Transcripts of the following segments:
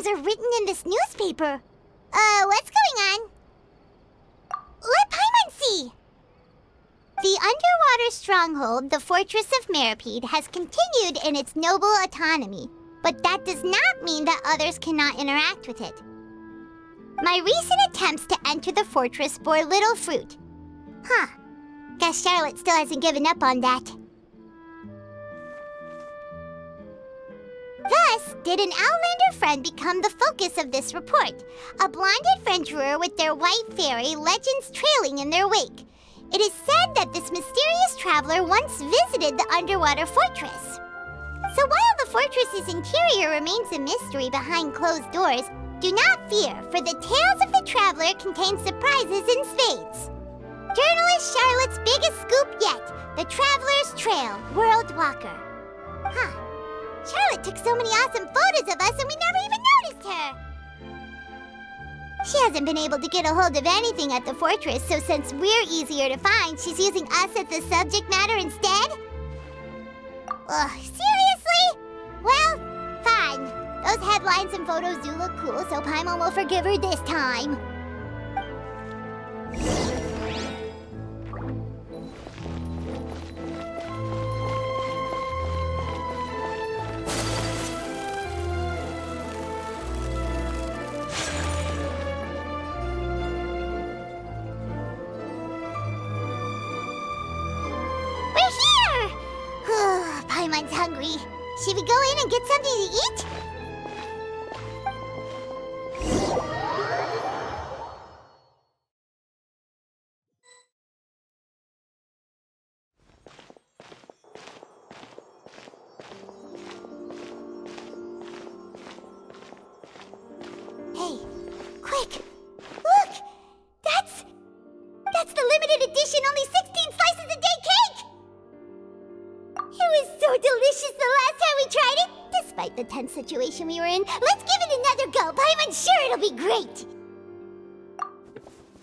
things are written in this newspaper. What's going on? Let Paimon see! The underwater stronghold, the Fortress of Meropide, has continued in its noble autonomy, but that does not mean that others cannot interact with it. My recent attempts to enter the fortress bore little fruit. Huh. Guess Charlotte still hasn't given up on that. Thus, did an Outlander friend become the focus of this report, a blonde adventurer with their white fairy legends trailing in their wake. It is said that this mysterious traveler once visited the underwater fortress. So while the fortress's interior remains a mystery behind closed doors, do not fear, for the tales of the traveler contain surprises in spades. Journalist Charlotte's biggest scoop yet, the Traveler's Trail, World Walker. Huh. Charlotte took so many awesome photos of us and we never even noticed her. She hasn't been able to get a hold of anything at the fortress, so since we're easier to find, she's using us as the subject matter instead? Ugh, seriously? Well, fine. Those headlines and photos do look cool, so Paimon will forgive her this time. Paimon's hungry. Should we go in and get something to eat? Hey, quick! Look! That's the limited edition, only 16 slices a day cake! It was so delicious the last time we tried it! Despite the tense situation we were in, let's give it another go! Paimon's sure it'll be great!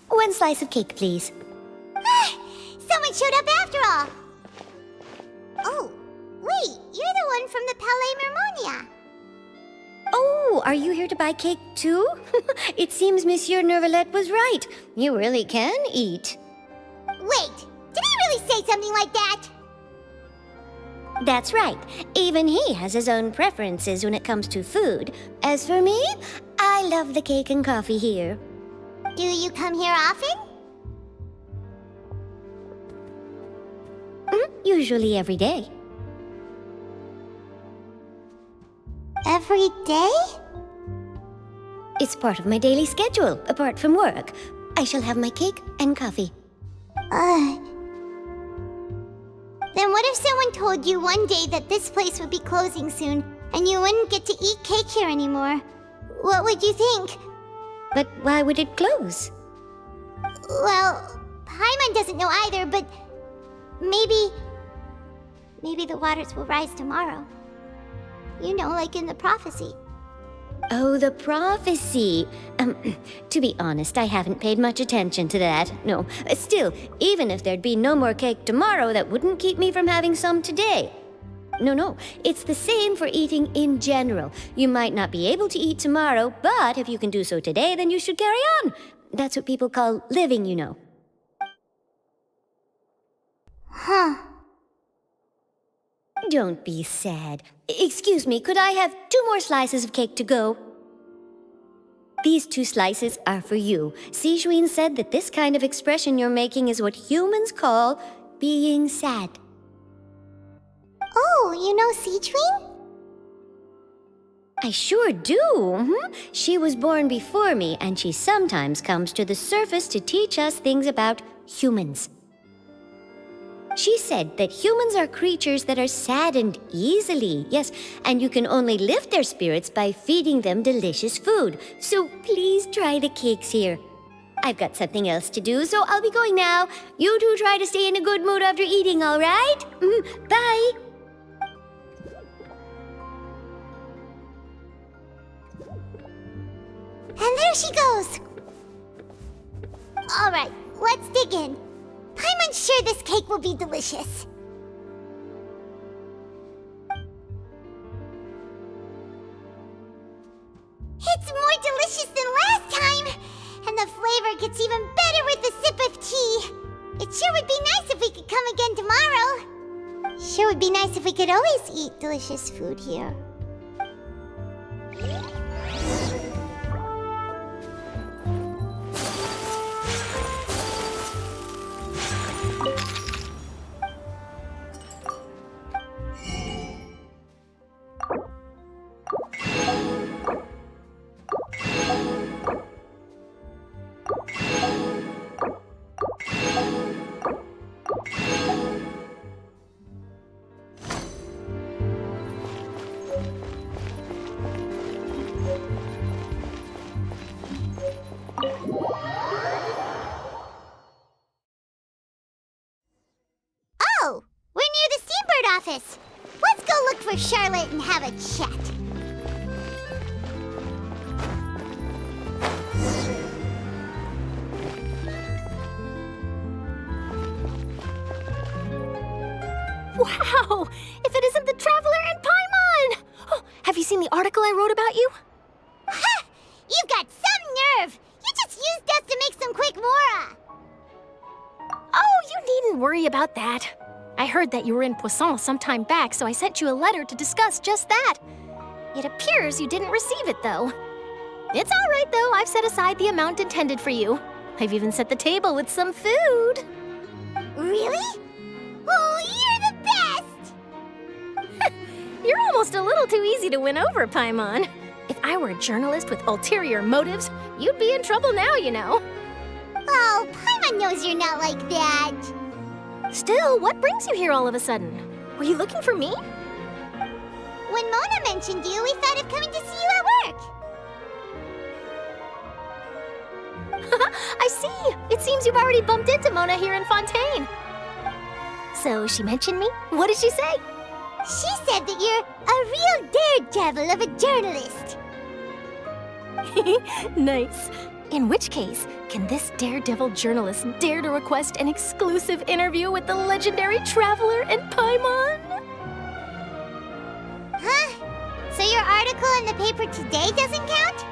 1 slice of cake, please. Someone showed up after all! Oh, wait, you're the one from the Palais Mermonia. Oh, are you here to buy cake too? It seems Monsieur Nervalette was right. You really can eat. Wait, did he really say something like that? That's right. Even he has his own preferences when it comes to food. As for me, I love the cake and coffee here. Do you come here often? Usually every day. Every day? It's part of my daily schedule, apart from work. I shall have my cake and coffee. Then what if someone told you one day that this place would be closing soon, and you wouldn't get to eat cake here anymore? What would you think? But why would it close? Well, Paimon doesn't know either, but maybe the waters will rise tomorrow. You know, like in the prophecy. Oh, the prophecy. To be honest, I haven't paid much attention to that. No, still, even if there'd be no more cake tomorrow, that wouldn't keep me from having some today. No, it's the same for eating in general. You might not be able to eat tomorrow, but if you can do so today, then you should carry on. That's what people call living, you know. Huh. Don't be sad. Excuse me, could I have 2 more slices of cake to go? These 2 slices are for you. Sijuin said that this kind of expression you're making is what humans call being sad. Oh, you know Sijuin? I sure do. She was born before me, and she sometimes comes to the surface to teach us things about humans. She said that humans are creatures that are saddened easily, yes, and you can only lift their spirits by feeding them delicious food. So please try the cakes here. I've got something else to do, so I'll be going now. You two try to stay in a good mood after eating, all right? Bye. And there she goes. All right, let's dig in. I'm sure this cake will be delicious. nice if we could come again tomorrow. Sure would be nice if we could always eat delicious food here. Oh, we're near the Steambird office. Let's go look for Charlotte and have a chat. Wow! If it isn't the Traveler and Paimon! Oh, have you seen the article I wrote about you? Ha! You've got some nerve! You just used us to make some quick mora! Oh, you needn't worry about that. I heard that you were in Poisson some time back, so I sent you a letter to discuss just that. It appears you didn't receive it, though. It's all right, though. I've set aside the amount intended for you. I've even set the table with some food. Really? Oh, you're the best! You're almost a little too easy to win over, Paimon. If I were a journalist with ulterior motives, you'd be in trouble now, you know. Oh, Paimon knows you're not like that. Still, what brings you here all of a sudden? Were you looking for me? When Mona mentioned you, we thought of coming to see you at work. I see. It seems you've already bumped into Mona here in Fontaine. So she mentioned me? What did she say? She said that you're a real daredevil of a journalist. Nice. In which case, can this daredevil journalist dare to request an exclusive interview with the legendary Traveler and Paimon? Huh? So your article in the paper today doesn't count?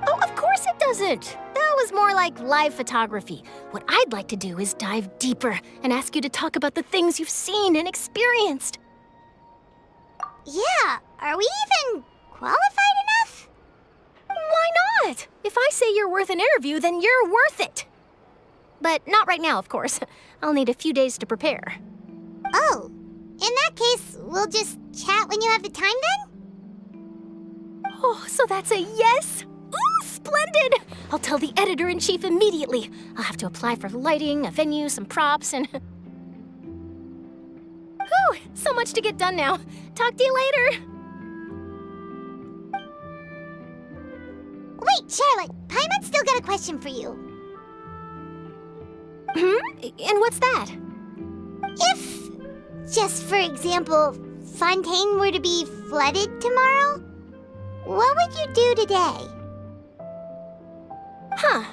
Oh, of course it doesn't. That was more like live photography. What I'd like to do is dive deeper and ask you to talk about the things you've seen and experienced. Yeah, are we even qualified enough? Why not? If I say you're worth an interview, then you're worth it. But not right now, of course. I'll need a few days to prepare. Oh, in that case, we'll just chat when you have the time then? Oh, so that's a yes? Ooh, splendid! I'll tell the editor-in-chief immediately. I'll have to apply for lighting, a venue, some props, and... Whew, so much to get done now. Talk to you later. Wait, Charlotte, Paimon's still got a question for you. And what's that? If, just for example, Fontaine were to be flooded tomorrow, what would you do today? Huh,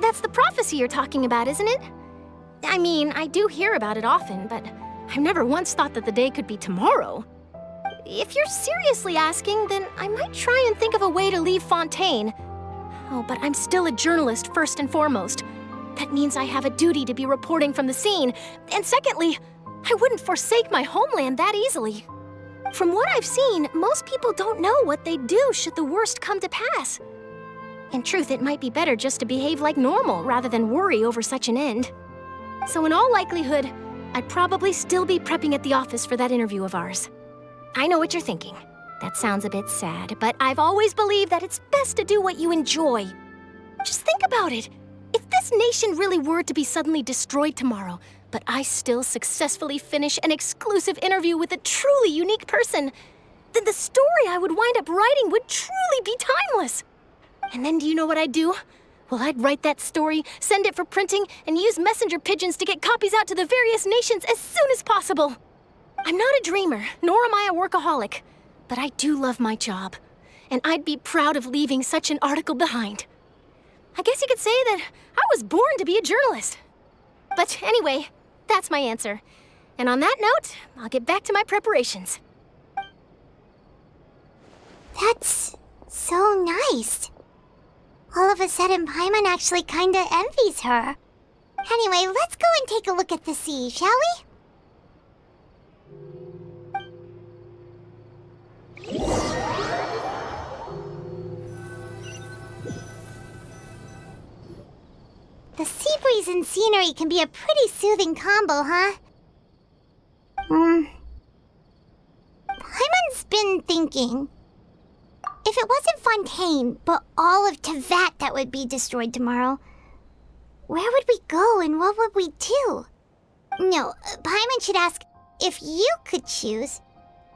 that's the prophecy you're talking about, isn't it? I mean, I do hear about it often, but I've never once thought that the day could be tomorrow. If you're seriously asking, then I might try and think of a way to leave Fontaine. Oh, but I'm still a journalist first and foremost. That means I have a duty to be reporting from the scene. And secondly, I wouldn't forsake my homeland that easily. From what I've seen, most people don't know what they'd do should the worst come to pass. In truth, it might be better just to behave like normal rather than worry over such an end. So in all likelihood, I'd probably still be prepping at the office for that interview of ours. I know what you're thinking. That sounds a bit sad, but I've always believed that it's best to do what you enjoy. Just think about it. If this nation really were to be suddenly destroyed tomorrow, but I still successfully finish an exclusive interview with a truly unique person, then the story I would wind up writing would truly be timeless. And then do you know what I'd do? Well, I'd write that story, send it for printing, and use messenger pigeons to get copies out to the various nations as soon as possible. I'm not a dreamer, nor am I a workaholic, but I do love my job, and I'd be proud of leaving such an article behind. I guess you could say that I was born to be a journalist. But anyway, that's my answer. And on that note, I'll get back to my preparations. That's so nice. All of a sudden, Paimon actually kinda envies her. Anyway, let's go and take a look at the sea, shall we? The sea breeze and scenery can be a pretty soothing combo, huh? Paimon's been thinking. If it wasn't Fontaine, but all of Teyvat that would be destroyed tomorrow, where would we go and what would we do? No, Paimon should ask, if you could choose,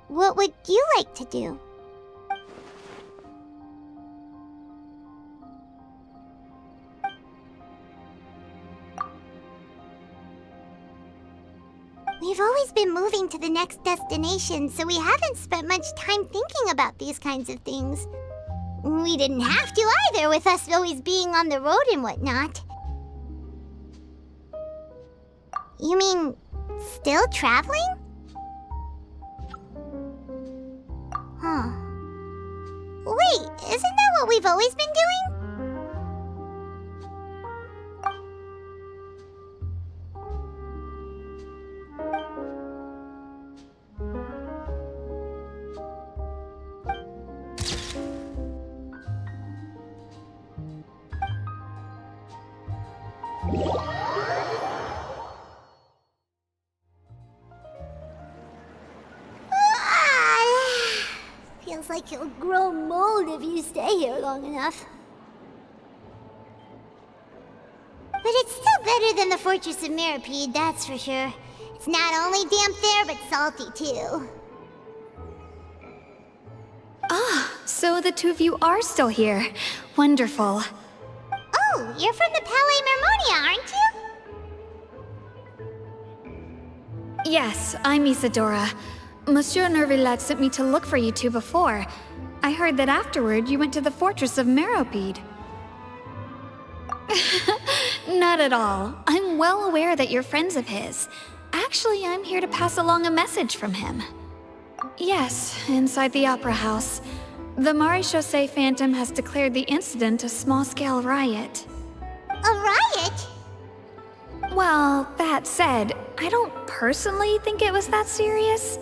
what would you like to do? We've always been moving to the next destination, so we haven't spent much time thinking about these kinds of things. We didn't have to either, with us always being on the road and whatnot. You mean, still traveling? Huh. Wait, isn't that what we've always been doing? Feels like you'll grow mold if you stay here long enough. But it's still better than the Fortress of Mirapede, that's for sure. It's not only damp there, but salty too. Ah, so the two of you are still here. Wonderful. Oh, you're from the Palais Mermonia, aren't you? Yes, I'm Isadora. Monsieur Nervillat sent me to look for you two before. I heard that afterward you went to the Fortress of Meropide. Not at all. I'm well aware that you're friends of his. Actually, I'm here to pass along a message from him. Yes, inside the Opera House. The Maréchaussée Phantom has declared the incident a small-scale riot. A riot? Well, that said, I don't personally think it was that serious.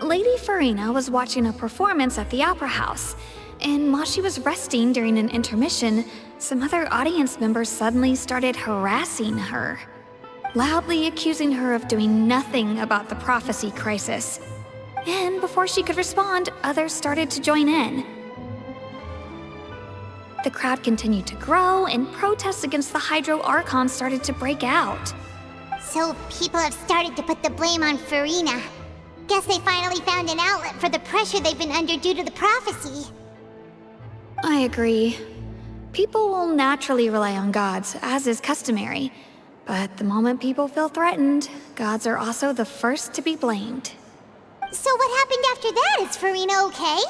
Lady Farina was watching a performance at the Opera House, and while she was resting during an intermission, some other audience members suddenly started harassing her, loudly accusing her of doing nothing about the prophecy crisis. And before she could respond, others started to join in. The crowd continued to grow, and protests against the Hydro Archon started to break out. So people have started to put the blame on Farina. Guess they finally found an outlet for the pressure they've been under due to the prophecy. I agree. People will naturally rely on gods, as is customary. But the moment people feel threatened, gods are also the first to be blamed. So what happened after that? Is Farina okay?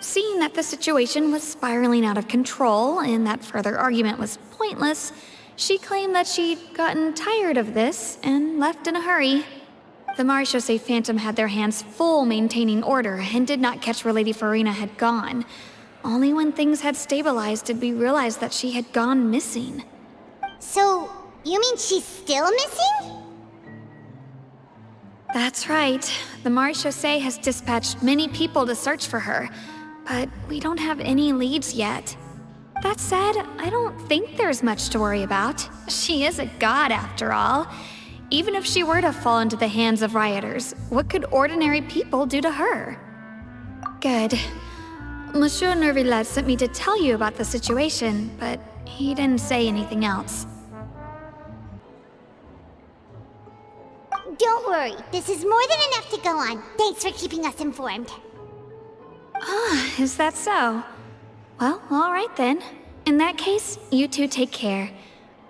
Seeing that the situation was spiraling out of control and that further argument was pointless, she claimed that she'd gotten tired of this and left in a hurry. The Maréchaussée Phantom had their hands full maintaining order and did not catch where Lady Farina had gone. Only when things had stabilized did we realize that she had gone missing. So, you mean she's still missing? That's right. The Maréchaussée has dispatched many people to search for her, but we don't have any leads yet. That said, I don't think there's much to worry about. She is a god after all. Even if she were to fall into the hands of rioters, what could ordinary people do to her? Good. Monsieur Nervillat sent me to tell you about the situation, but he didn't say anything else. Don't worry, this is more than enough to go on. Thanks for keeping us informed. Ah, is that so? Well, all right then. In that case, you two take care.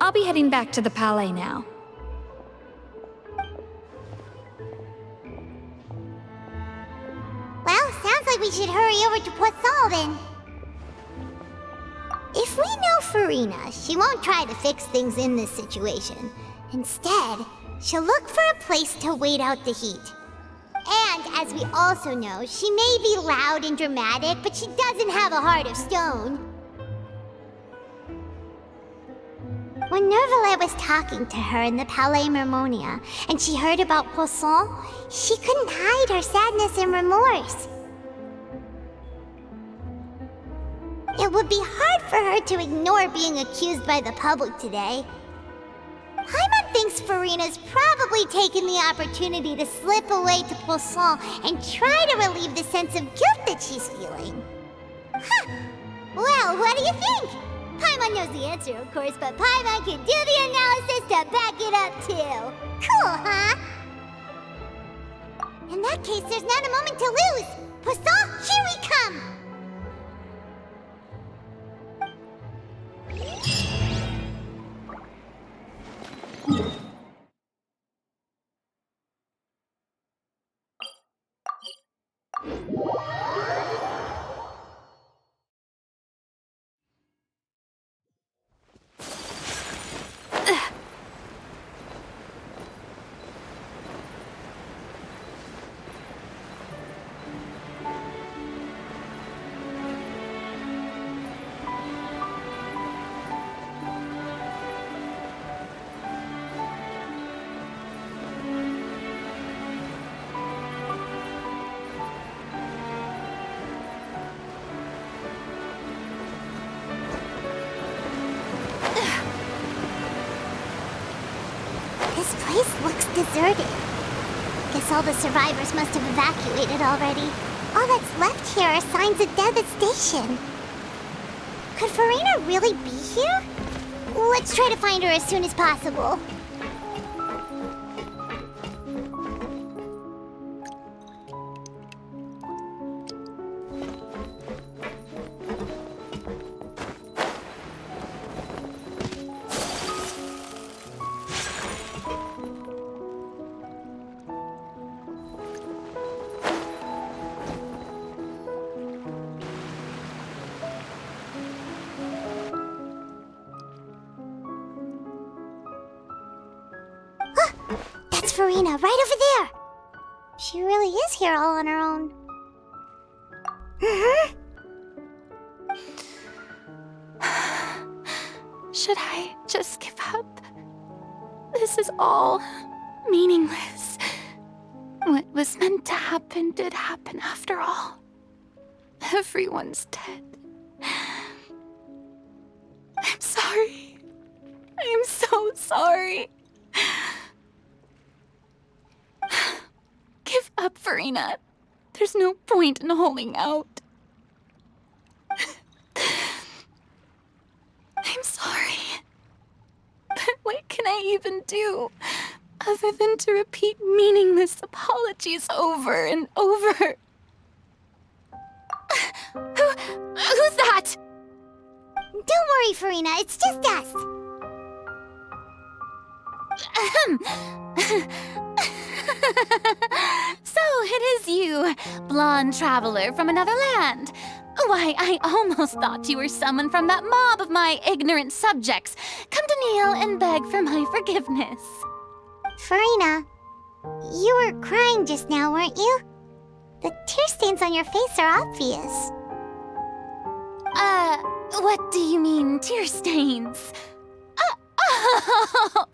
I'll be heading back to the Palais now. Well, sounds like we should hurry over to Poisson then. If we know Farina, she won't try to fix things in this situation. Instead, she'll look for a place to wait out the heat. And as we also know, she may be loud and dramatic, but she doesn't have a heart of stone. When Nervala was talking to her in the Palais Mermonia, and she heard about Poisson, she couldn't hide her sadness and remorse. It would be hard for her to ignore being accused by the public today. Paimon thinks Furina's probably taken the opportunity to slip away to Poisson and try to relieve the sense of guilt that she's feeling. Huh. Well, what do you think? Paimon knows the answer, of course, but Paimon can do the analysis to back it up, too. Cool, huh? In that case, there's not a moment to lose. Poisson, here we come! This place looks deserted. Guess all the survivors must have evacuated already. All that's left here are signs of devastation. Could Furina really be here? Let's try to find her as soon as possible. That's Furina, right over there! She really is here all on her own. Should I just give up? This is all meaningless. What was meant to happen did happen after all. Everyone's dead. I'm sorry. I'm so sorry. Give up, Furina. There's no point in holding out. I'm sorry. But what can I even do other than to repeat meaningless apologies over and over? Who's that? Don't worry, Furina, it's just us. So it is you, blonde traveler from another land. Why, I almost thought you were someone from that mob of my ignorant subjects. Come to kneel and beg for my forgiveness. Furina, you were crying just now, weren't you? The tear stains on your face are obvious. What do you mean, tear stains? Oh,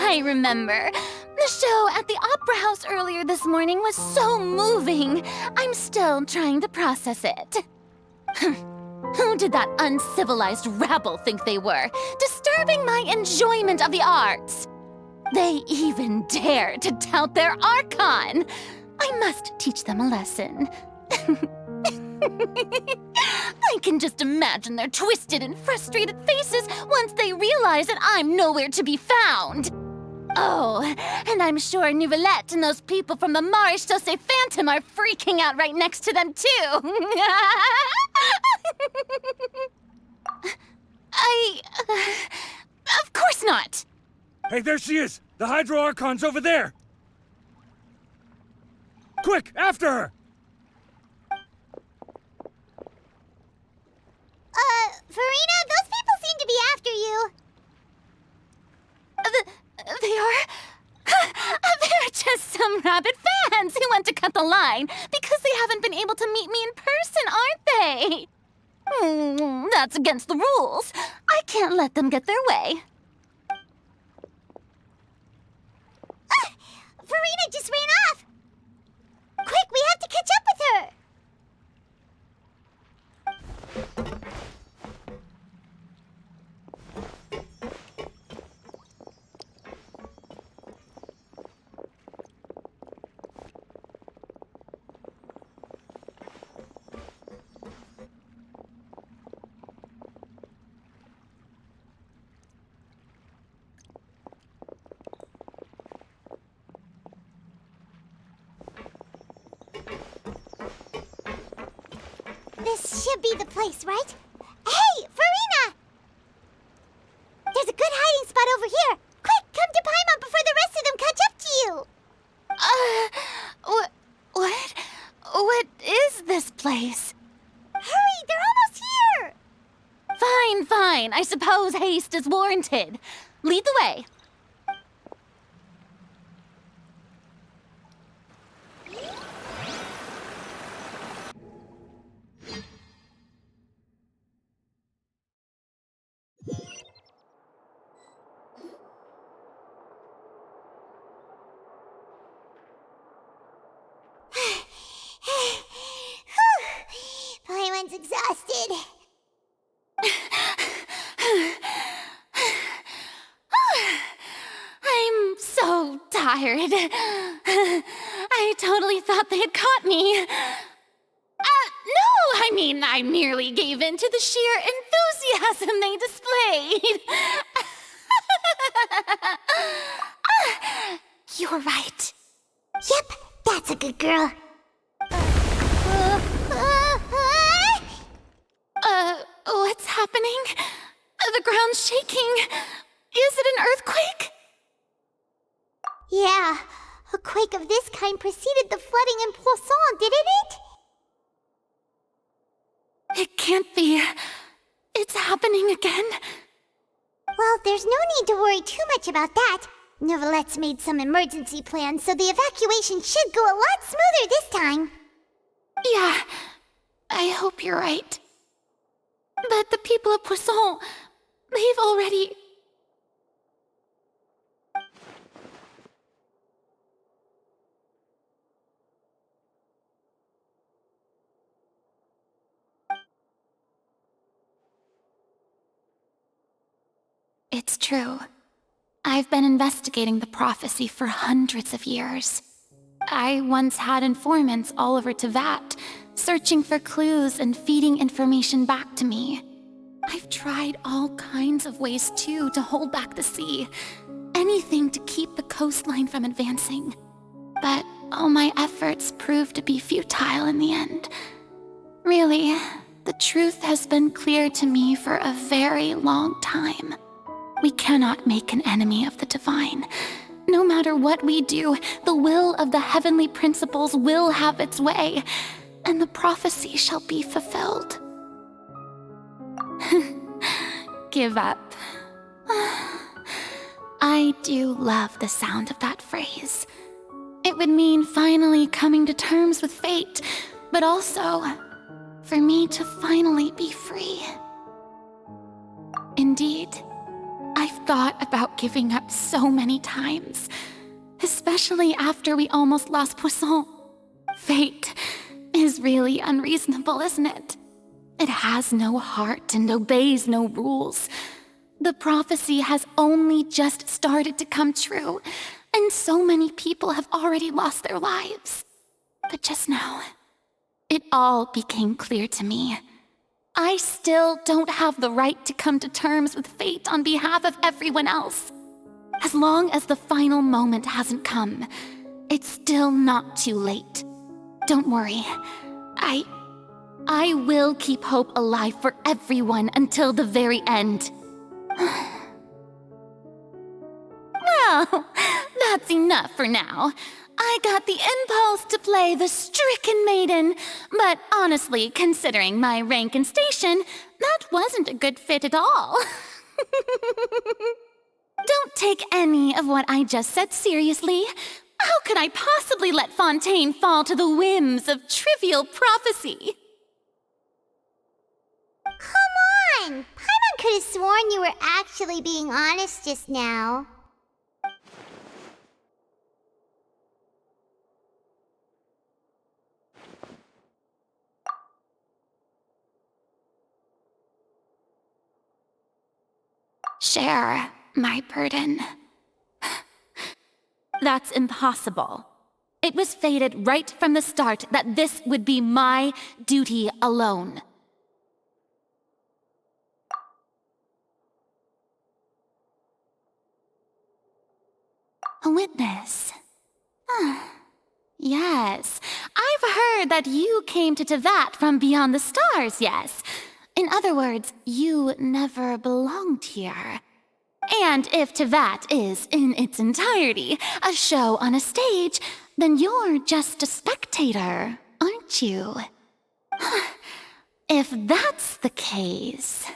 I remember. The show at the Opera House earlier this morning was so moving. I'm still trying to process it. Who did that uncivilized rabble think they were, disturbing my enjoyment of the arts? They even dare to tout their Archon. I must teach them a lesson. I can just imagine their twisted and frustrated faces once they realize that I'm nowhere to be found. Oh, and I'm sure Nouvellette and those people from the Maréchaussée Phantom are freaking out right next to them, too. Of course not. Hey, there she is! The Hydro Archon's over there! Quick, after her! Furina, those people seem to be after you. They are? They're just some rabid fans who want to cut the line because they haven't been able to meet me in person, aren't they? That's against the rules. I can't let them get their way. Serena just ran off! Quick, we have to catch up with her! This should be the place, right? Hey, Farina! There's a good hiding spot over here. Quick, come to Paimon before the rest of them catch up to you. What is this place? Hurry, they're almost here. Fine. I suppose haste is warranted. Lead the way. Paimon's exhausted. I'm so tired. I totally thought they had caught me. No, I merely gave in to the sheer enthusiasm they displayed. You're right. Yep, that's a good girl. What's happening? The ground's shaking. Is it an earthquake? Yeah, a quake of this kind preceded the flooding in Poisson, didn't it? It can't be. It's happening again. Well, there's no need to worry too much about that. Novelette's made some emergency plans, so the evacuation should go a lot smoother this time. Yeah, I hope you're right. But the people of Poisson, they've already... It's true. I've been investigating the prophecy for hundreds of years. I once had informants all over Teyvat, searching for clues and feeding information back to me. I've tried all kinds of ways, too, to hold back the sea. Anything to keep the coastline from advancing. But all my efforts proved to be futile in the end. Really, the truth has been clear to me for a very long time. We cannot make an enemy of the divine. No matter what we do, the will of the heavenly principles will have its way, and the prophecy shall be fulfilled. Give up. I do love the sound of that phrase. It would mean finally coming to terms with fate, but also for me to finally be free. Indeed, I've thought about giving up so many times, especially after we almost lost Poisson. Fate is really unreasonable, isn't it? It has no heart and obeys no rules. The prophecy has only just started to come true, and so many people have already lost their lives. But just now, it all became clear to me. I still don't have the right to come to terms with fate on behalf of everyone else. As long as the final moment hasn't come, it's still not too late. Don't worry. I will keep hope alive for everyone until the very end. Well, that's enough for now. I got the impulse to play the stricken maiden, but honestly, considering my rank and station, that wasn't a good fit at all. Don't take any of what I just said seriously. How could I possibly let Fontaine fall to the whims of trivial prophecy? Come on! Paimon could have sworn you were actually being honest just now. share my burden. That's impossible. It was fated right from the start that this would be my duty alone. A witness. Yes, I've heard that you came to Teyvat from beyond the stars, yes. In other words, you never belonged here. And if Teyvat is, in its entirety, a show on a stage, then you're just a spectator, aren't you? If that's the case...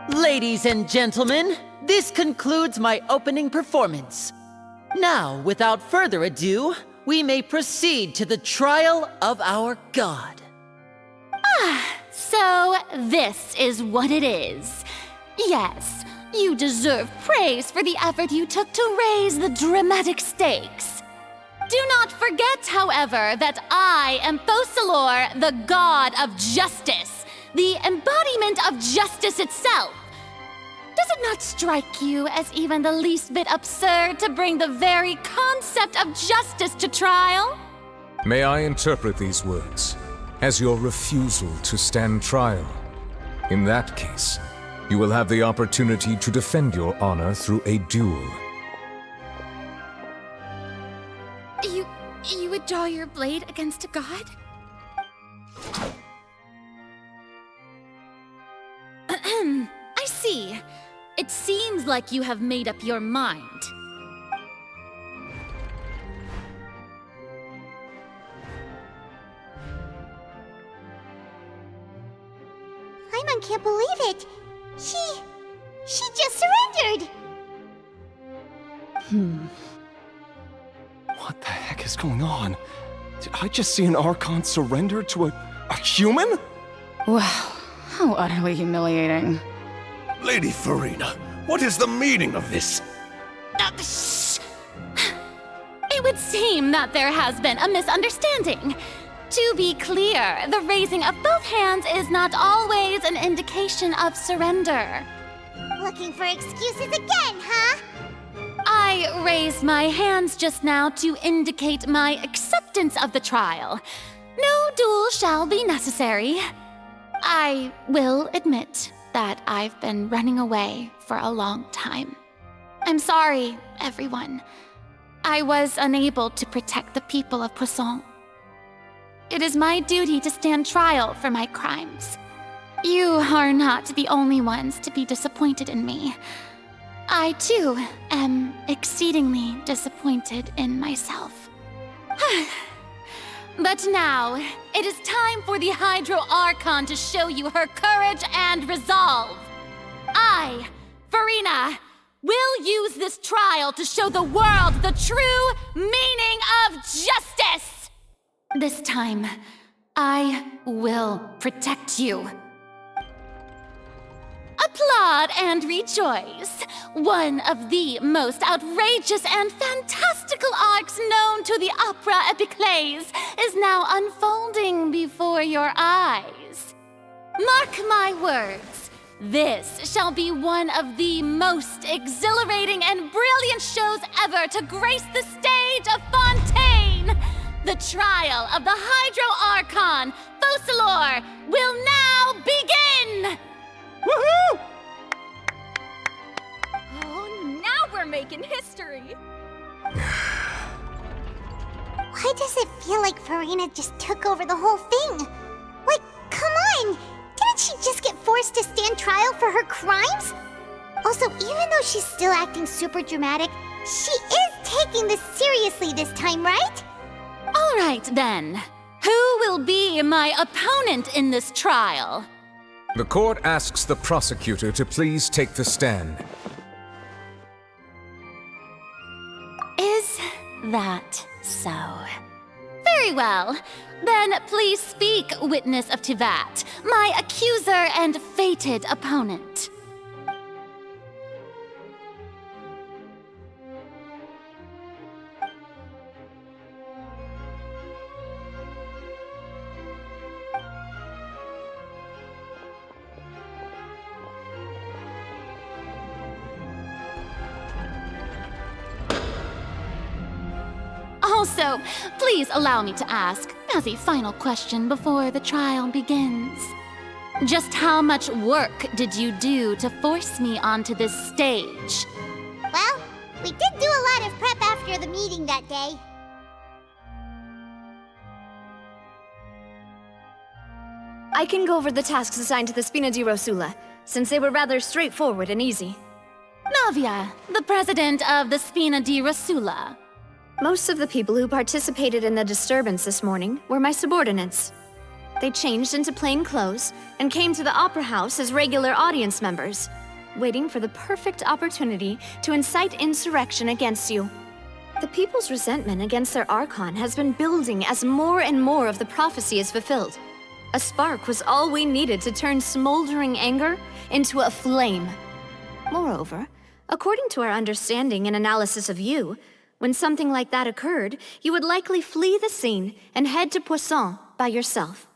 Ladies and gentlemen, this concludes my opening performance. Now, without further ado, we may proceed to the trial of our god. So this is what it is. Yes, you deserve praise for the effort you took to raise the dramatic stakes. Do not forget, however, that I am Fosalor, the god of justice, the embodiment of justice itself. Does it not strike you as even the least bit absurd to bring the very concept of justice to trial? May I interpret these words as your refusal to stand trial? In that case, you will have the opportunity to defend your honor through a duel. You would draw your blade against a god? I see. It seems like you have made up your mind. Paimon can't believe it. She just surrendered. What the heck is going on? Did I just see an Archon surrender to a human? Wow, how utterly humiliating. Lady Farina, what is the meaning of this? Shh! It would seem that there has been a misunderstanding. To be clear, the raising of both hands is not always an indication of surrender. Looking for excuses again, huh? I raised my hands just now to indicate my acceptance of the trial. No duel shall be necessary. I will admit that I've been running away for a long time. I'm sorry, everyone. I was unable to protect the people of Poisson. It is my duty to stand trial for my crimes. You are not the only ones to be disappointed in me. I, too, am exceedingly disappointed in myself. But now, it is time for the Hydro Archon to show you her courage and resolve. I, Farina, will use this trial to show the world the true meaning of justice! This time, I will protect you. Applaud and rejoice! One of the most outrageous and fantastical arcs known to the opera epiclese is now unfolding before your eyes. Mark my words, this shall be one of the most exhilarating and brilliant shows ever to grace the stage of Fontaine! The trial of the Hydro Archon, Fosalor, will now begin! Woohoo! Oh, now we're making history. Why does it feel like Farina just took over the whole thing? Like, come on! Didn't Didn't she just get forced to stand trial for her crimes? Also, even though she's still acting super dramatic, she is taking this seriously this time, right? All right, then. Who will be my opponent in this trial? The court asks the prosecutor to please take the stand. Is that so? Very well. Then please speak, witness of Teyvat, my accuser and fated opponent. Also, please allow me to ask, as a final question before the trial begins. Just how much work did you do to force me onto this stage? Well, we did do a lot of prep after the meeting that day. I can go over the tasks assigned to the Spina di Rosula, since they were rather straightforward and easy. Navia, the president of the Spina di Rosula. Most of the people who participated in the disturbance this morning were my subordinates. They changed into plain clothes and came to the Opera House as regular audience members, waiting for the perfect opportunity to incite insurrection against you. The people's resentment against their Archon has been building as more and more of the prophecy is fulfilled. A spark was all we needed to turn smoldering anger into a flame. Moreover, according to our understanding and analysis of you, when something like that occurred, you would likely flee the scene and head to Poisson by yourself.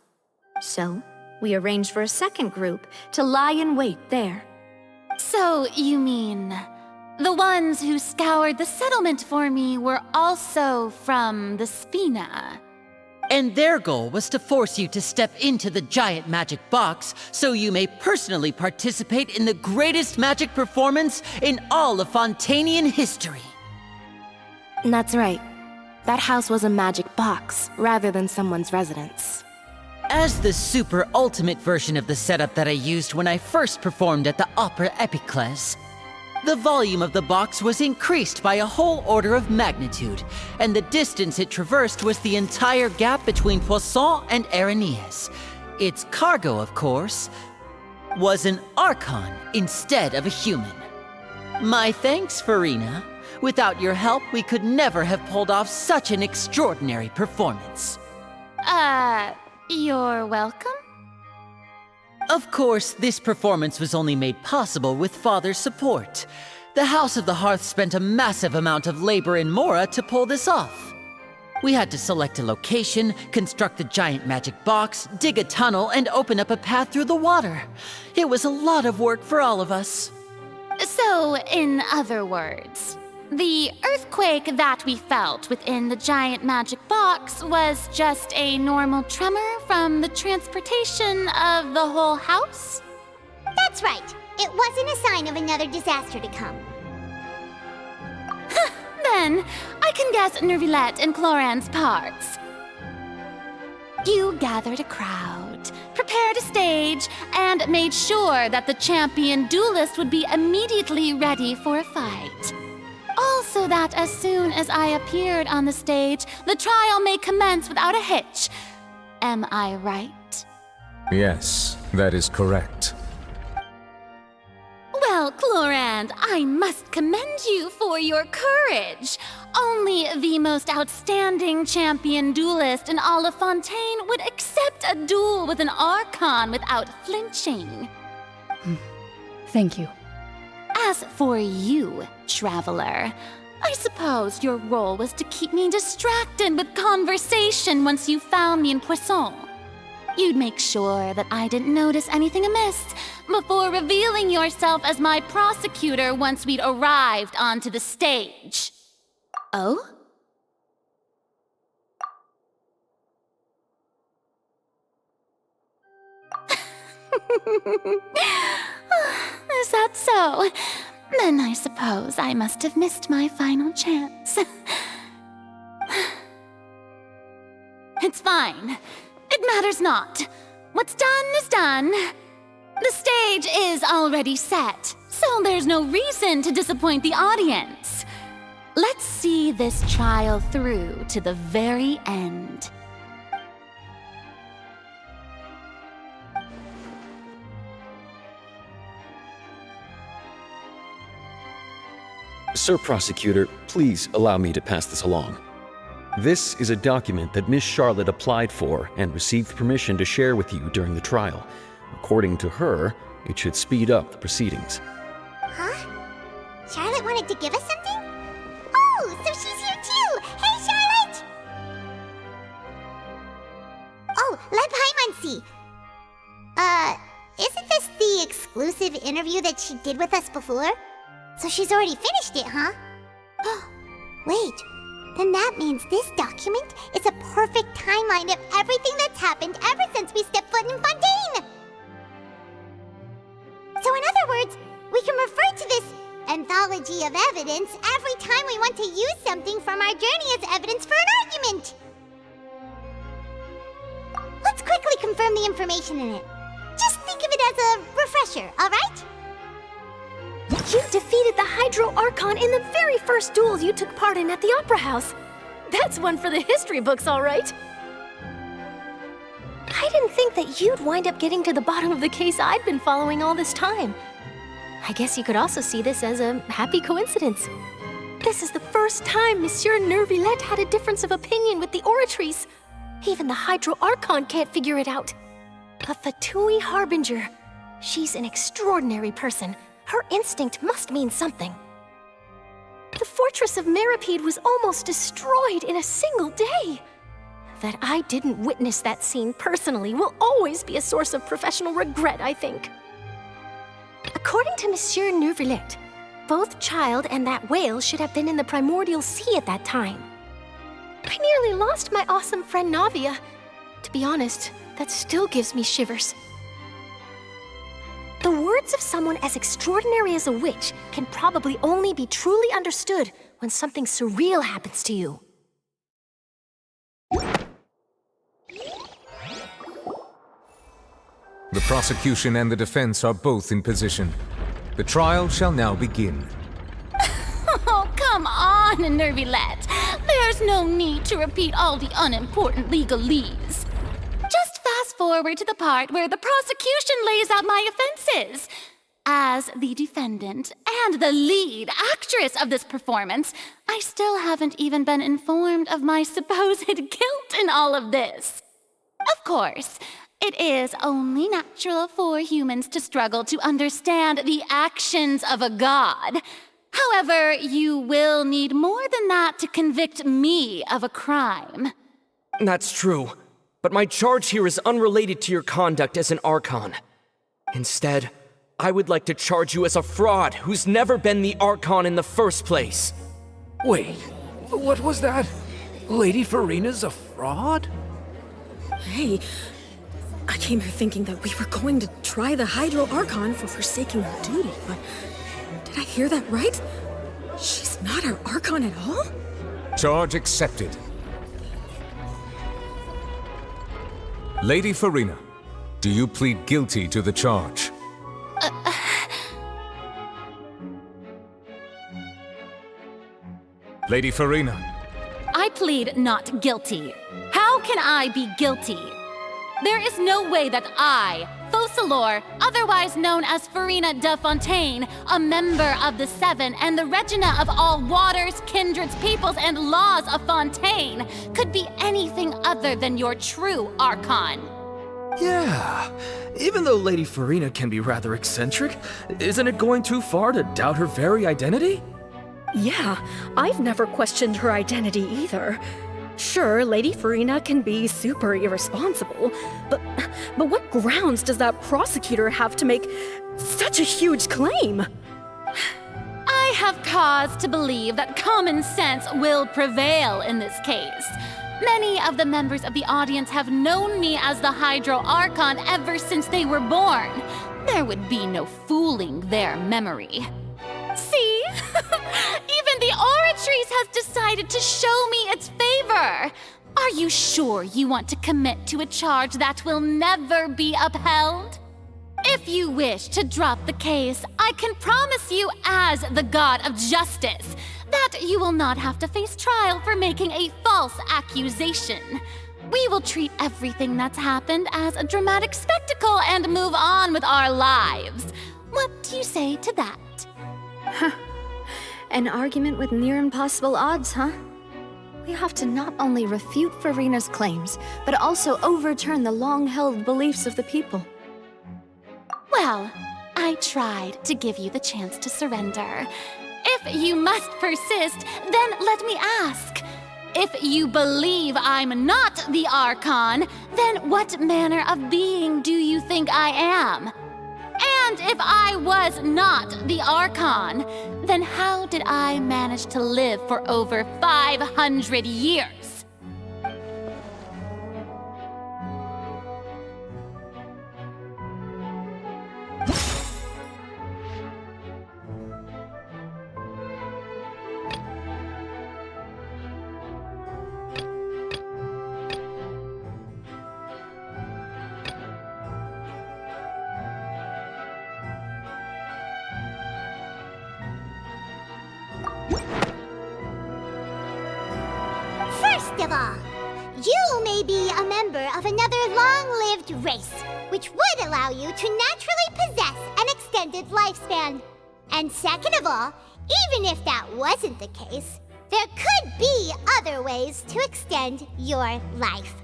So, we arranged for a second group to lie in wait there. So, you mean, the ones who scoured the settlement for me were also from the Spina? And their goal was to force you to step into the giant magic box so you may personally participate in the greatest magic performance in all of Fontanian history. That's right. That house was a magic box, rather than someone's residence. As the super ultimate version of the setup that I used when I first performed at the Opera Epiclese, the volume of the box was increased by a whole order of magnitude, and the distance it traversed was the entire gap between Poisson and Aranias. Its cargo, of course, was an Archon instead of a human. My thanks, Farina. Without your help, we could never have pulled off such an extraordinary performance. You're welcome? Of course, this performance was only made possible with Father's support. The House of the Hearth spent a massive amount of labor in Mora to pull this off. We had to select a location, construct the giant magic box, dig a tunnel, and open up a path through the water. It was a lot of work for all of us. So, in other words, the earthquake that we felt within the giant magic box was just a normal tremor from the transportation of the whole house? That's right. It wasn't a sign of another disaster to come. Then, I can guess Nervilette and Cloran's parts. You gathered a crowd, prepared a stage, and made sure that the champion duelist would be immediately ready for a fight. Also that as soon as I appeared on the stage, the trial may commence without a hitch. Am I right? Yes, that is correct. Well, Clorand, I must commend you for your courage. Only the most outstanding champion duelist in all of Fontaine would accept a duel with an Archon without flinching. Thank you. As for you, Traveler, I suppose your role was to keep me distracted with conversation once you found me in Poisson. You'd make sure that I didn't notice anything amiss before revealing yourself as my prosecutor once we'd arrived onto the stage. Oh? Is that so? Then I suppose I must have missed my final chance. It's fine. It matters not. What's done is done. The stage is already set, so there's no reason to disappoint the audience. Let's see this trial through to the very end. Sir Prosecutor, please allow me to pass this along. This is a document that Miss Charlotte applied for and received permission to share with you during the trial. According to her, it should speed up the proceedings. Huh? Charlotte wanted to give us something? Oh, so she's here too! Hey, Charlotte! Oh, let Paimon see. Isn't this the exclusive interview that she did with us before? So she's already finished it, huh? Wait, then that means this document is a perfect timeline of everything that's happened ever since we stepped foot in Fontaine! So in other words, we can refer to this anthology of evidence every time we want to use something from our journey as evidence for an argument! Let's quickly confirm the information in it. Just think of it as a refresher, alright? You defeated the Hydro Archon in the very first duel you took part in at the Opera House. That's one for the history books, all right. I didn't think that you'd wind up getting to the bottom of the case I'd been following all this time. I guess you could also see this as a happy coincidence. This is the first time Monsieur Nervillette had a difference of opinion with the Oratrice. Even the Hydro Archon can't figure it out. A Fatui Harbinger. She's an extraordinary person. Her instinct must mean something. The fortress of Meripede was almost destroyed in a single day. That I didn't witness that scene personally will always be a source of professional regret, I think. According to Monsieur Nervillette, both Child and that whale should have been in the primordial sea at that time. I nearly lost my awesome friend Navia. To be honest, that still gives me shivers. The words of someone as extraordinary as a witch can probably only be truly understood when something surreal happens to you. The prosecution and the defense are both in position. The trial shall now begin. Oh, come on, Nervillette. There's no need to repeat all the unimportant legalese. Just fast forward to the part where the prosecution lays out my offenses. As the defendant and the lead actress of this performance, I still haven't even been informed of my supposed guilt in all of this. Of course, it is only natural for humans to struggle to understand the actions of a god. However, you will need more than that to convict me of a crime. That's true, but my charge here is unrelated to your conduct as an Archon. Instead, I would like to charge you as a fraud who's never been the Archon in the first place. Wait, what was that? Lady Farina's a fraud? Hey, I came here thinking that we were going to try the Hydro Archon for forsaking her duty, but did I hear that right? She's not our Archon at all? Charge accepted. Lady Farina, do you plead guilty to the charge? Lady Farina. I plead not guilty. How can I be guilty? There is no way that I, Focalor, otherwise known as Farina de Fontaine, a member of the Seven and the Regina of all waters, kindreds, peoples, and laws of Fontaine, could be anything other than your true Archon. Yeah, even though Lady Farina can be rather eccentric, isn't it going too far to doubt her very identity? Yeah, I've never questioned her identity either. Sure, Lady Farina can be super irresponsible, but what grounds does that prosecutor have to make such a huge claim? I have cause to believe that common sense will prevail in this case. Many of the members of the audience have known me as the Hydro Archon ever since they were born. There would be no fooling their memory. See? Even the Oratrice has decided to show me its favor. Are you sure you want to commit to a charge that will never be upheld? If you wish to drop the case, I can promise you as the god of justice that you will not have to face trial for making a false accusation. We will treat everything that's happened as a dramatic spectacle and move on with our lives. What do you say to that? An argument with near impossible odds, huh? We have to not only refute Furina's claims, but also overturn the long-held beliefs of the people. Well, I tried to give you the chance to surrender. If you must persist, then let me ask. If you believe I'm not the Archon, then what manner of being do you think I am? And if I was not the Archon, then how did I manage to live for over 500 years? First of all, you may be a member of another long-lived race, which would allow you to naturally possess an extended lifespan. And second of all, even if that wasn't the case, there could be other ways to extend your life.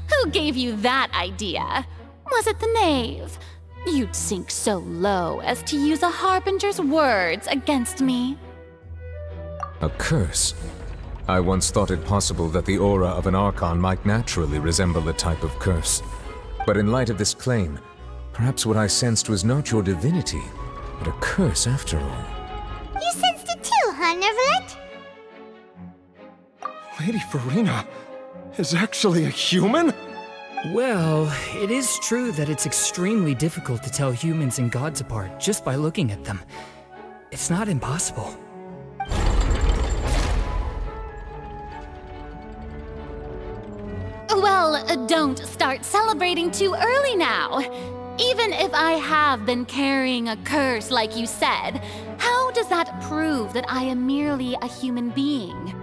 Who gave you that idea? Was it the knave? You'd sink so low as to use a harbinger's words against me. A curse? I once thought it possible that the aura of an Archon might naturally resemble a type of curse. But in light of this claim, perhaps what I sensed was not your divinity, but a curse after all. You sensed it too, huh, Nervalet? Lady Furina is actually a human? Well, it is true that it's extremely difficult to tell humans and gods apart just by looking at them. It's not impossible. Well, don't start celebrating too early now. Even if I have been carrying a curse like you said, how does that prove that I am merely a human being?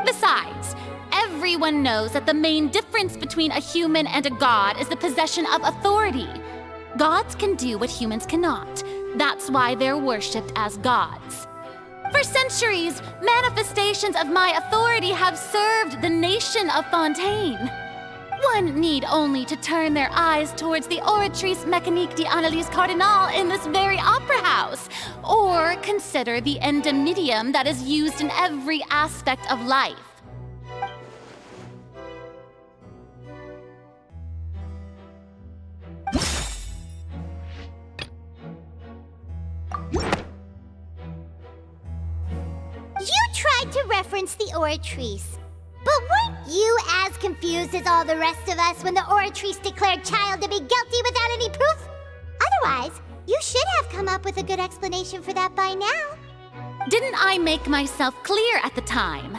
Besides, everyone knows that the main difference between a human and a god is the possession of authority. Gods can do what humans cannot. That's why they're worshipped as gods. For centuries, manifestations of my authority have served the nation of Fontaine. One need only to turn their eyes towards the Oratrice Mécanique d'Analyse Cardinal in this very opera house, or consider the endemidium that is used in every aspect of life. You tried to reference the Oratrice. But weren't you as confused as all the rest of us when the Oratrice declared Child to be guilty without any proof? Otherwise, you should have come up with a good explanation for that by now. Didn't I make myself clear at the time?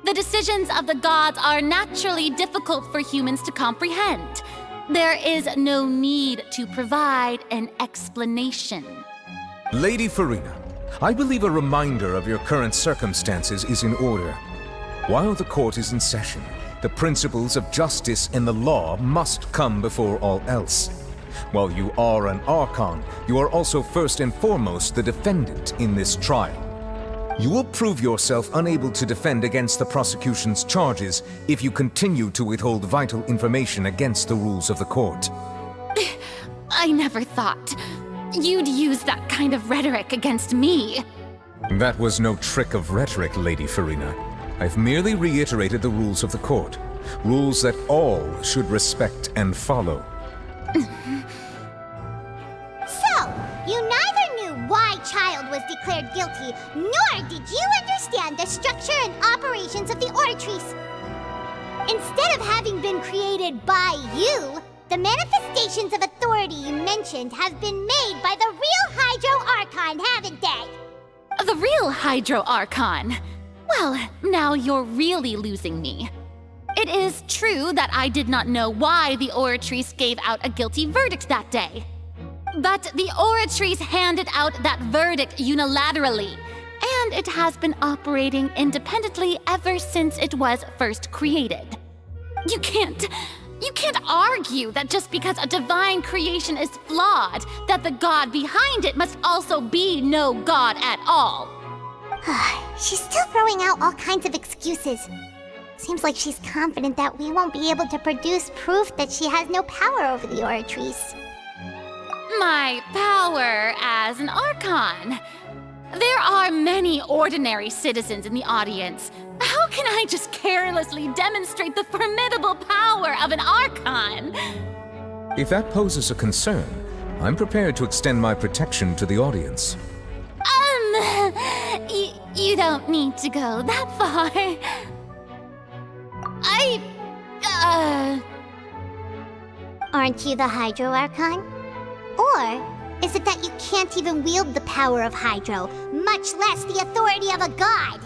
The decisions of the gods are naturally difficult for humans to comprehend. There is no need to provide an explanation. Lady Furina, I believe a reminder of your current circumstances is in order. While the court is in session, the principles of justice and the law must come before all else. While you are an Archon, you are also first and foremost the defendant in this trial. You will prove yourself unable to defend against the prosecution's charges if you continue to withhold vital information against the rules of the court. I never thought you'd use that kind of rhetoric against me. That was no trick of rhetoric, Lady Furina. I've merely reiterated the rules of the court. Rules that all should respect and follow. So, you neither knew why Child was declared guilty, nor did you understand the structure and operations of the Oratrice. Instead of having been created by you, the manifestations of authority you mentioned have been made by the real Hydro Archon, haven't they? The real Hydro Archon? Well, now you're really losing me. It is true that I did not know why the Oratrice gave out a guilty verdict that day. But the Oratrice handed out that verdict unilaterally, and it has been operating independently ever since it was first created. You can't argue that just because a divine creation is flawed, that the god behind it must also be no god at all. She's still throwing out all kinds of excuses. Seems like she's confident that we won't be able to produce proof that she has no power over the Oratrice. My power as an Archon. There are many ordinary citizens in the audience. How can I just carelessly demonstrate the formidable power of an Archon? If that poses a concern, I'm prepared to extend my protection to the audience. You don't need to go that far. Aren't you the Hydro Archon? Or is it that you can't even wield the power of Hydro, much less the authority of a god?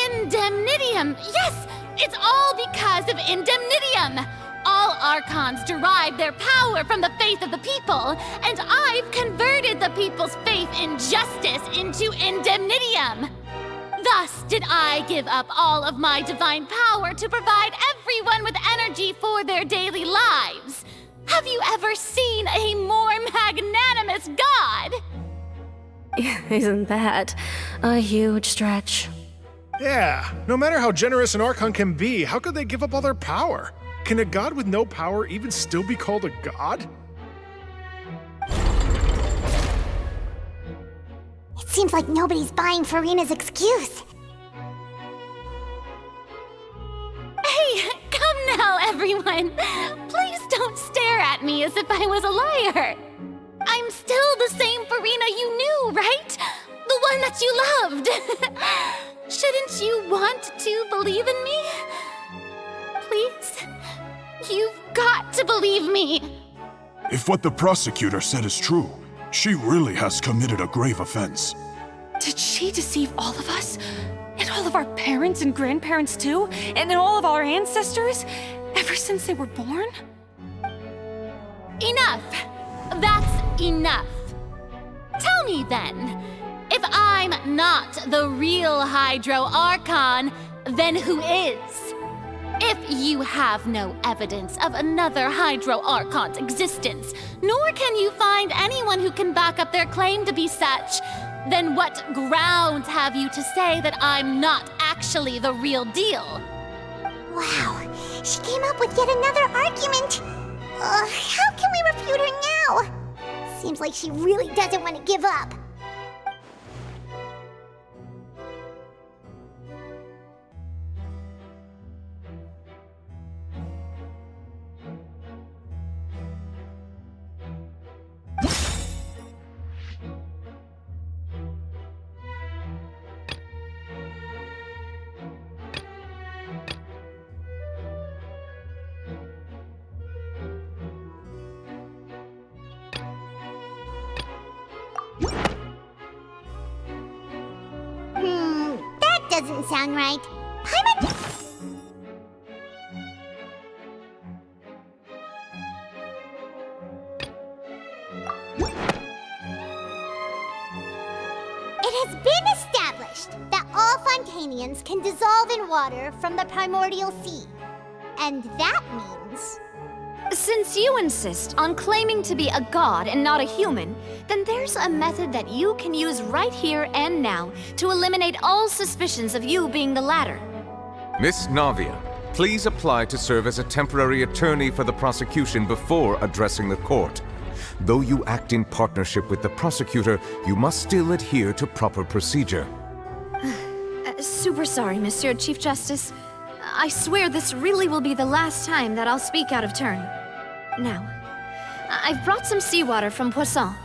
Indemnitium! Yes! It's all because of Indemnitium! All Archons derive their power from the faith of the people, and I've converted the people's faith in justice into Indemnitium! Thus did I give up all of my divine power to provide everyone with energy for their daily lives. Have you ever seen a more magnanimous god? Isn't that a huge stretch? Yeah, no matter how generous an Archon can be, how could they give up all their power? Can a god with no power even still be called a god? It seems like nobody's buying Furina's excuse. Hey, come now, everyone! Please don't stare at me as if I was a liar! I'm still the same Furina you knew, right? The one that you loved! Shouldn't you want to believe in me? Please? You've got to believe me! If what the prosecutor said is true, she really has committed a grave offense. Did she deceive all of us? And all of our parents and grandparents too? And all of our ancestors? Ever since they were born? Enough! That's enough! Tell me then, if I'm not the real Hydro Archon, then who is? If you have no evidence of another Hydro Archon's existence, nor can you find anyone who can back up their claim to be such, then what grounds have you to say that I'm not actually the real deal? Wow, she came up with yet another argument. How can we refute her now? Seems like she really doesn't want to give up. That doesn't sound right. It has been established that all Fontanians can dissolve in water from the primordial sea. And that means... Since you insist on claiming to be a god and not a human, then there's a method that you can use right here and now to eliminate all suspicions of you being the latter. Miss Navia, please apply to serve as a temporary attorney for the prosecution before addressing the court. Though you act in partnership with the prosecutor, you must still adhere to proper procedure. Super sorry, Monsieur Chief Justice. I swear this really will be the last time that I'll speak out of turn. Now, I've brought some seawater from Poisson.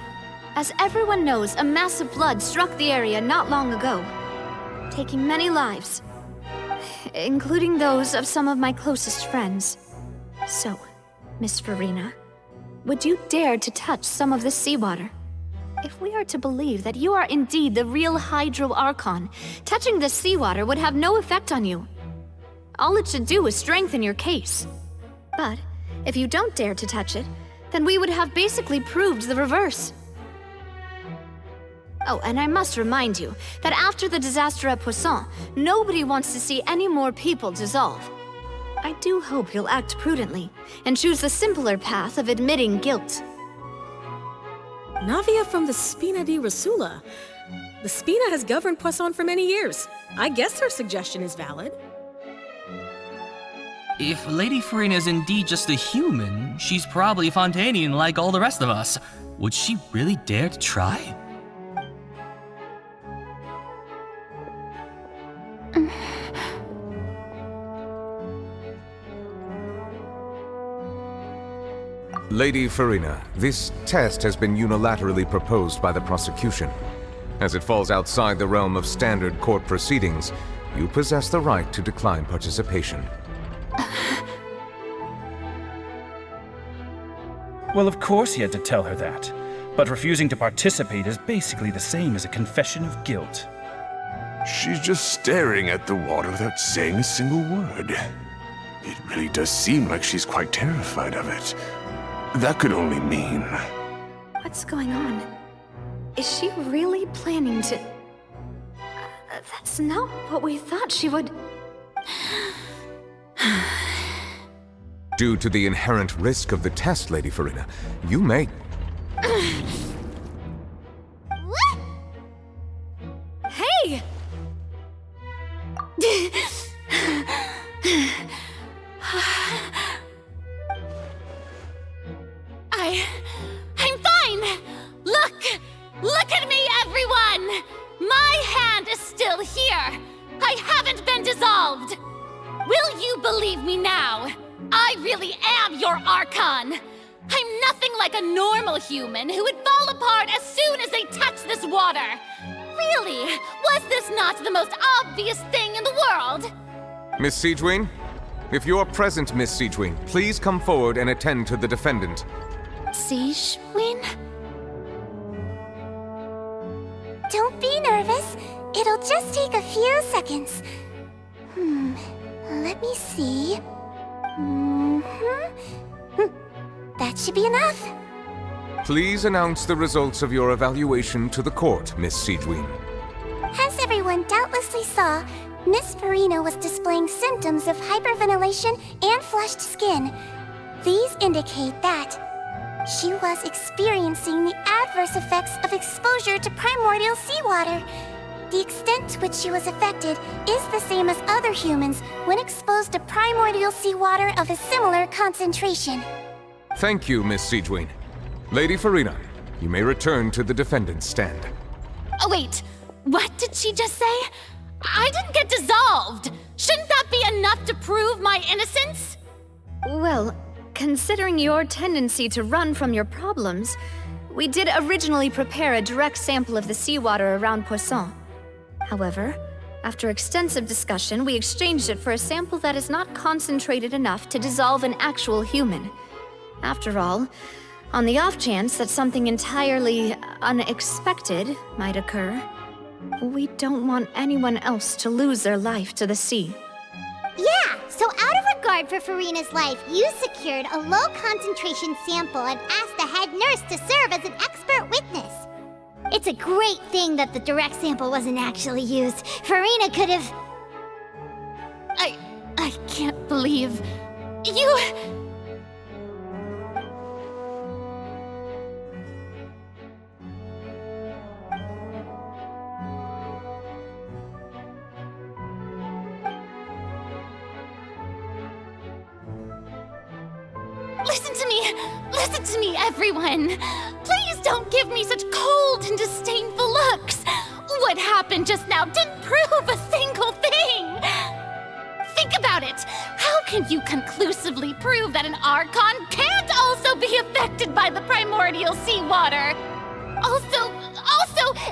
As everyone knows, a massive flood struck the area not long ago, taking many lives, including those of some of my closest friends. So, Miss Furina, would you dare to touch some of this seawater? If we are to believe that you are indeed the real Hydro Archon, touching this seawater would have no effect on you. All it should do is strengthen your case. But if you don't dare to touch it, then we would have basically proved the reverse. Oh, and I must remind you that after the disaster at Poisson, nobody wants to see any more people dissolve. I do hope you'll act prudently and choose the simpler path of admitting guilt. Navia from the Spina di Rasula. The Spina has governed Poisson for many years. I guess her suggestion is valid. If Lady Farina is indeed just a human, she's probably Fontanian like all the rest of us. Would she really dare to try? Lady Farina, this test has been unilaterally proposed by the prosecution. As it falls outside the realm of standard court proceedings, you possess the right to decline participation. Well, of course he had to tell her that. But refusing to participate is basically the same as a confession of guilt. She's just staring at the water without saying a single word. It really does seem like she's quite terrified of it. That could only mean... What's going on? Is she really planning to... That's not what we thought she would... Due to the inherent risk of the test, Lady Farina, you may... Hey! I'm fine! Look at me, everyone! My hand is still here! I haven't been dissolved! Will you believe me now? I really am your Archon! I'm nothing like a normal human who would fall apart as soon as they touch this water! Really, was this not the most obvious thing in the world? Miss Siegewin? If you're present, Miss Siegewin, please come forward and attend to the defendant. Siegewin? Don't be nervous. It'll just take a few seconds. Let me see. That should be enough. Please announce the results of your evaluation to the court, Miss Siegewin. As everyone doubtlessly saw, Miss Farina was displaying symptoms of hyperventilation and flushed skin. These indicate that she was experiencing the adverse effects of exposure to primordial seawater. The extent to which she was affected is the same as other humans when exposed to primordial seawater of a similar concentration. Thank you, Miss Siegewin. Lady Farina, you may return to the defendant's stand. Oh, wait. What did she just say? I didn't get dissolved! Shouldn't that be enough to prove my innocence? Well, considering your tendency to run from your problems, we did originally prepare a direct sample of the seawater around Poisson. However, after extensive discussion, we exchanged it for a sample that is not concentrated enough to dissolve an actual human. After all, on the off chance that something entirely unexpected might occur, we don't want anyone else to lose their life to the sea. Yeah, so out of regard for Farina's life, you secured a low-concentration sample and asked the head nurse to serve as an expert witness. It's a great thing that the direct sample wasn't actually used. Farina could have... I can't believe... You... Listen to me, everyone! Please don't give me such cold and disdainful looks! What happened just now didn't prove a single thing! Think about it! How can you conclusively prove that an Archon can't also be affected by the primordial seawater? Also,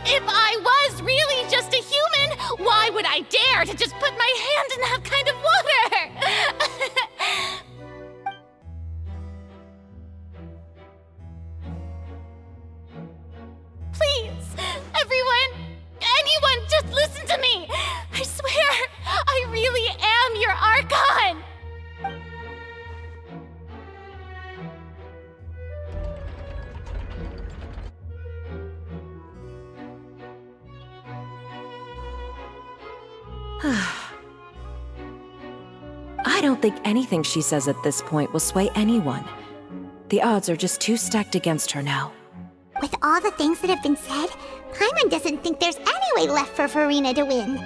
if I was really just a human, why would I dare to just put my hand in that kind of water? Please, anyone, just listen to me! I swear, I really am your Archon! I don't think anything she says at this point will sway anyone. The odds are just too stacked against her now. With all the things that have been said, Paimon doesn't think there's any way left for Furina to win.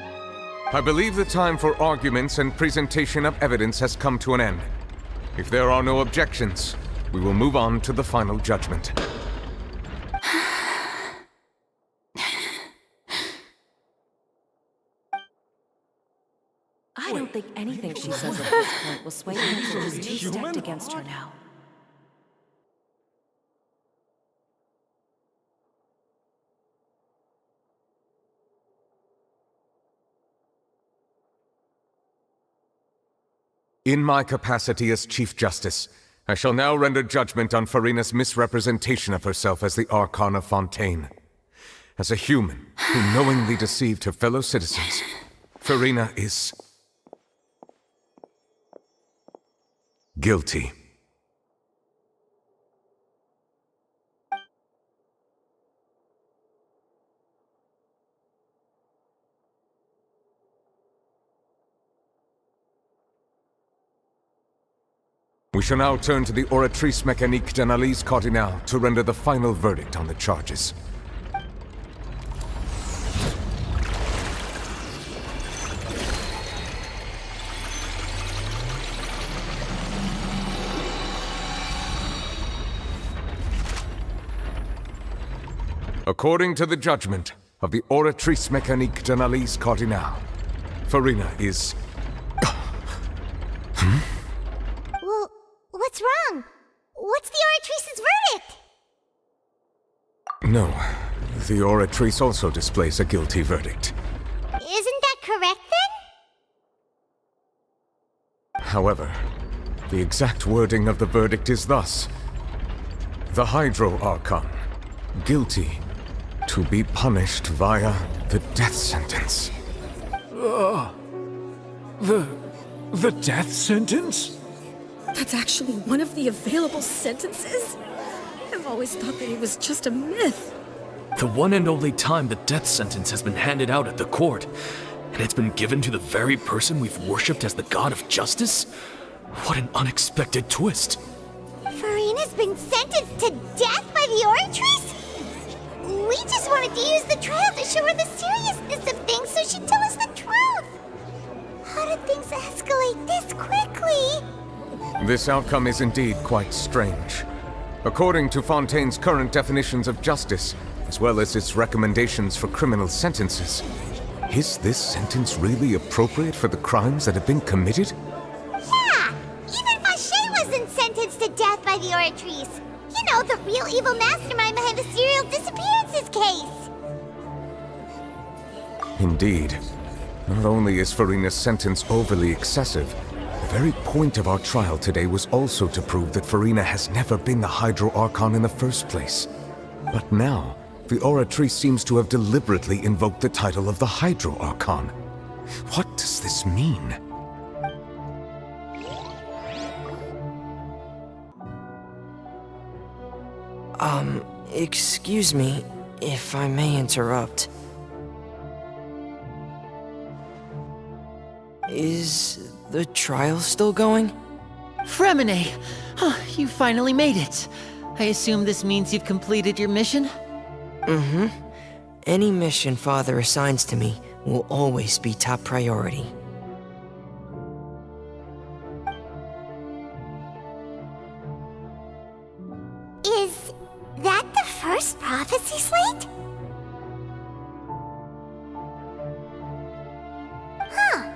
I believe the time for arguments and presentation of evidence has come to an end. If there are no objections, we will move on to the final judgment. I don't think anything she says at this point will sway anyone. She's too stacked against her now. In my capacity as Chief Justice, I shall now render judgment on Furina's misrepresentation of herself as the Archon of Fontaine. As a human who knowingly deceived her fellow citizens, Furina is guilty. We shall now turn to the Oratrice Mécanique d'Analyse Cardinale to render the final verdict on the charges. According to the judgment of the Oratrice Mécanique d'Analyse Cardinale, Furina is... Well, what's wrong? What's the Oratrice's verdict? No, the Oratrice also displays a guilty verdict. Isn't that correct then? However, the exact wording of the verdict is thus: the Hydro Archon, guilty, to be punished via the death sentence. The death sentence? That's actually one of the available sentences? I've always thought that it was just a myth. The one and only time the death sentence has been handed out at the court, and it's been given to the very person we've worshipped as the god of justice? What an unexpected twist. Furina's been sentenced to death by the Oratrice? We just wanted to use the trial to show her the seriousness of things so she'd tell us the truth. How did things escalate this quickly? This outcome is indeed quite strange. According to Fontaine's current definitions of justice, as well as its recommendations for criminal sentences, is this sentence really appropriate for the crimes that have been committed? Yeah! Even Fache wasn't sentenced to death by the Oratrice. You know, the real evil mastermind behind the serial disappearances case. Indeed. Not only is Furina's sentence overly excessive, the very point of our trial today was also to prove that Furina has never been the Hydro Archon in the first place. But now, the Oratrice seems to have deliberately invoked the title of the Hydro Archon. What does this mean? Excuse me, if I may interrupt. Is the trial still going? Fremine! Oh, you finally made it. I assume this means you've completed your mission? Mm-hmm. Any mission Father assigns to me will always be top priority. Is that the first prophecy slate? Huh.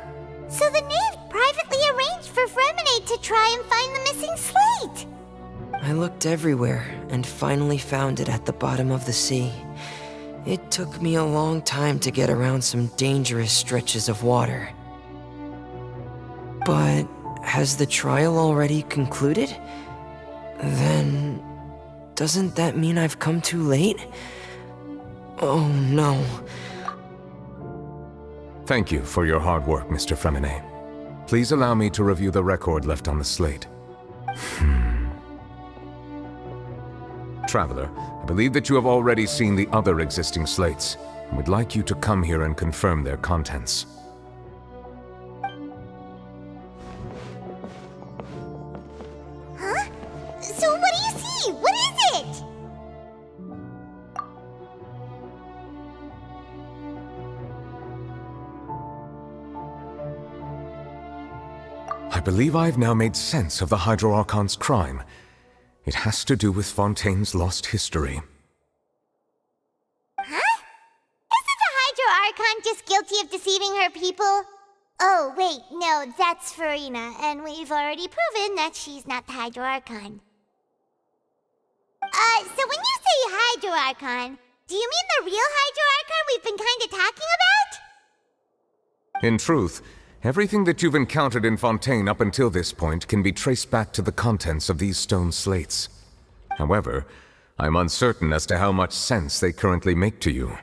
So the knave privately arranged for Fremine to try and find the missing slate. I looked everywhere and finally found it at the bottom of the sea. It took me a long time to get around some dangerous stretches of water. But has the trial already concluded? Then doesn't that mean I've come too late? Oh no. Thank you for your hard work, Mr. Fremine. Please allow me to review the record left on the slate. Traveler, I believe that you have already seen the other existing slates, and would like you to come here and confirm their contents. see! What is it? I believe I've now made sense of the Hydro Archon's crime. It has to do with Fontaine's lost history. Huh? Isn't the Hydro Archon just guilty of deceiving her people? Oh, wait, no, that's Farina, and we've already proven that she's not the Hydro Archon. So when you say Hydro Archon, do you mean the real Hydro Archon we've been kinda talking about? In truth, everything that you've encountered in Fontaine up until this point can be traced back to the contents of these stone slates. However, I'm uncertain as to how much sense they currently make to you.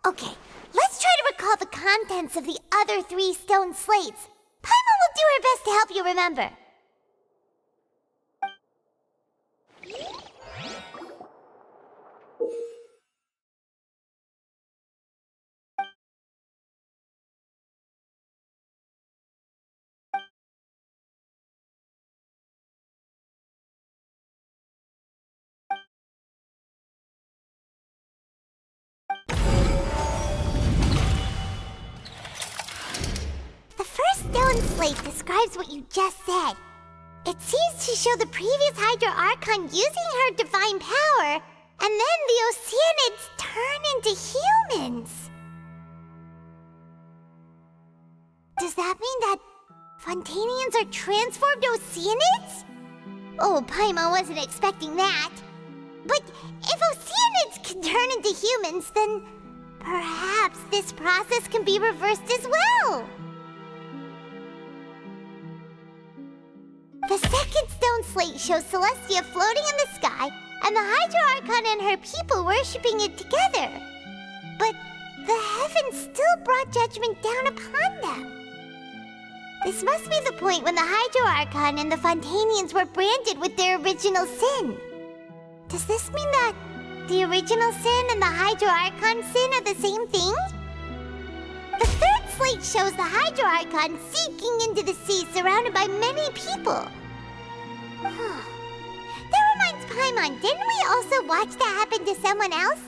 Okay, let's try to recall the contents of the other 3 stone slates. Paimon will do her best to help you remember. The first stone slate describes what you just said. It seems to show the previous Hydro Archon using her divine power, and then the Oceanids turn into humans. Does that mean that Fontainians are transformed Oceanids? Oh, Paimon wasn't expecting that. But if Oceanids can turn into humans, then perhaps this process can be reversed as well. The second stone slate shows Celestia floating in the sky and the Hydro Archon and her people worshipping it together. But the heavens still brought judgment down upon them. This must be the point when the Hydro Archon and the Fontainians were branded with their original sin. Does this mean that the original sin and the Hydro Archon sin are the same thing? The third slate shows the Hydro Archon sinking into the sea surrounded by many people. That reminds Paimon, didn't we also watch that happen to someone else?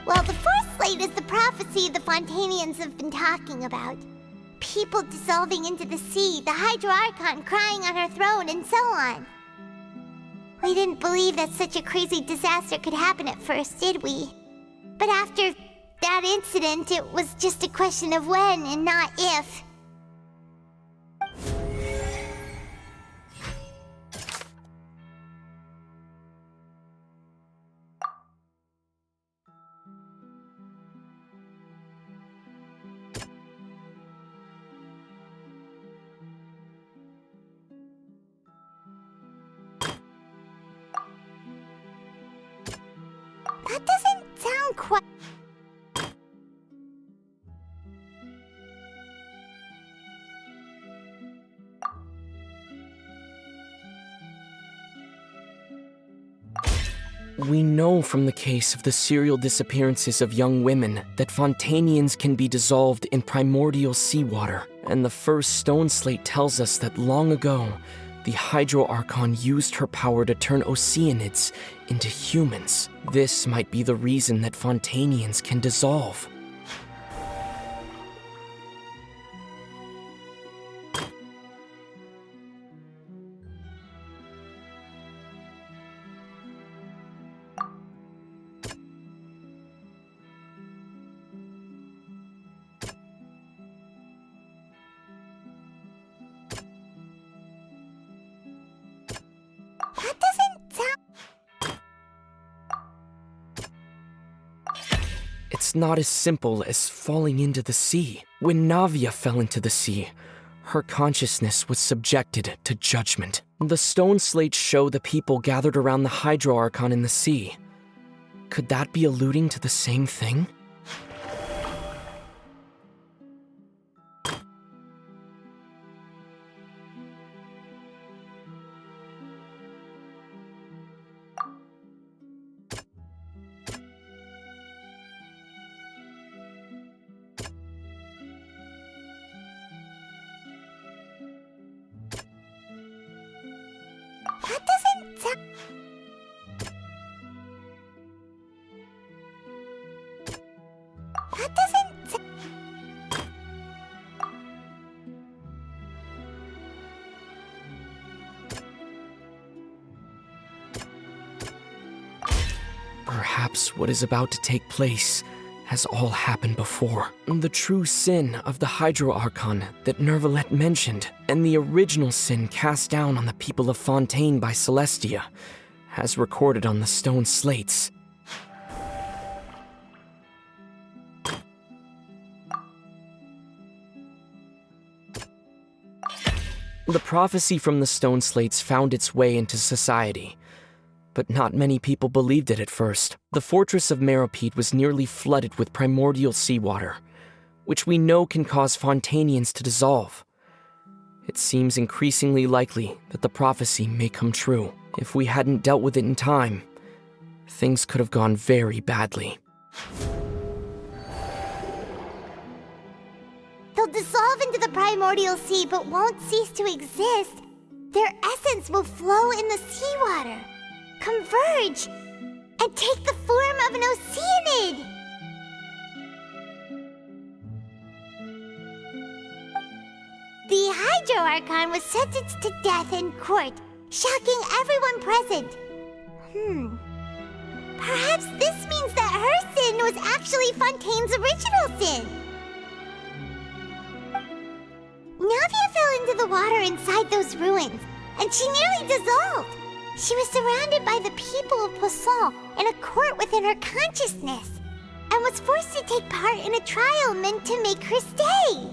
Well, the fourth slate is the prophecy the Fontainians have been talking about. People dissolving into the sea, the Hydro Archon crying on her throne, and so on. We didn't believe that such a crazy disaster could happen at first, did we? But after that incident, it was just a question of when and not if. That doesn't sound quite... We know from the case of the serial disappearances of young women that Fontainians can be dissolved in primordial seawater, and the first stone slate tells us that long ago, the Hydro Archon used her power to turn Oceanids into humans. This might be the reason that Fontainians can dissolve. That doesn't sound... It's not as simple as falling into the sea. When Navia fell into the sea, her consciousness was subjected to judgment. The stone slates show the people gathered around the Hydro Archon in the sea. Could that be alluding to the same thing? That doesn't sound... That doesn't sound... Perhaps what is about to take place has all happened before. The true sin of the Hydro Archon that Nervalette mentioned, and the original sin cast down on the people of Fontaine by Celestia, as recorded on the stone slates. The prophecy from the stone slates found its way into society, but not many people believed it at first. The fortress of Meropide was nearly flooded with primordial seawater, which we know can cause Fontainians to dissolve. It seems increasingly likely that the prophecy may come true. If we hadn't dealt with it in time, things could have gone very badly. They'll dissolve into the primordial sea but won't cease to exist. Their essence will flow in the seawater, converge, and take the form of an Oceanid. The Hydro Archon was sentenced to death in court, shocking everyone present. Perhaps this means that her sin was actually Fontaine's original sin. Navia fell into the water inside those ruins, and she nearly dissolved. She was surrounded by the people of Poisson in a court within her consciousness, and was forced to take part in a trial meant to make her stay.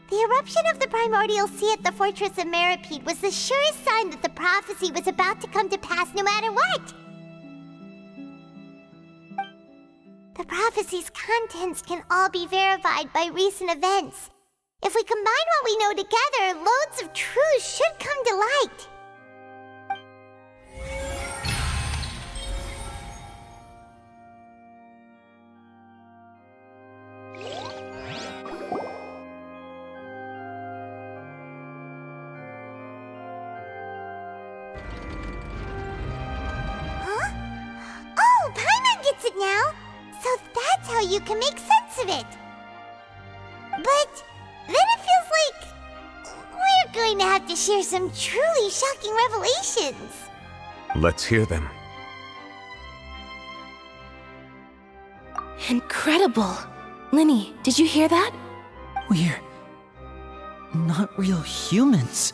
The eruption of the primordial sea at the fortress of Meropide was the surest sign that the prophecy was about to come to pass no matter what. The prophecy's contents can all be verified by recent events. If we combine what we know together, loads of truths should come to light. Huh? Oh, Paimon gets it now! So that's how you can make sense of it. But then it feels like we're going to have to share some truly shocking revelations. Let's hear them. Incredible. Linny, did you hear that? We're not real humans.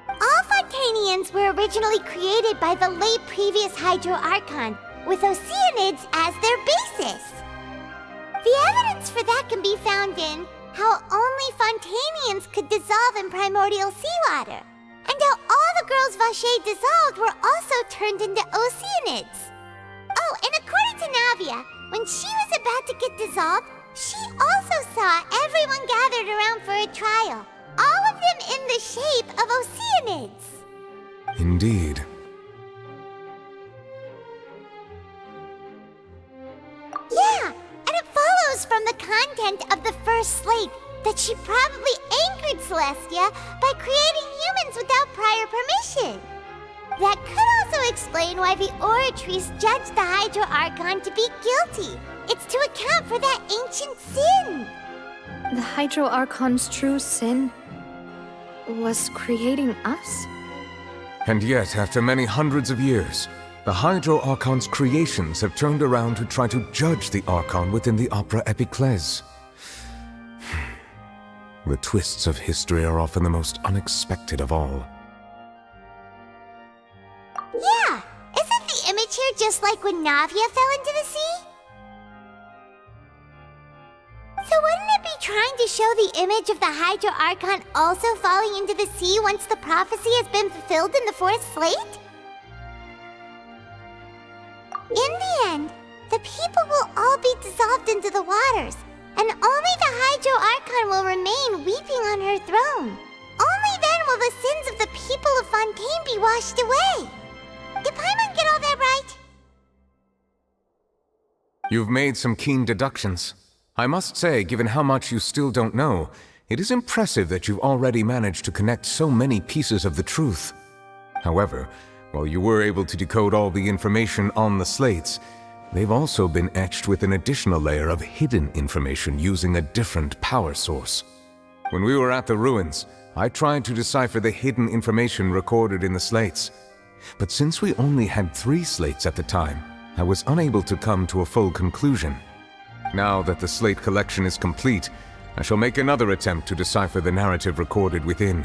All Fontainians were originally created by the late previous Hydro Archon, with Oceanids as their basis. The evidence for that can be found in how only Fontainians could dissolve in primordial seawater, and how all the girls Vacher dissolved were also turned into Oceanids. Oh, and according to Navia, when she was about to get dissolved, she also saw everyone gathered around for a trial, all of them in the shape of Oceanids. Indeed. Yeah, and it follows from the content of the first slate that she probably angered Celestia by creating humans without prior permission. That could also explain why the Oratries judged the Hydro Archon to be guilty. It's to account for that ancient sin. The Hydro Archon's true sin was creating us? And yet, after many hundreds of years, the Hydro Archon's creations have turned around to try to judge the Archon within the Opera Epiclese. The twists of history are often the most unexpected of all. Yeah, isn't the image here just like when Navia fell into the sea? So wouldn't it be trying to show the image of the Hydro Archon also falling into the sea once the prophecy has been fulfilled in the fourth slate? In the end, the people will all be dissolved into the waters, and only the Hydro Archon will remain weeping on her throne. Only then will the sins of the people of Fontaine be washed away. Did Paimon get all that right? You've made some keen deductions. I must say, given how much you still don't know, It is impressive that you've already managed to connect so many pieces of the truth. However, while you were able to decode all the information on the slates, they've also been etched with an additional layer of hidden information using a different power source. When we were at the ruins, I tried to decipher the hidden information recorded in the slates. But since we only had 3 slates at the time, I was unable to come to a full conclusion. Now that the slate collection is complete, I shall make another attempt to decipher the narrative recorded within.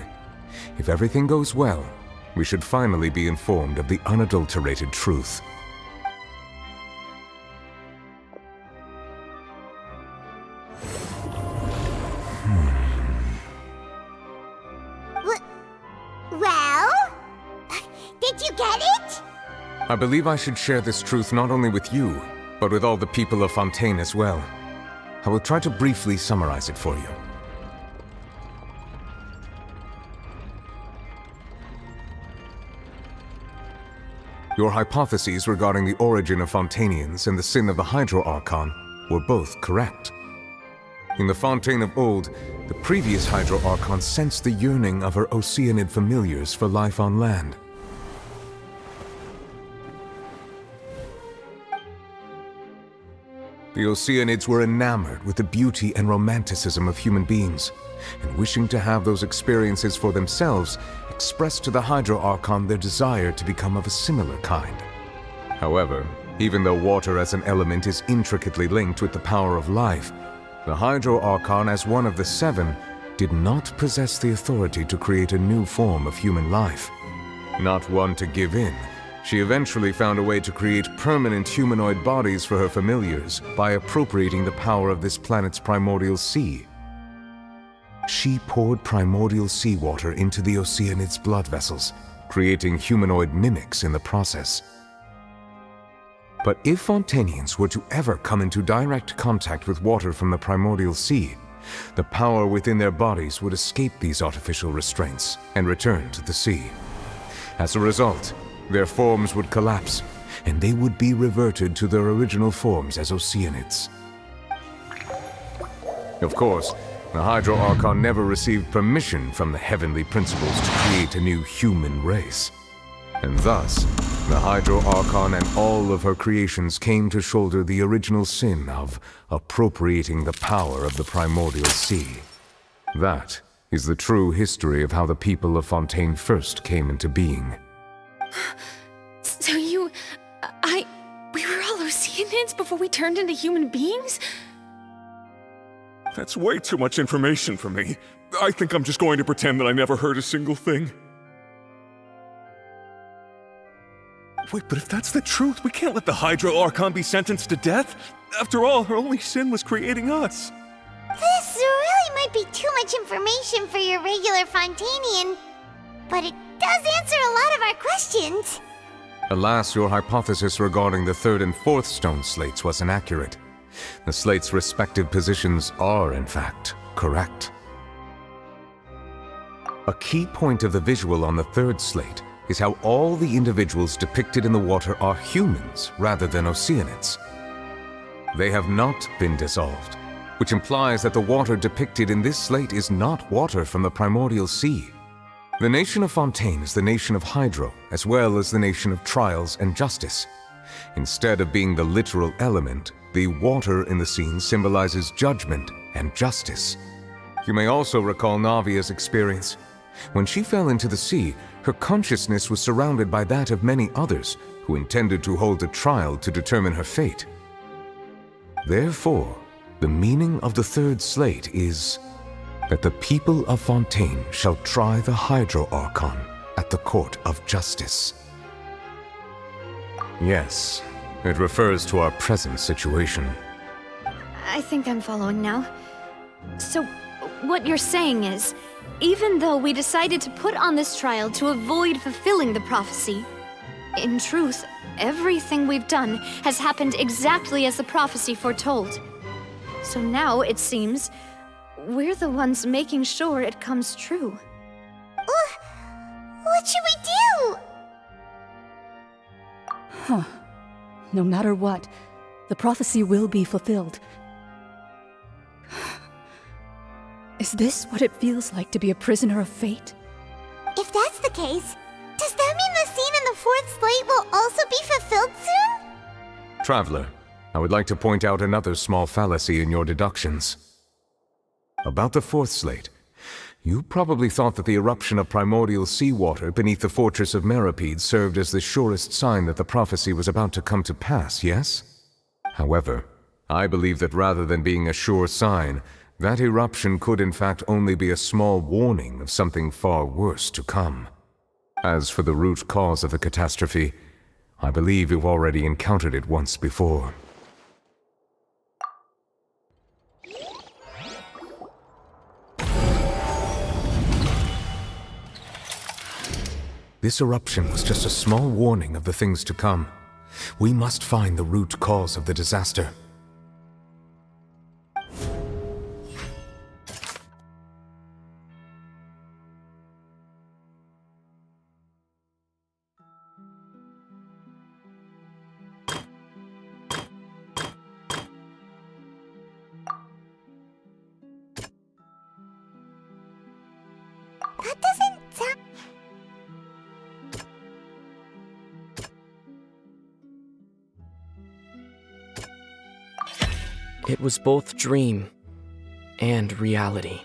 If everything goes well, we should finally be informed of the unadulterated truth. Well? Did you get it? I believe I should share this truth not only with you, but with all the people of Fontaine as well. I will try to briefly summarize it for you. Your hypotheses regarding the origin of Fontainians and the sin of the Hydro Archon were both correct. In the Fontaine of old, the previous Hydro Archon sensed the yearning of her Oceanid familiars for life on land. The Oceanids were enamored with the beauty and romanticism of human beings, and wishing to have those experiences for themselves, expressed to the Hydro Archon their desire to become of a similar kind. However, even though water as an element is intricately linked with the power of life, the Hydro Archon, as one of the 7, did not possess the authority to create a new form of human life. Not one to give in, she eventually found a way to create permanent humanoid bodies for her familiars by appropriating the power of this planet's primordial sea. She poured primordial seawater into the Oceanids' blood vessels, creating humanoid mimics in the process. But if Fontainians were to ever come into direct contact with water from the primordial sea, the power within their bodies would escape these artificial restraints and return to the sea. As a result, their forms would collapse, and they would be reverted to their original forms as Oceanids. Of course, the Hydro Archon never received permission from the heavenly principles to create a new human race. And thus, the Hydro Archon and all of her creations came to shoulder the original sin of appropriating the power of the primordial sea. That is the true history of how the people of Fontaine first came into being. So we were all Oceanids before we turned into human beings? That's way too much information for me. I think I'm just going to pretend that I never heard a single thing. Wait, but if that's the truth, we can't let the Hydro Archon be sentenced to death. After all, her only sin was creating us. This really might be too much information for your regular Fontainian, but it does answer a lot of our questions. Alas, your hypothesis regarding the 3rd and 4th stone slates was inaccurate. The slates' respective positions are, in fact, correct. A key point of the visual on the 3rd slate is how all the individuals depicted in the water are humans rather than Oceanids. They have not been dissolved, which implies that the water depicted in this slate is not water from the primordial sea. The nation of Fontaine is the nation of Hydro, as well as the nation of trials and justice. Instead of being the literal element, the water in the scene symbolizes judgment and justice. You may also recall Navia's experience. When she fell into the sea, her consciousness was surrounded by that of many others who intended to hold a trial to determine her fate. Therefore, the meaning of the 3rd slate is that the people of Fontaine shall try the Hydro Archon at the court of justice. Yes, it refers to our present situation. I think I'm following now. So, what you're saying is, even though we decided to put on this trial to avoid fulfilling the prophecy, in truth, everything we've done has happened exactly as the prophecy foretold. So now, it seems, we're the ones making sure it comes true. What should we do? Huh. No matter what, the prophecy will be fulfilled. Is this what it feels like to be a prisoner of fate? If that's the case, does that mean the scene in the fourth slate will also be fulfilled soon? Traveler, I would like to point out another small fallacy in your deductions. About the fourth slate, you probably thought that the eruption of primordial seawater beneath the fortress of Meripede served as the surest sign that the prophecy was about to come to pass, yes? However, I believe that rather than being a sure sign, that eruption could in fact only be a small warning of something far worse to come. As for the root cause of the catastrophe, I believe you've already encountered it once before. This eruption was just a small warning of the things to come. We must find the root cause of the disaster. That doesn't sound... It was both dream and reality.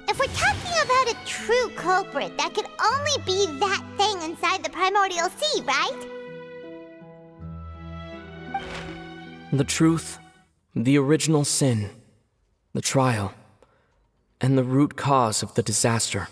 If we're talking about a true culprit, that could only be that thing inside the primordial sea, right? The truth, the original sin, the trial, and the root cause of the disaster.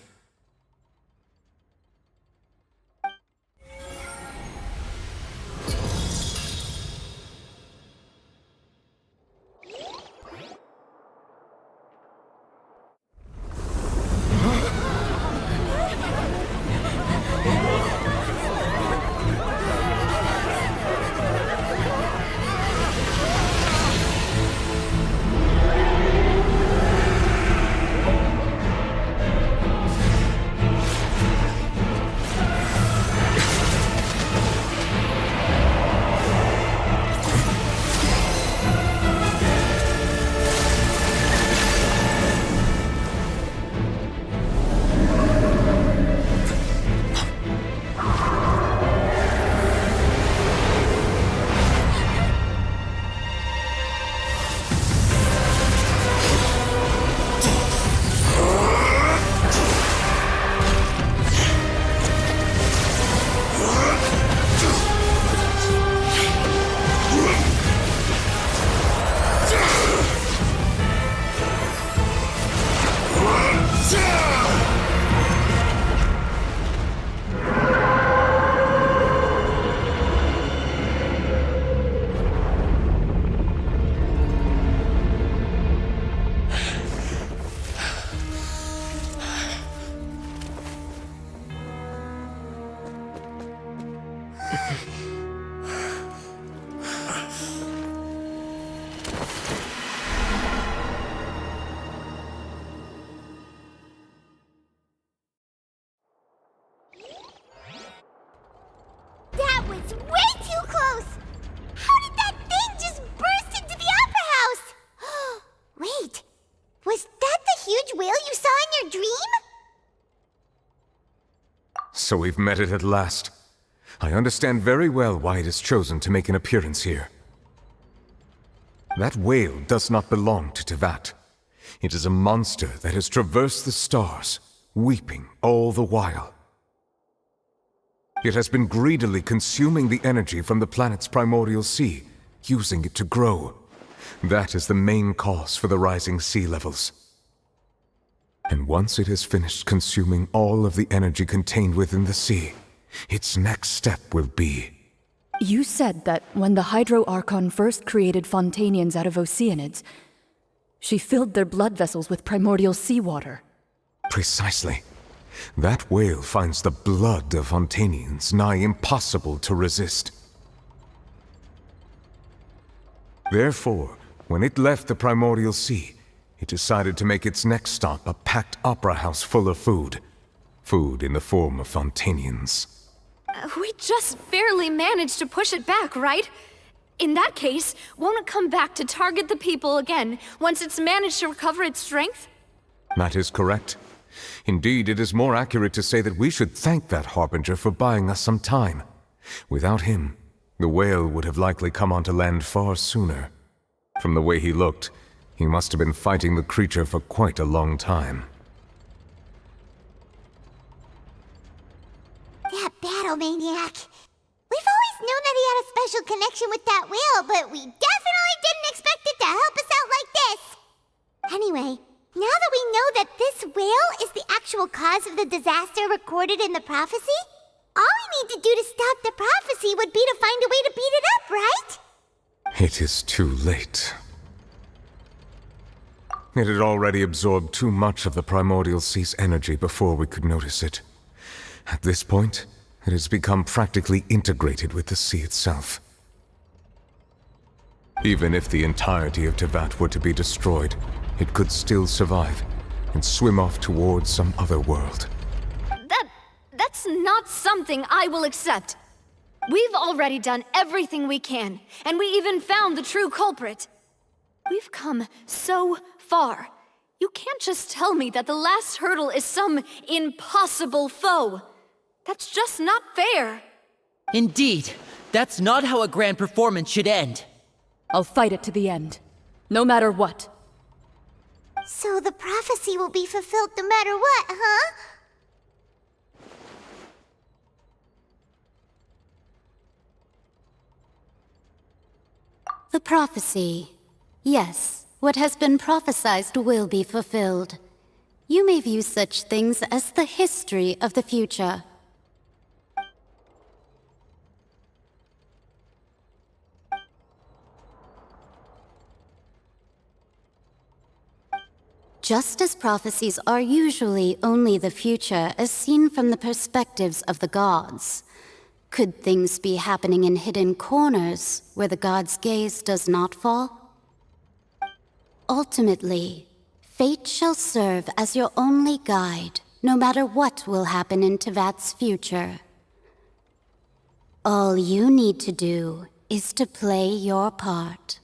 That was way too close! How did that thing just burst into the opera house? Wait, was that the huge whale you saw in your dream? So we've met it at last. I understand very well why it has chosen to make an appearance here. That whale does not belong to Teyvat. It is a monster that has traversed the stars, weeping all the while. It has been greedily consuming the energy from the planet's primordial sea, using it to grow. That is the main cause for the rising sea levels. And once it has finished consuming all of the energy contained within the sea, its next step will be... You said that when the Hydro Archon first created Fontanians out of Oceanids, she filled their blood vessels with primordial seawater. Precisely. That whale finds the blood of Fontanians nigh impossible to resist. Therefore, when it left the primordial sea, it decided to make its next stop a packed opera house full of food. Food in the form of Fontanians. We just barely managed to push it back, right? In that case, won't it come back to target the people again once it's managed to recover its strength? That is correct. Indeed, it is more accurate to say that we should thank that Harbinger for buying us some time. Without him, the whale would have likely come onto land far sooner. From the way he looked, he must have been fighting the creature for quite a long time. That battle maniac. We've always known that he had a special connection with that whale, but we definitely didn't expect it to help us out like this. Anyway, now that we know that this whale is the actual cause of the disaster recorded in the prophecy, all we need to do to stop the prophecy would be to find a way to beat it up, right? It is too late. It had already absorbed too much of the primordial sea's energy before we could notice it. At this point, it has become practically integrated with the sea itself. Even if the entirety of Teyvat were to be destroyed, it could still survive and swim off towards some other world. That's not something I will accept. We've already done everything we can, and we even found the true culprit. We've come so far. You can't just tell me that the last hurdle is some impossible foe. That's just not fair. Indeed, that's not how a grand performance should end. I'll fight it to the end, no matter what. So the prophecy will be fulfilled no matter what, huh? The prophecy. Yes, what has been prophesied will be fulfilled. You may view such things as the history of the future. Just as prophecies are usually only the future as seen from the perspectives of the gods, could things be happening in hidden corners where the gods' gaze does not fall? Ultimately, fate shall serve as your only guide, no matter what will happen in Teyvat's future. All you need to do is to play your part.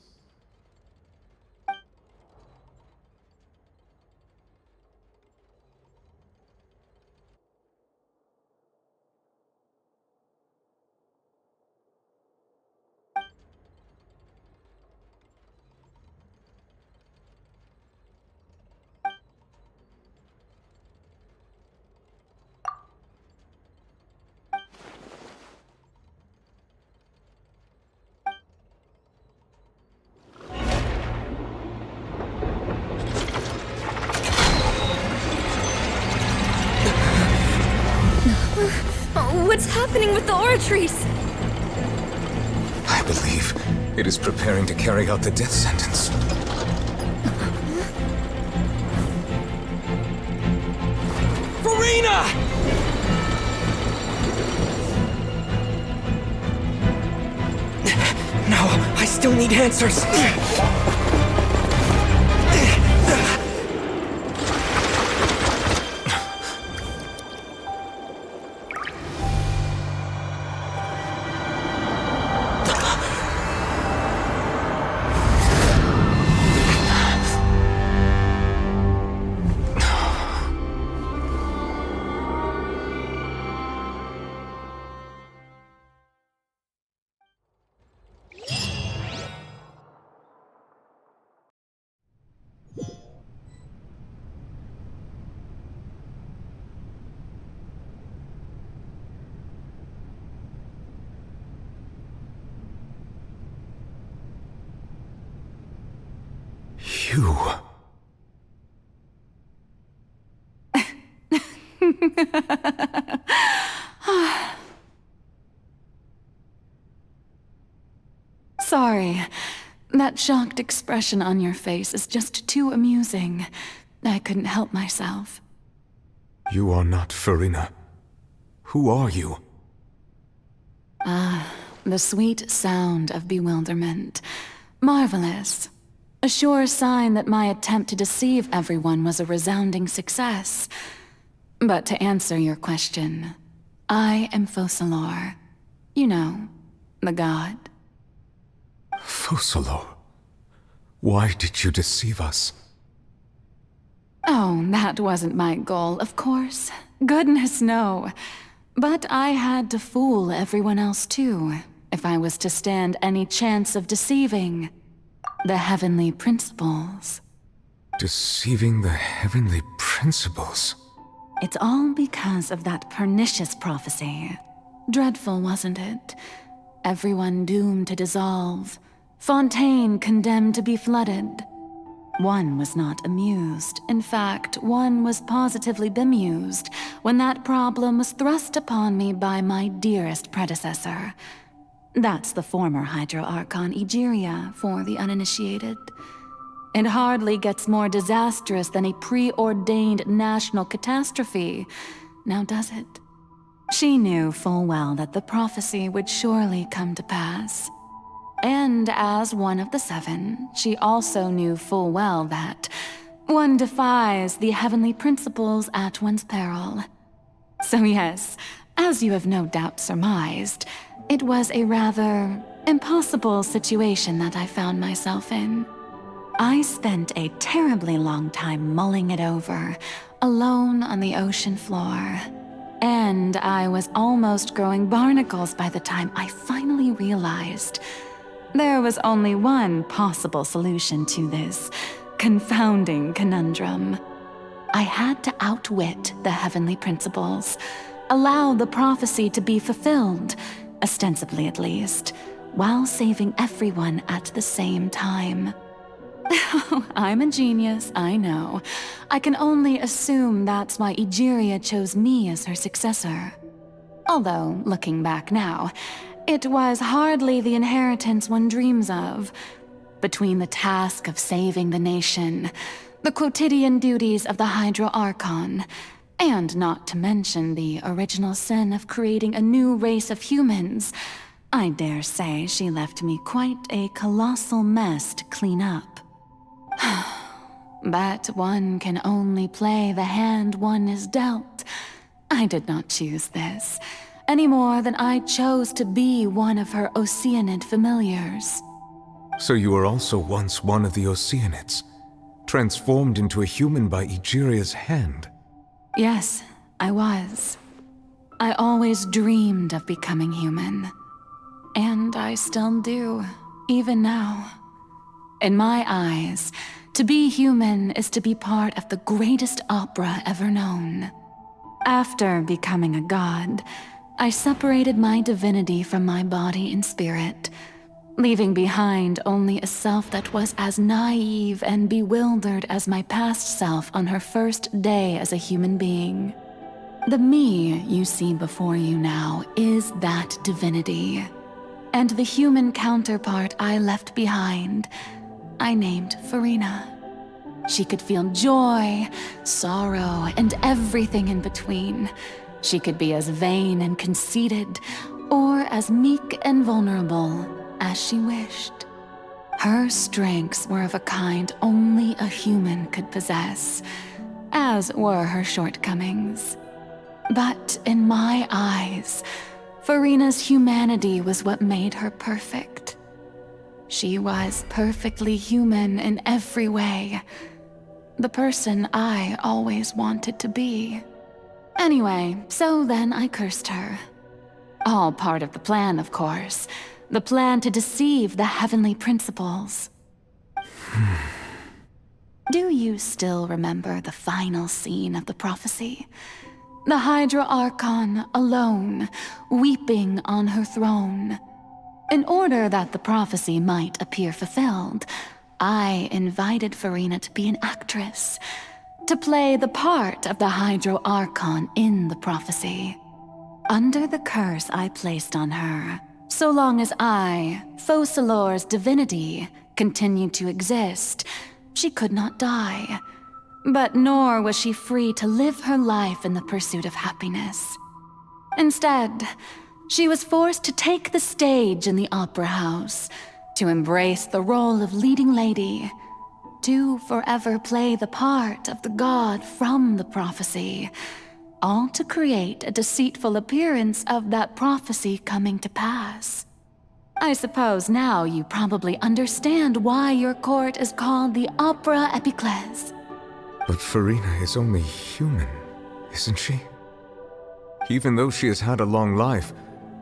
What's happening with the oratories? I believe it is preparing to carry out the death sentence. Furina! No, I still need answers. You... Sorry. That shocked expression on your face is just too amusing. I couldn't help myself. You are not Furina. Who are you? Ah, the sweet sound of bewilderment. Marvelous. A sure sign that my attempt to deceive everyone was a resounding success. But to answer your question, I am Focalor. You know, the god. Focalor, why did you deceive us? Oh, that wasn't my goal, of course. Goodness, no. But I had to fool everyone else too, if I was to stand any chance of deceiving the heavenly principles. Deceiving the heavenly principles? It's all because of that pernicious prophecy. Dreadful, wasn't it? Everyone doomed to dissolve. Fontaine condemned to be flooded. One was not amused. In fact, one was positively bemused when that problem was thrust upon me by my dearest predecessor. That's the former Hydro Archon Egeria, for the uninitiated. It hardly gets more disastrous than a preordained national catastrophe, now does it? She knew full well that the prophecy would surely come to pass. And as one of the seven, she also knew full well that one defies the heavenly principles at one's peril. So yes, as you have no doubt surmised, it was a rather impossible situation that I found myself in. I spent a terribly long time mulling it over, alone on the ocean floor. And I was almost growing barnacles by the time I finally realized there was only one possible solution to this confounding conundrum. I had to outwit the heavenly principles, allow the prophecy to be fulfilled, ostensibly at least, while saving everyone at the same time. I'm a genius, I know. I can only assume that's why Egeria chose me as her successor. Although, looking back now, it was hardly the inheritance one dreams of. Between the task of saving the nation, the quotidian duties of the Hydro Archon, and not to mention the original sin of creating a new race of humans, I dare say she left me quite a colossal mess to clean up. But one can only play the hand one is dealt. I did not choose this, any more than I chose to be one of her Oceanid familiars. So you were also once one of the Oceanids, transformed into a human by Egeria's hand? Yes, I was. I always dreamed of becoming human. And I still do, even now. In my eyes, to be human is to be part of the greatest opera ever known. After becoming a god, I separated my divinity from my body and spirit, leaving behind only a self that was as naive and bewildered as my past self on her first day as a human being. The me you see before you now is that divinity, and the human counterpart I left behind, I named Furina. She could feel joy, sorrow, and everything in between. She could be as vain and conceited, or as meek and vulnerable as she wished. Her strengths were of a kind only a human could possess, as were her shortcomings. But in my eyes, Furina's humanity was what made her perfect. She was perfectly human in every way. The person I always wanted to be. Anyway, so then I cursed her. All part of the plan, of course. The plan to deceive the heavenly principles. Do you still remember the final scene of the prophecy? The Hydra Archon alone, weeping on her throne. In order that the prophecy might appear fulfilled, I invited Furina to be an actress, to play the part of the Hydro Archon in the prophecy. Under the curse I placed on her, so long as I, Focalor's divinity, continued to exist, she could not die. But nor was she free to live her life in the pursuit of happiness. Instead, she was forced to take the stage in the opera house, to embrace the role of leading lady, to forever play the part of the god from the prophecy, all to create a deceitful appearance of that prophecy coming to pass. I suppose now you probably understand why your court is called the Opera Epiclese. But Farina is only human, isn't she? Even though she has had a long life,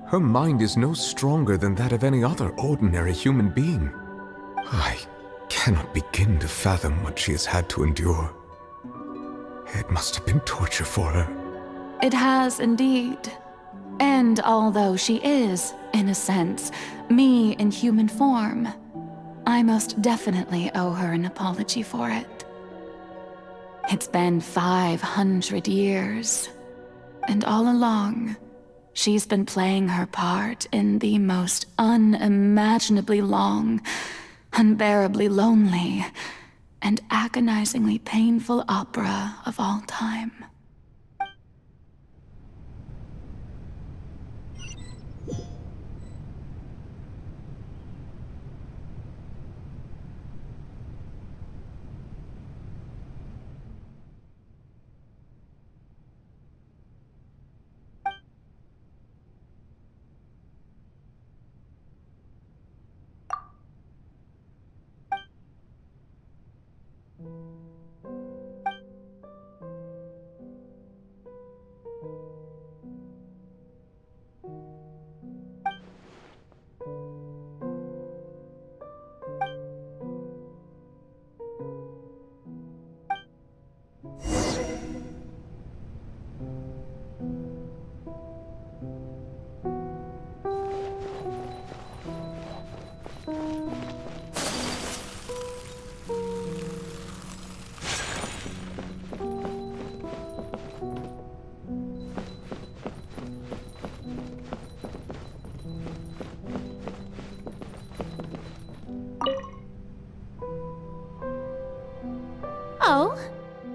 her mind is no stronger than that of any other ordinary human being. I cannot begin to fathom what she has had to endure. It must have been torture for her. It has indeed. And although she is, in a sense, me in human form, I most definitely owe her an apology for it. It's been 500 years, and all along, she's been playing her part in the most unimaginably long, unbearably lonely, and agonizingly painful opera of all time. Oh,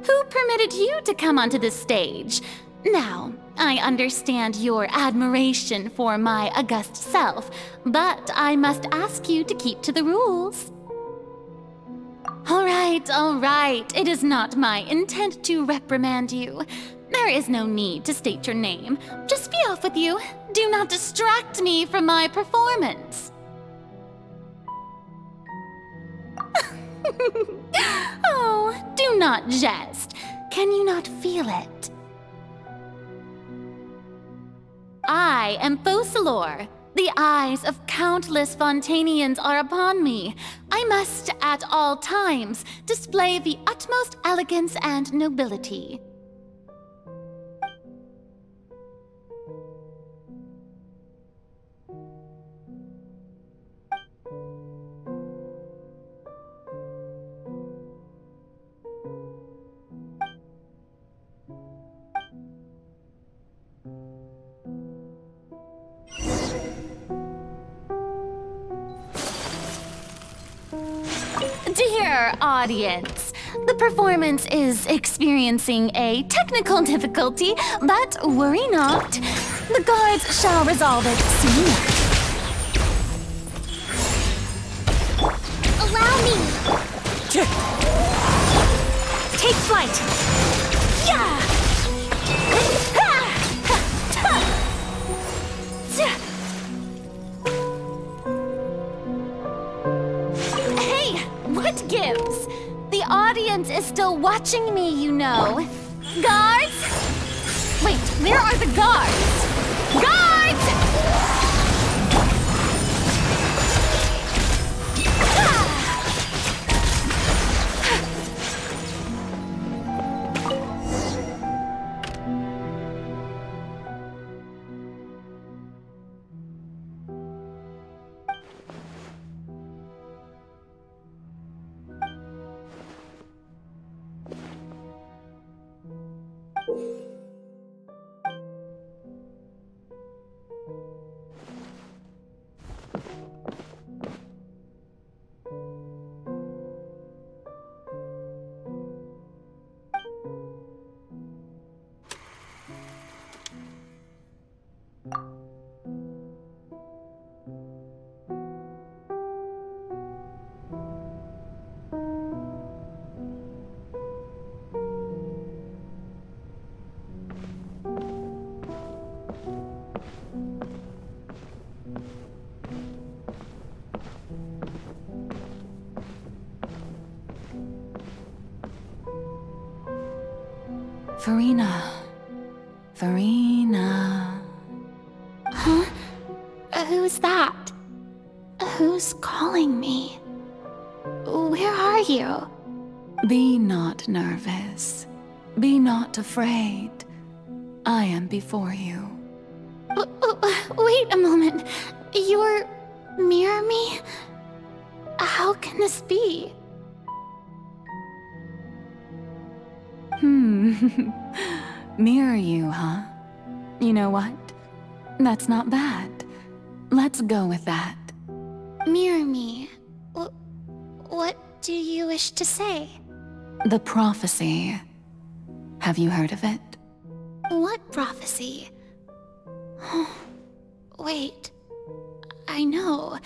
who permitted you to come onto this stage? Now, I understand your admiration for my august self, but I must ask you to keep to the rules. All right. It is not my intent to reprimand you. There is no need to state your name. Just be off with you. Do not distract me from my performance. Oh, do not jest. Can you not feel it? I am Focalor. The eyes of countless Fontanians are upon me. I must, at all times, display the utmost elegance and nobility. Dear audience, the performance is experiencing a technical difficulty, but worry not. The guards shall resolve it soon. Allow me! Take flight! Yeah! What gives? The audience is still watching me, you know. Guards? Wait, where are the guards? Guards! Furina. Furina. Huh? Who's that? Who's calling me? Where are you? Be not nervous. Be not afraid. I am before you. Wait a moment. You're near me? How can this be? Mirror you, huh? You know what? That's not bad. Let's go with that. Mirror me? What do you wish to say? The prophecy. Have you heard of it? What prophecy? Wait. I know.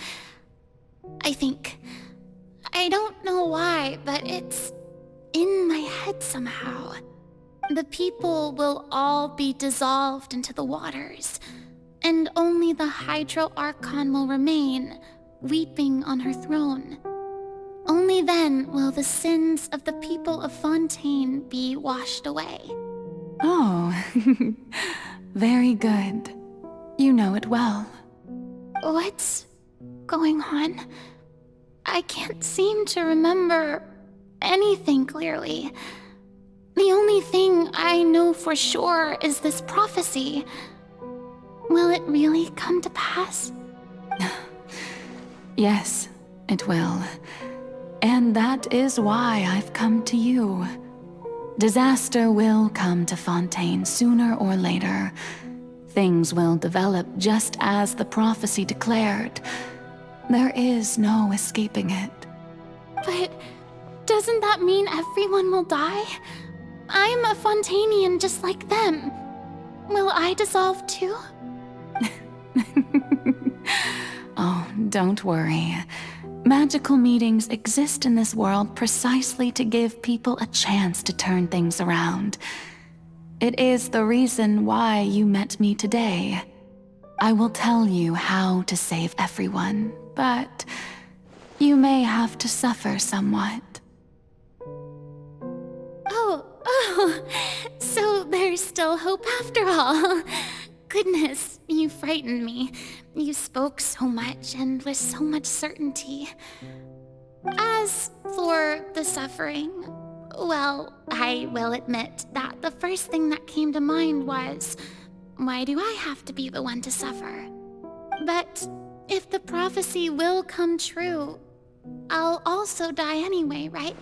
I think. I don't know why, but it's in my head somehow. The people will all be dissolved into the waters, and only the Hydro Archon will remain, weeping on her throne. Only then will the sins of the people of Fontaine be washed away. Oh, very good. You know it well. What's going on? I can't seem to remember anything clearly. The only thing I know for sure is this prophecy. Will it really come to pass? Yes, it will. And that is why I've come to you. Disaster will come to Fontaine sooner or later. Things will develop just as the prophecy declared. There is no escaping it. But doesn't that mean everyone will die? I'm a Fontainian just like them. Will I dissolve too? Oh, don't worry. Magical meetings exist in this world precisely to give people a chance to turn things around. It is the reason why you met me today. I will tell you how to save everyone, but you may have to suffer somewhat. Oh, so there's still hope after all. Goodness, you frightened me. You spoke so much and with so much certainty. As for the suffering, well, I will admit that the first thing that came to mind was, why do I have to be the one to suffer? But if the prophecy will come true, I'll also die anyway, right?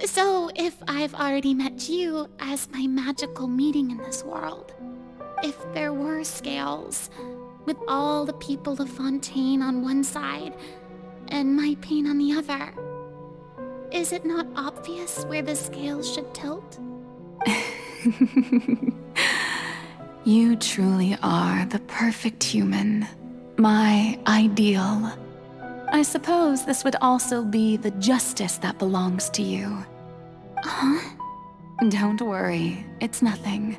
So if I've already met you as my magical meeting in this world, if there were scales, with all the people of Fontaine on one side and my pain on the other, is it not obvious where the scales should tilt? You truly are the perfect human, my ideal. I suppose this would also be the justice that belongs to you. Huh? Don't worry, it's nothing.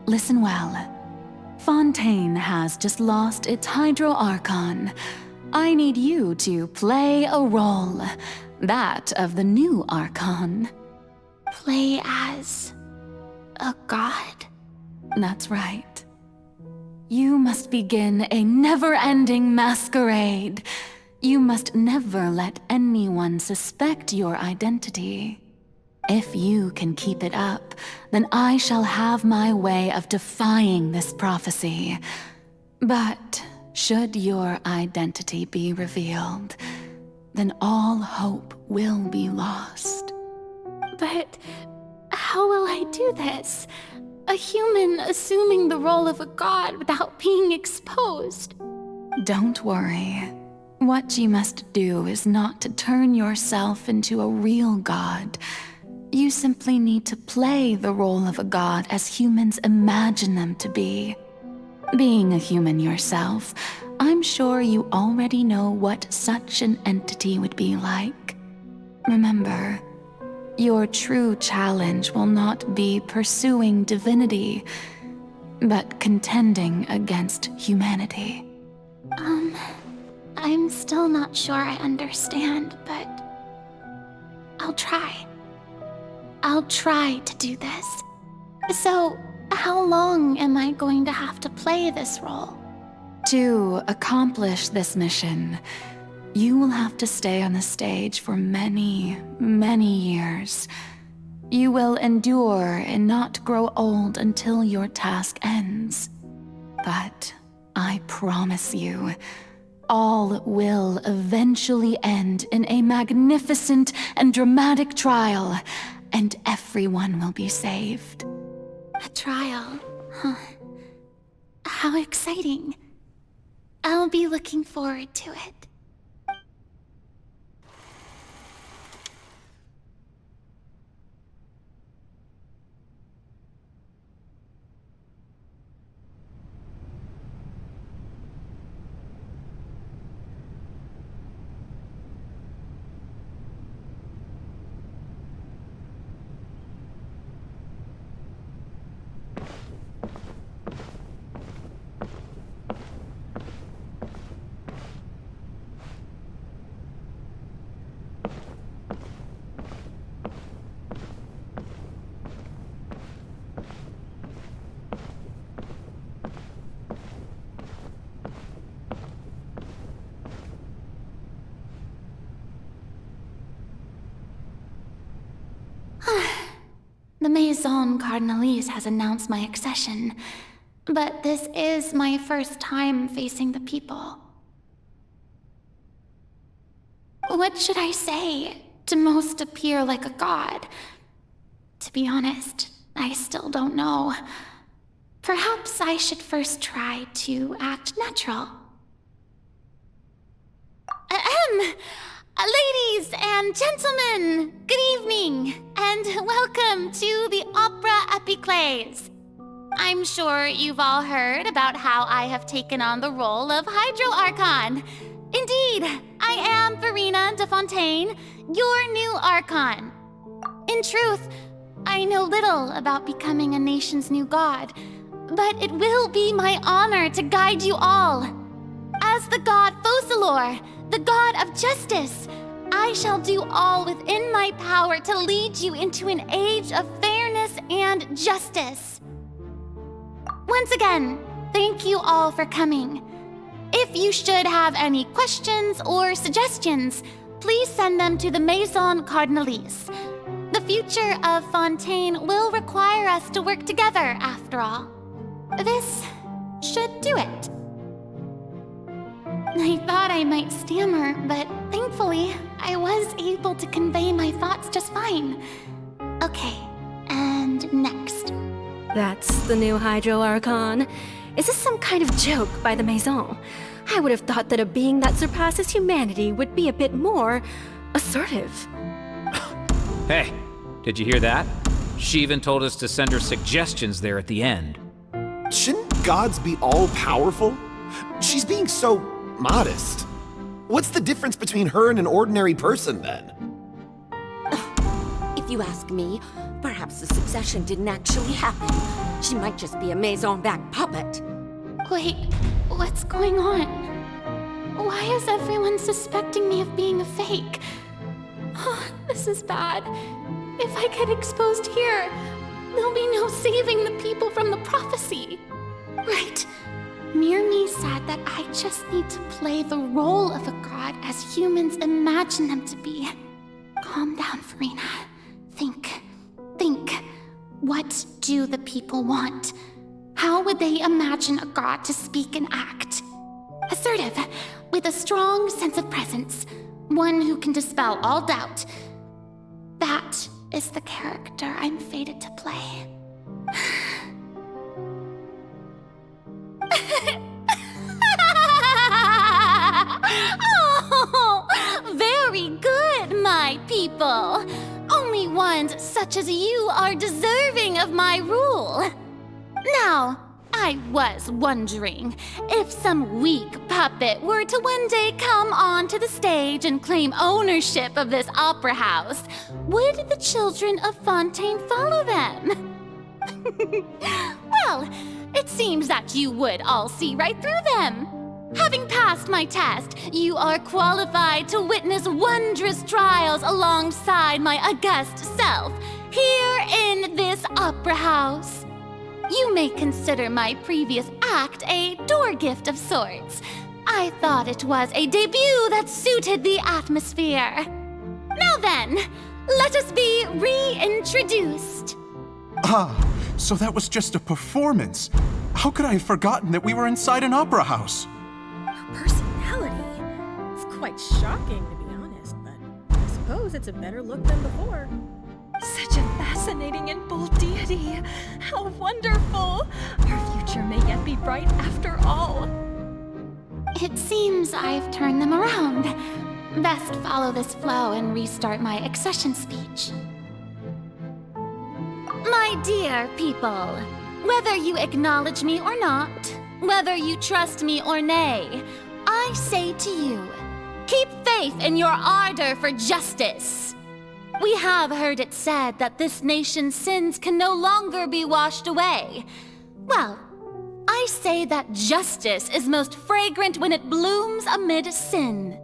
Listen well. Fontaine has just lost its Hydro Archon. I need you to play a role, that of the new Archon. Play as a god? That's right. You must begin a never-ending masquerade. You must never let anyone suspect your identity. If you can keep it up, then I shall have my way of defying this prophecy. But should your identity be revealed, then all hope will be lost. But how will I do this? A human assuming the role of a god without being exposed. Don't worry. What you must do is not to turn yourself into a real god. You simply need to play the role of a god as humans imagine them to be. Being a human yourself, I'm sure you already know what such an entity would be like. Remember, your true challenge will not be pursuing divinity, but contending against humanity. I'm still not sure I understand, but I'll try. I'll try to do this. So, how long am I going to have to play this role? To accomplish this mission, you will have to stay on the stage for many, many years. You will endure and not grow old until your task ends. But I promise you, all will eventually end in a magnificent and dramatic trial, and everyone will be saved. A trial, huh? How exciting. I'll be looking forward to it. The Maison Cardinalise has announced my accession, but this is my first time facing the people. What should I say to most appear like a god? To be honest, I still don't know. Perhaps I should first try to act natural. Ladies and gentlemen, good evening, and welcome to the Opera Epiclese. I'm sure you've all heard about how I have taken on the role of Hydro Archon. Indeed, I am Verena de Fontaine, your new Archon. In truth, I know little about becoming a nation's new god, but it will be my honor to guide you all. As the god Focalor, the god of justice, I shall do all within my power to lead you into an age of fairness and justice. Once again, thank you all for coming. If you should have any questions or suggestions, please send them to the Maison Cardinalise. The future of Fontaine will require us to work together, after all. This should do it. I thought I might stammer, but thankfully, I was able to convey my thoughts just fine. Okay, and next. That's the new Hydro Archon. Is this some kind of joke by the Maison? I would have thought that a being that surpasses humanity would be a bit more assertive. Hey, did you hear that? She even told us to send her suggestions there at the end. Shouldn't gods be all-powerful? She's being so modest. What's the difference between her and an ordinary person, then? If you ask me, perhaps the succession didn't actually happen. She might just be a Maison-backed puppet. Wait, what's going on? Why is everyone suspecting me of being a fake? Oh, this is bad. If I get exposed here, there'll be no saving the people from the prophecy. Right. Mirmi said that I just need to play the role of a god as humans imagine them to be. Calm down, Verena. Think. What do the people want? How would they imagine a god to speak and act? Assertive, with a strong sense of presence. One who can dispel all doubt. That is the character I'm fated to play. Oh, very good, my people. Only ones such as you are deserving of my rule. Now, I was wondering if some weak puppet were to one day come onto the stage and claim ownership of this opera house, would the children of Fontaine follow them? Well, it seems that you would all see right through them. Having passed my test, you are qualified to witness wondrous trials alongside my august self. here in this opera house. You may consider my previous act a door gift of sorts. I thought it was a debut that suited the atmosphere. Now then, let us be reintroduced. Ah, so that was just a performance. How could I have forgotten that we were inside an opera house? Her personality. It's quite shocking, to be honest, but I suppose it's a better look than before. Such a fascinating and bold deity. How wonderful! Our future may yet be bright after all. It seems I've turned them around. Best follow this flow and restart my accession speech. My dear people, whether you acknowledge me or not, whether you trust me or nay, I say to you, keep faith in your ardor for justice. We have heard it said that this nation's sins can no longer be washed away. Well, I say that justice is most fragrant when it blooms amid sin.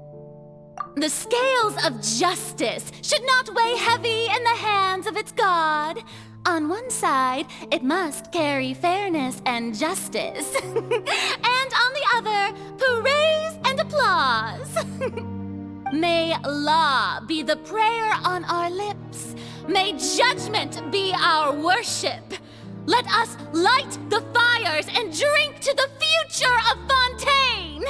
The scales of justice should not weigh heavy in the hands of its God. On one side, it must carry fairness and justice. And on the other, praise and applause. May law be the prayer on our lips. May judgment be our worship. Let us light the fires and drink to the future of Fontaine.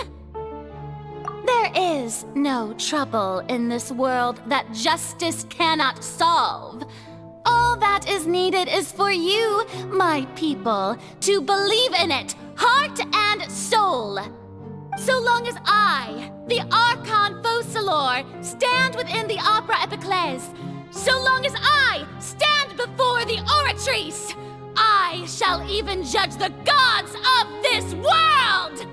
There is no trouble in this world that justice cannot solve. All that is needed is for you, my people, to believe in it, heart and soul. So long as I, the Archon Focalor, stand within the Opera Epiclese, so long as I stand before the Oratrice, I shall even judge the gods of this world!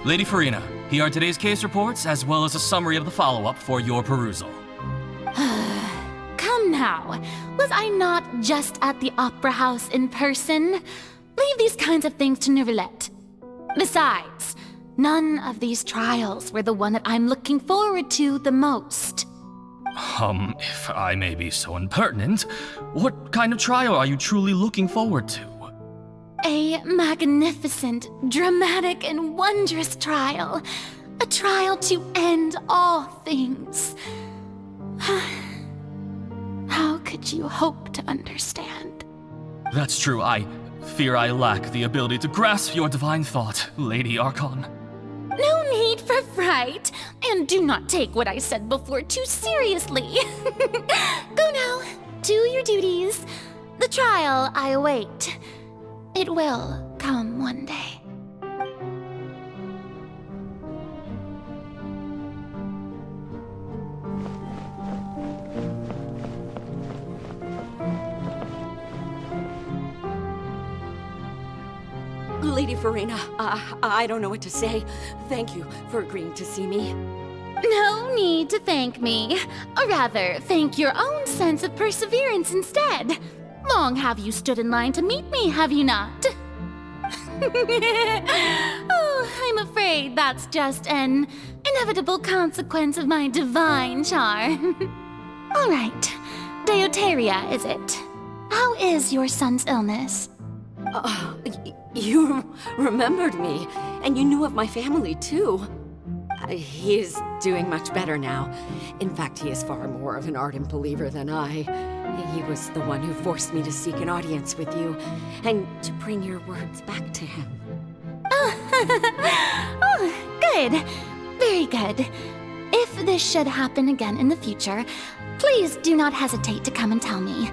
Lady Farina, here are today's case reports, as well as a summary of the follow-up for your perusal. Come now, was I not just at the Opera House in person? Leave these kinds of things to Neuvillette. Besides, none of these trials were the one that I'm looking forward to the most. If I may be so impertinent, what kind of trial are you truly looking forward to? A magnificent, dramatic, and wondrous trial. A trial to end all things. How could you hope to understand? That's true. I fear I lack the ability to grasp your divine thought, Lady Archon. No need for fright, and do not take what I said before too seriously. Go now, do your duties. The trial I await. It will come one day. Lady Farina, I don't know what to say. Thank you for agreeing to see me. No need to thank me. Or rather, thank your own sense of perseverance instead. Long have you stood in line to meet me, have you not? Oh, I'm afraid that's just an inevitable consequence of my divine charm. All right, Deuteria, is it? How is your son's illness? You remembered me, and you knew of my family, too. He is doing much better now. In fact, he is far more of an ardent believer than I. He was the one who forced me to seek an audience with you, and to bring your words back to him. Oh, good. Very good. If this should happen again in the future, please do not hesitate to come and tell me.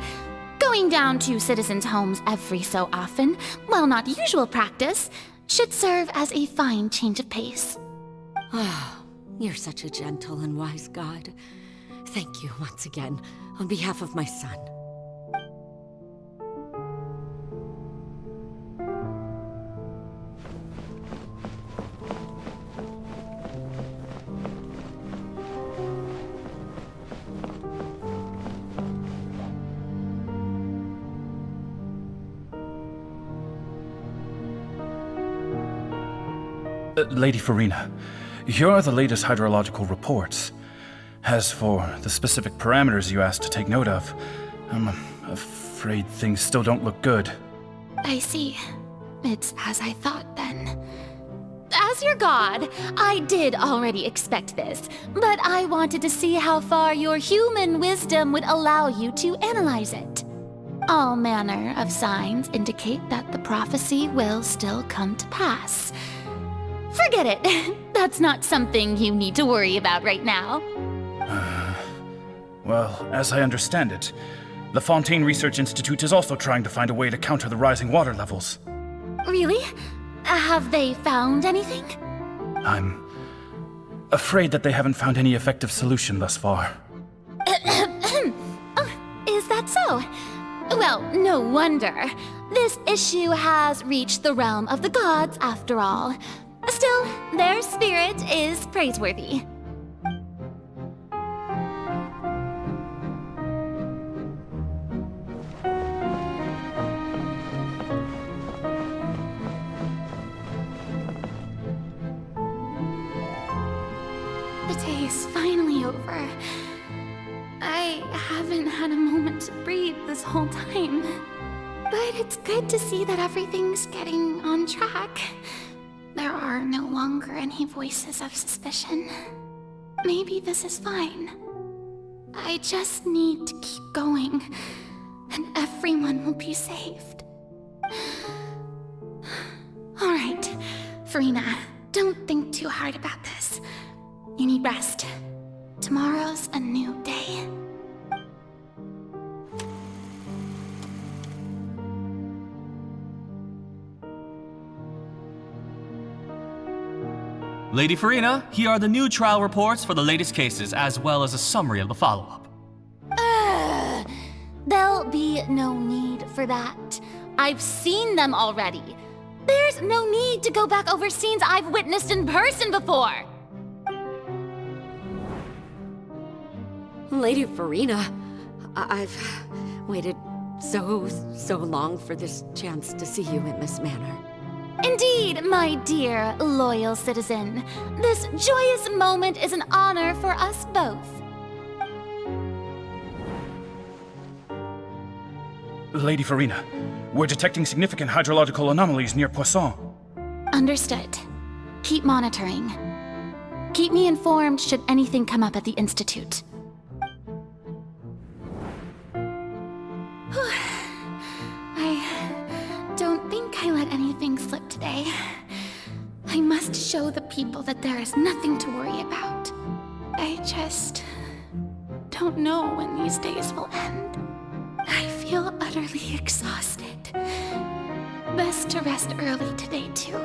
Go Going down to citizens' homes every so often, while not usual practice, should serve as a fine change of pace. Ah, you're such a gentle and wise god. Thank you once again, on behalf of my son. Lady Farina, here are the latest hydrological reports. As for the specific parameters you asked to take note of, I'm afraid things still don't look good. I see. It's as I thought then. As your god, I did already expect this, but I wanted to see how far your human wisdom would allow you to analyze it. All manner of signs indicate that the prophecy will still come to pass. Forget it. That's not something you need to worry about right now. Well, as I understand it, the Fontaine Research Institute is also trying to find a way to counter the rising water levels. Really? Have they found anything? I'm afraid that they haven't found any effective solution thus far. Oh, is that so? Well, no wonder. This issue has reached the realm of the gods, after all. Still, their spirit is praiseworthy. The day is finally over. I haven't had a moment to breathe this whole time. But it's good to see that everything's getting on track. There are no longer any voices of suspicion. Maybe this is fine. I just need to keep going, and everyone will be saved. All right, Farina, don't think too hard about this. You need rest. Tomorrow's a new day. Lady Farina, here are the new trial reports for the latest cases, as well as a summary of the follow-up. There'll be no need for that. I've seen them already. There's no need to go back over scenes I've witnessed in person before. Lady Farina, I've waited so long for this chance to see you in this manner. Indeed, my dear, loyal citizen. This joyous moment is an honor for us both. Lady Farina, we're detecting significant hydrological anomalies near Poisson. Understood. Keep monitoring. Keep me informed should anything come up at the Institute. I don't think I let anything slip today. I must show the people that there is nothing to worry about. I just don't know when these days will end. I feel utterly exhausted. Best to rest early today, too.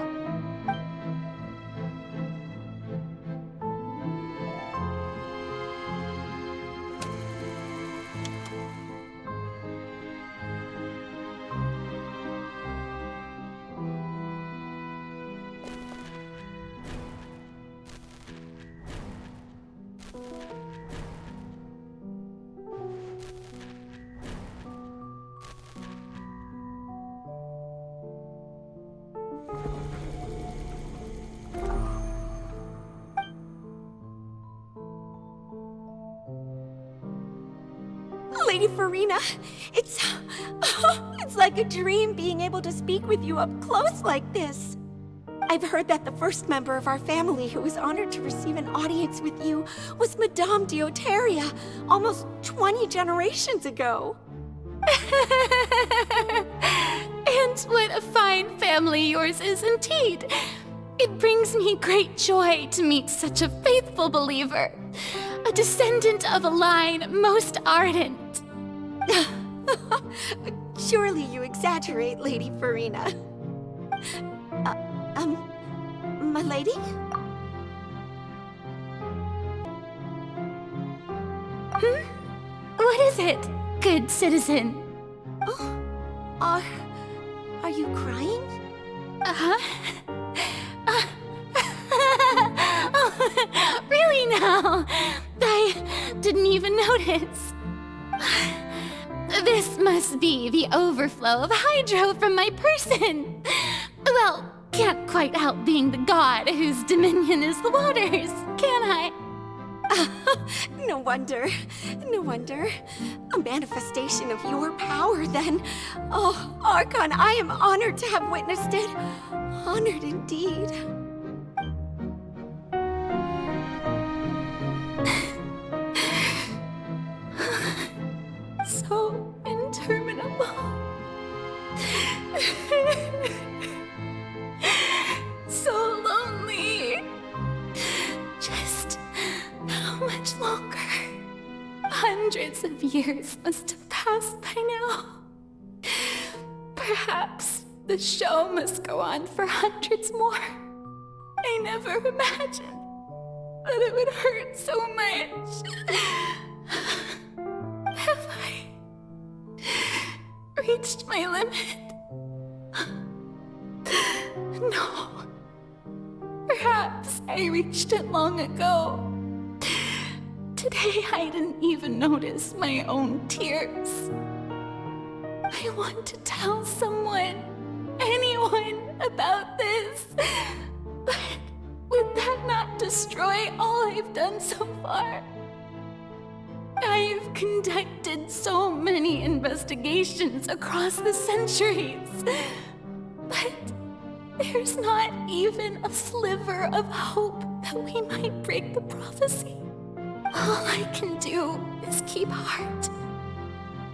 Lady Farina, it's like a dream being able to speak with you up close like this. I've heard that the first member of our family who was honored to receive an audience with you was Madame Dioteria, almost 20 generations ago. And what a fine family yours is indeed. It brings me great joy to meet such a faithful believer, a descendant of a line most ardent. Surely you exaggerate, Lady Farina. My lady? What is it, good citizen? Are you crying? Really now? I didn't even notice. This must be the overflow of hydro from my person. Well, can't quite help being the god whose dominion is the waters, can I? No wonder. No wonder. A manifestation of your power, then. Oh, Archon, I am honored to have witnessed it. Honored indeed. So interminable. So lonely. Just how much longer? Hundreds of years must have passed by now. Perhaps the show must go on for hundreds more. I never imagined that it would hurt so much. Have I reached my limit? No. Perhaps I reached it long ago. Today I didn't even notice my own tears. I want to tell someone, anyone, about this. But would that not destroy all I've done so far? I've conducted so many investigations across the centuries, but there's not even a sliver of hope that we might break the prophecy. All I can do is keep heart.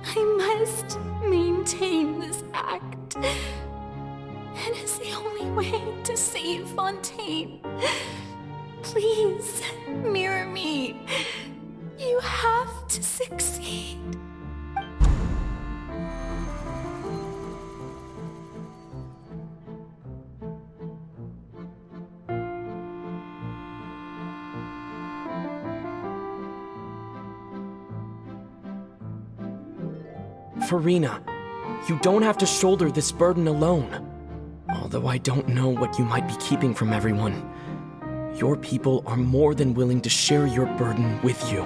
I must maintain this act. It is the only way to save Fontaine. Please, mirror me. You have to succeed. Farina, you don't have to shoulder this burden alone. Although I don't know what you might be keeping from everyone, your people are more than willing to share your burden with you.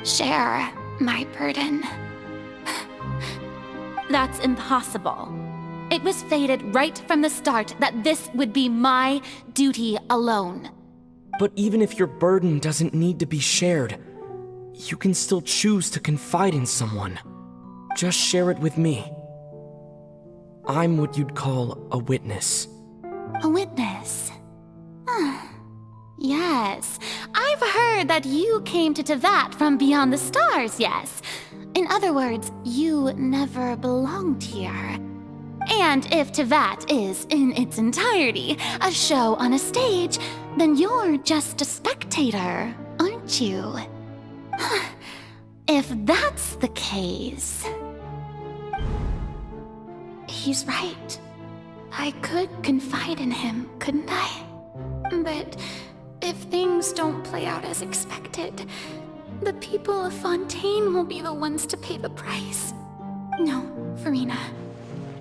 Share my burden. That's impossible. It was fated right from the start that this would be my duty alone. But even if your burden doesn't need to be shared, you can still choose to confide in someone. Just share it with me. I'm what you'd call a witness. A witness? Yes, I've heard that you came to Teyvat from beyond the stars, yes. In other words, you never belonged here. And if Teyvat is, in its entirety, a show on a stage, then you're just a spectator, aren't you? If that's the case... He's right. I could confide in him, couldn't I? But if things don't play out as expected, the people of Fontaine will be the ones to pay the price. No, Farina.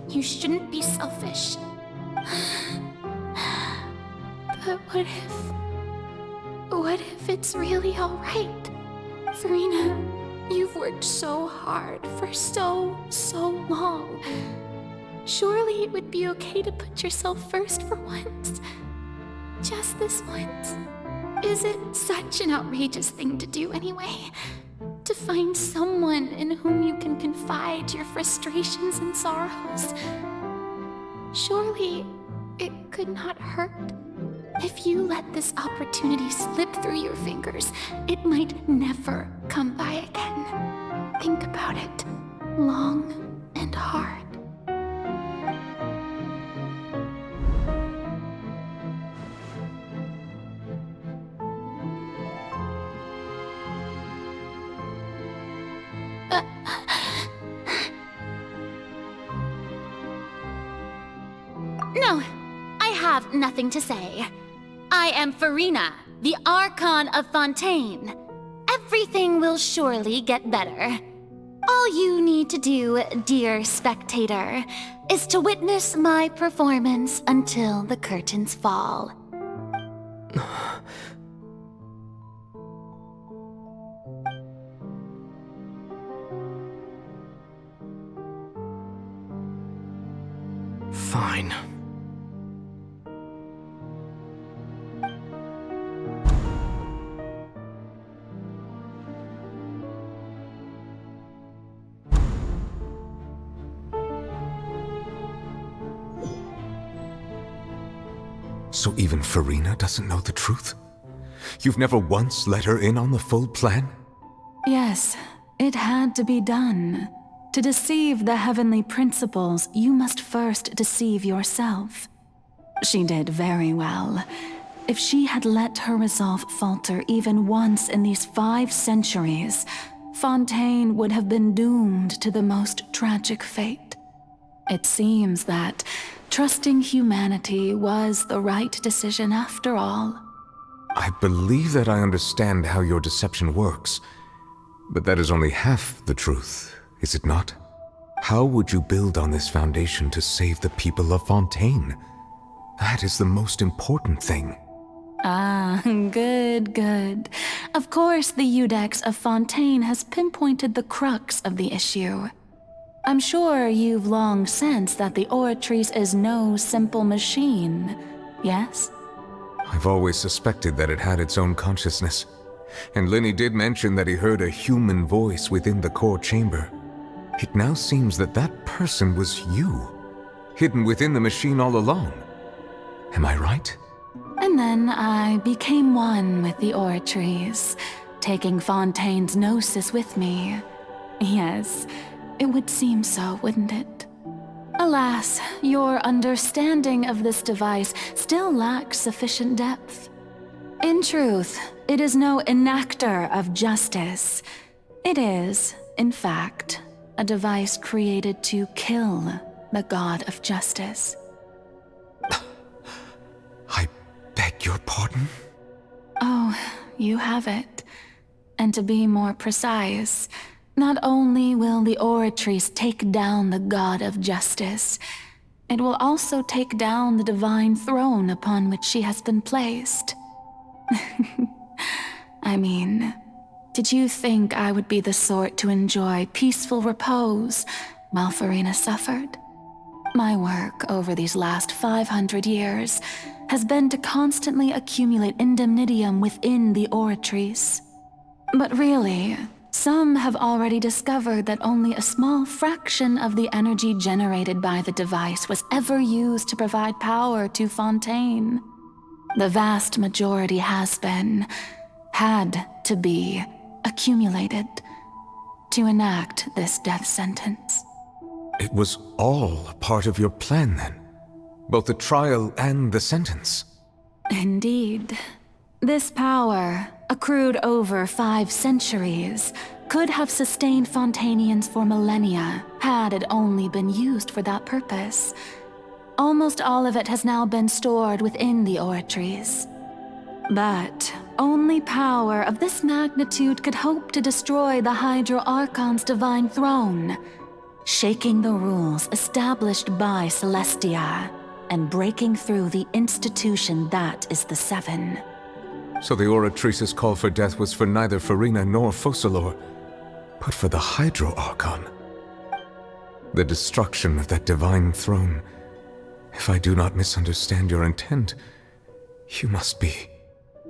You shouldn't be selfish. But what if it's really all right? Farina, you've worked so hard for so long. Surely it would be okay to put yourself first for once. Just this once. Is it such an outrageous thing to do anyway? To find someone in whom you can confide your frustrations and sorrows. Surely it could not hurt. If you let this opportunity slip through your fingers, it might never come by again. Think about it long and hard. No, I have nothing to say. I am Farina, the Archon of Fontaine. Everything will surely get better. All you need to do, dear spectator, is to witness my performance until the curtains fall. Fine. So even Farina doesn't know the truth? You've never once let her in on the full plan? Yes, it had to be done. To deceive the heavenly principles, you must first deceive yourself. She did very well. If she had let her resolve falter even once in these 5 centuries, Fontaine would have been doomed to the most tragic fate. It seems that trusting humanity was the right decision after all. I believe that I understand how your deception works, but that is only half the truth, is it not? How would you build on this foundation to save the people of Fontaine? That is the most important thing. Ah, good. Of course, the Iudex of Fontaine has pinpointed the crux of the issue. I'm sure you've long sensed that the Oratrice is no simple machine, yes? I've always suspected that it had its own consciousness, and Lenny did mention that he heard a human voice within the core chamber. It now seems that that person was you, hidden within the machine all along. Am I right? And then I became one with the Oratrice, taking Fontaine's gnosis with me. Yes, it would seem so, wouldn't it? Alas, your understanding of this device still lacks sufficient depth. In truth, it is no enactor of justice. It is, in fact, a device created to kill the god of justice. I beg your pardon? Oh, you have it. And to be more precise, not only will the Oratrice take down the god of justice, it will also take down the divine throne upon which she has been placed. I mean, did you think I would be the sort to enjoy peaceful repose while Farina suffered? My work over these last 500 years has been to constantly accumulate indemnitium within the Oratrice. But really, some have already discovered that only a small fraction of the energy generated by the device was ever used to provide power to Fontaine. The vast majority had to be, accumulated to enact this death sentence. It was all a part of your plan then? Both the trial and the sentence? Indeed. This power, accrued over 5 centuries, could have sustained Fontainians for millennia had it only been used for that purpose. Almost all of it has now been stored within the Oratrice. But only power of this magnitude could hope to destroy the Hydro Archon's divine throne, shaking the rules established by Celestia and breaking through the institution that is the Seven. So the Oratrice's call for death was for neither Farina nor Focalor, but for the Hydro Archon. The destruction of that divine throne. If I do not misunderstand your intent, you must be...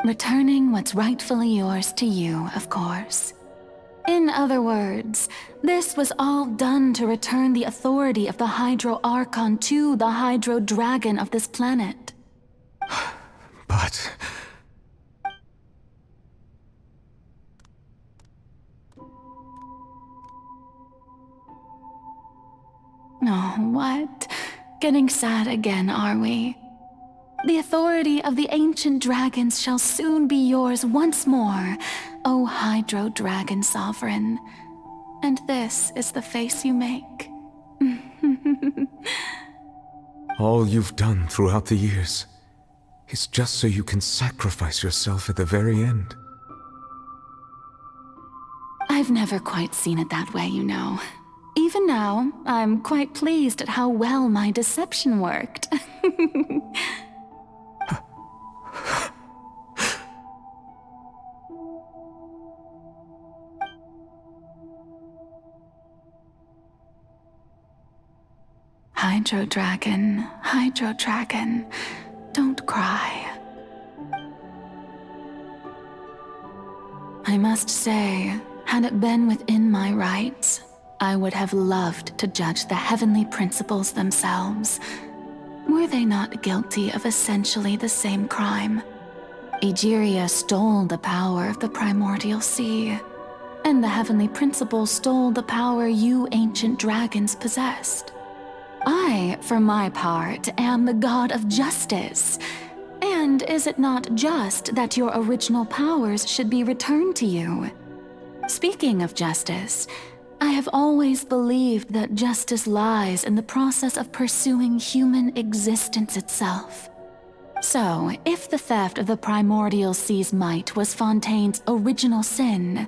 Returning what's rightfully yours to you, of course. In other words, this was all done to return the authority of the Hydro Archon to the Hydro Dragon of this planet. But... Oh, what? Getting sad again, are we? The authority of the ancient dragons shall soon be yours once more, O Hydro Dragon Sovereign. And this is the face you make. All you've done throughout the years is just so you can sacrifice yourself at the very end. I've never quite seen it that way, you know. Even now, I'm quite pleased at how well my deception worked. Hydro Dragon, don't cry. I must say, had it been within my rights, I would have loved to judge the heavenly principles themselves. Were they not guilty of essentially the same crime? Egeria stole the power of the primordial sea, and the heavenly principles stole the power you ancient dragons possessed. I, for my part, am the god of justice. And is it not just that your original powers should be returned to you? Speaking of justice, I have always believed that justice lies in the process of pursuing human existence itself. So, if the theft of the primordial sea's might was Fontaine's original sin,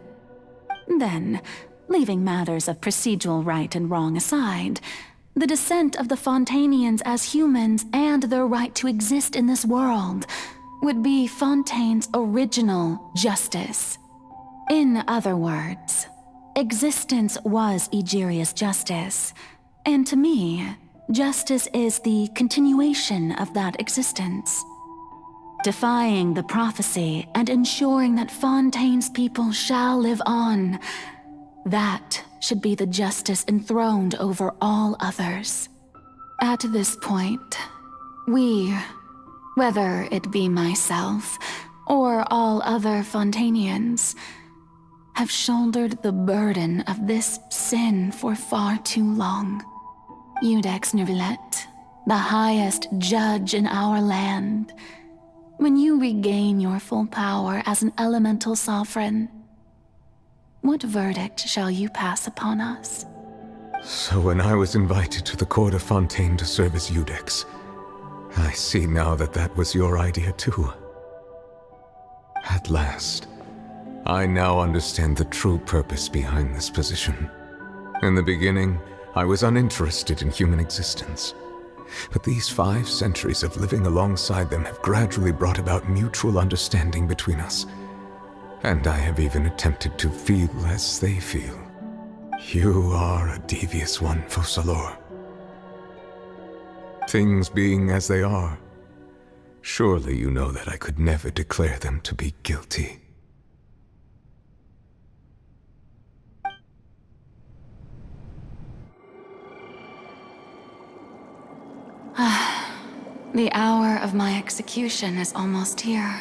then, leaving matters of procedural right and wrong aside, the descent of the Fontainians as humans and their right to exist in this world would be Fontaine's original justice. In other words, existence was Egeria's justice, and to me, justice is the continuation of that existence. Defying the prophecy and ensuring that Fontaine's people shall live on, that should be the justice enthroned over all others. At this point, we, whether it be myself or all other Fontainians, have shouldered the burden of this sin for far too long. Iudex Nervillet, the highest judge in our land, when you regain your full power as an elemental sovereign, what verdict shall you pass upon us? So when I was invited to the court of Fontaine to serve as Iudex, I see now that that was your idea too. At last, I now understand the true purpose behind this position. In the beginning, I was uninterested in human existence. But these 5 centuries of living alongside them have gradually brought about mutual understanding between us. And I have even attempted to feel as they feel. You are a devious one, Focalor. Things being as they are, surely you know that I could never declare them to be guilty. The hour of my execution is almost here.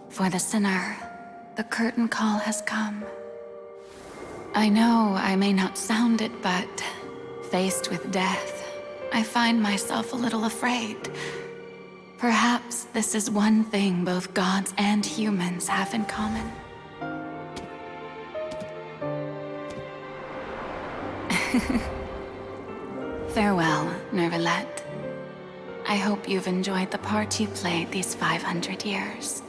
For the sinner, the curtain call has come. I know I may not sound it, but faced with death, I find myself a little afraid. Perhaps this is one thing both gods and humans have in common. Farewell, Nervillet. I hope you've enjoyed the part you played these 500 years.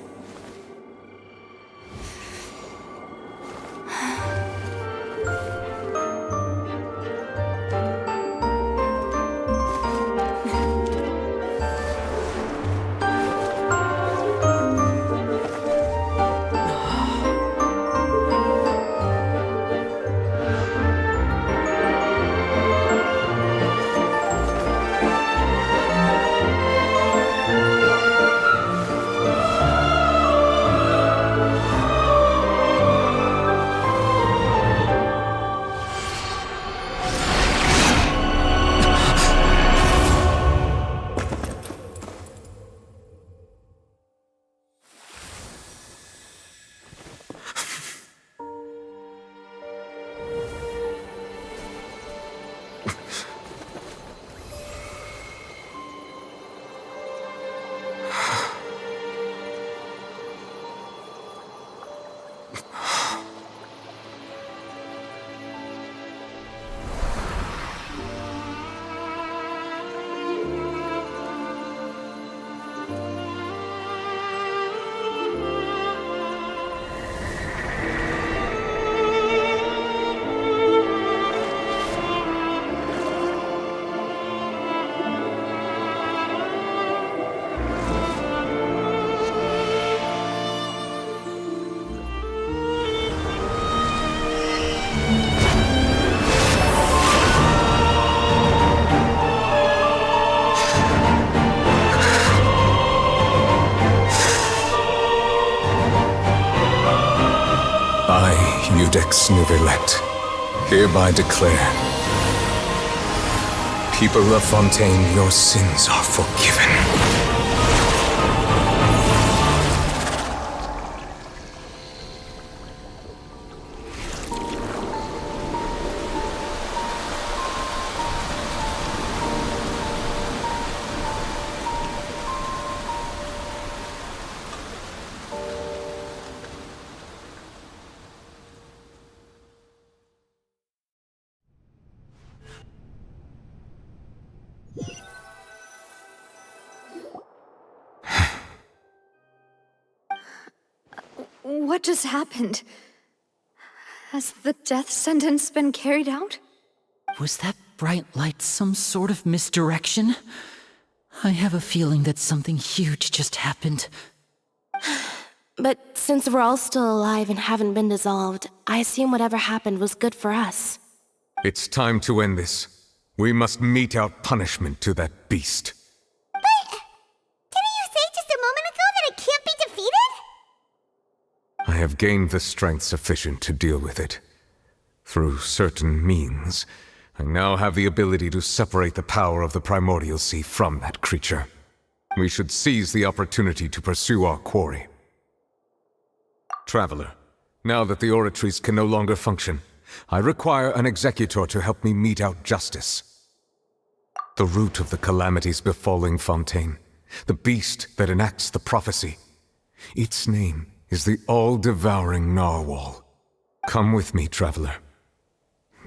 Codex Nouvellette, hereby declare, people of Fontaine, your sins are forgiven. What just happened? Has the death sentence been carried out? Was that bright light some sort of misdirection? I have a feeling that something huge just happened. But since we're all still alive and haven't been dissolved, I assume whatever happened was good for us. It's time to end this. We must mete out punishment to that beast. Didn't you say just a moment ago that it can't be defeated? I have gained the strength sufficient to deal with it. Through certain means, I now have the ability to separate the power of the Primordial Sea from that creature. We should seize the opportunity to pursue our quarry. Traveler, now that the oratories can no longer function, I require an executor to help me mete out justice. The root of the calamities befalling Fontaine, the beast that enacts the prophecy. Its name is the all-devouring narwhal. Come with me, traveler.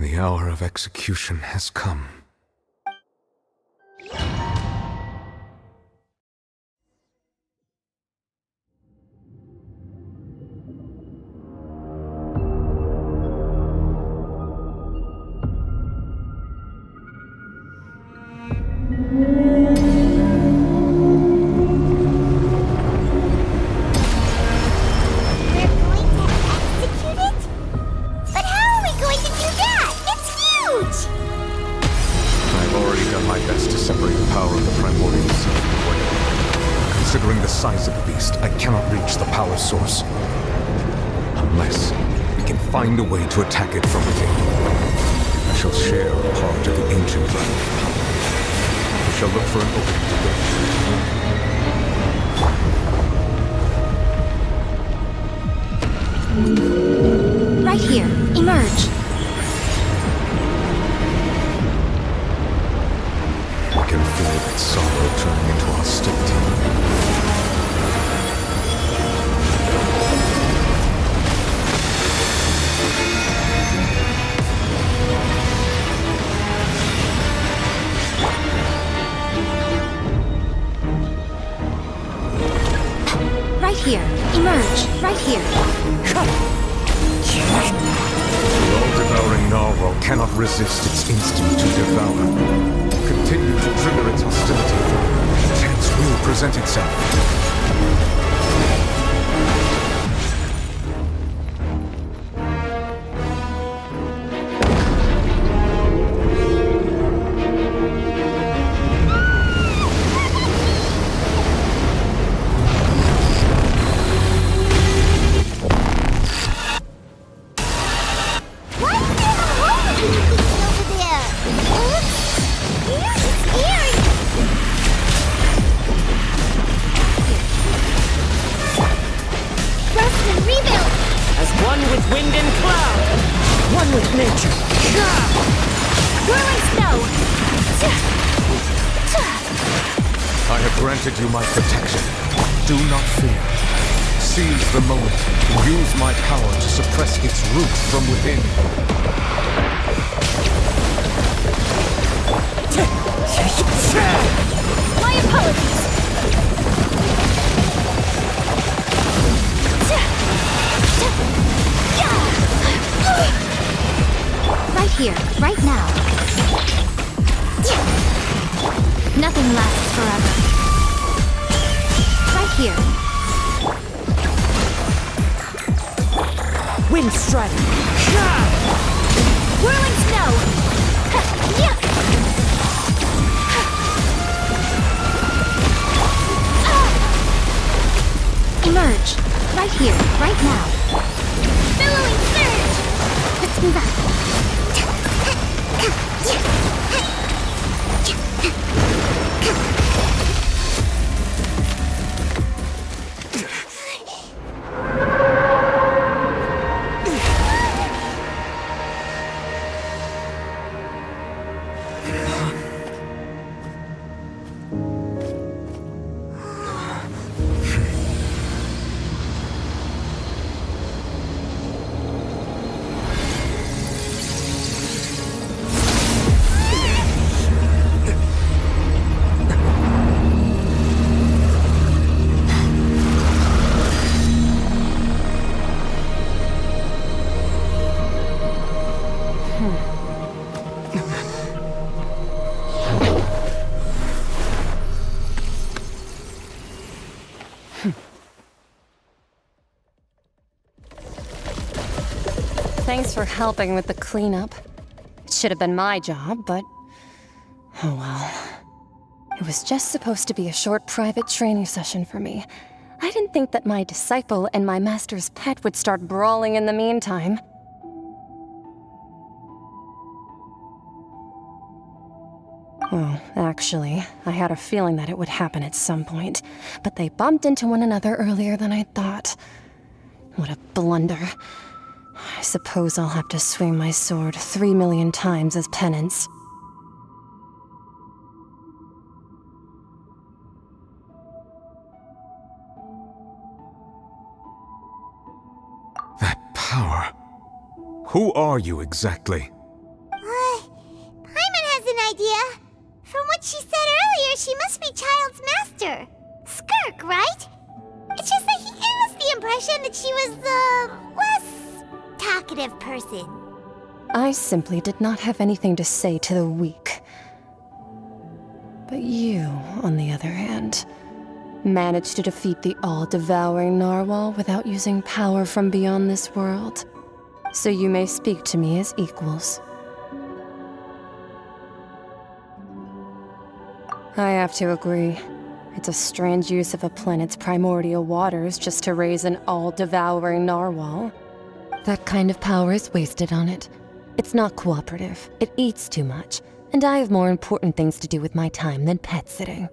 The hour of execution has come. Source. Unless we can find a way to attack it from within. I shall share a part of the ancient land. We shall look for an opening together. Right here. Emerge. I can feel that sorrow turning into hostility. Here. Emerge. Right here. The all-devouring narwhal cannot resist its instinct to devour. Continue to trigger its hostility. A chance will present itself. You my protection. Do not fear. Seize the moment. Use my power to suppress its roots from within. My apologies. Right here, right now. Nothing lasts forever. Here. Wind strike. Whirling snow. Emerge. Right here, right now. Billowing surge. Thanks for helping with the cleanup. It should have been my job, but... oh well. It was just supposed to be a short private training session for me. I didn't think that my disciple and my master's pet would start brawling in the meantime. Well, actually, I had a feeling that it would happen at some point, but they bumped into one another earlier than I thought. What a blunder. I suppose I'll have to swing my sword 3 million times as penance. That power. Who are you exactly? Paimon has an idea. From what she said earlier, she must be Child's master. Skirk, right? It's just that he gave us the impression that she was the less talkative person. I simply did not have anything to say to the weak. But you, on the other hand, managed to defeat the all-devouring narwhal without using power from beyond this world. So you may speak to me as equals. I have to agree. It's a strange use of a planet's primordial waters just to raise an all-devouring narwhal. That kind of power is wasted on it. It's not cooperative. It eats too much. And I have more important things to do with my time than pet sitting.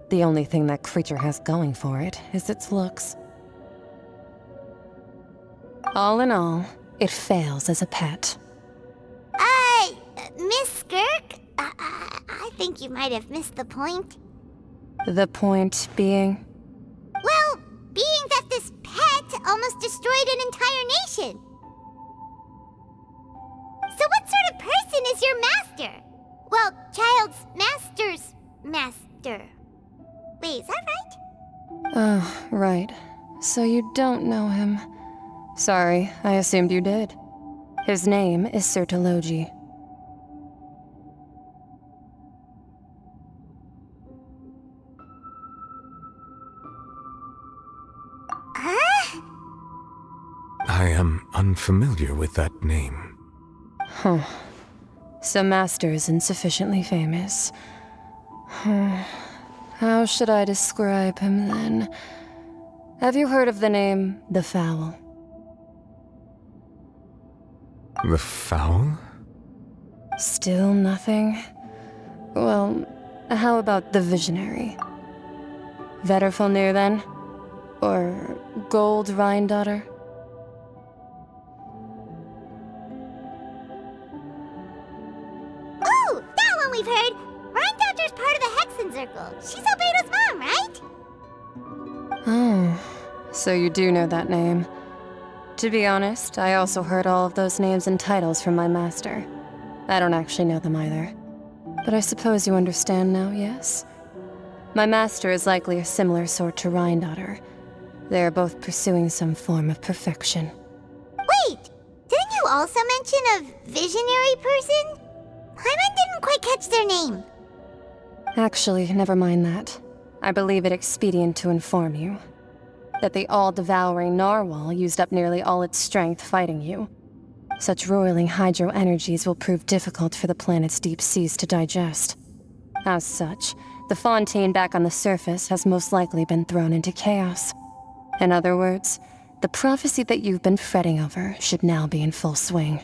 The only thing that creature has going for it is its looks. All in all, it fails as a pet. Miss Skirk? I think you might have missed the point. The point being? Well, being that this pet almost destroyed an entire nation. So what sort of person is your master? Well, Child's master's master. Wait, is that right? Oh, right. So you don't know him. Sorry, I assumed you did. His name is Sertologi. I am unfamiliar with that name. Huh. So Master isn't sufficiently famous. How should I describe him then? Have you heard of the name The Fowl? The Fowl? Still nothing? Well, how about the Visionary? Vetterfulnir then? Or Gold Rhine-daughter? Ooh, that one we've heard! Rhine-daughter's part of the Hexen Circle. She's Albedo's mom, right? Oh, so you do know that name. To be honest, I also heard all of those names and titles from my master. I don't actually know them either. But I suppose you understand now, yes? My master is likely a similar sort to Rhine-daughter. They are both pursuing some form of perfection. Wait! Didn't you also mention a visionary person? Paimon didn't quite catch their name. Actually, never mind that. I believe it expedient to inform you that the all-devouring narwhal used up nearly all its strength fighting you. Such roiling hydro energies will prove difficult for the planet's deep seas to digest. As such, the fontaine back on the surface has most likely been thrown into chaos. In other words, the prophecy that you've been fretting over should now be in full swing.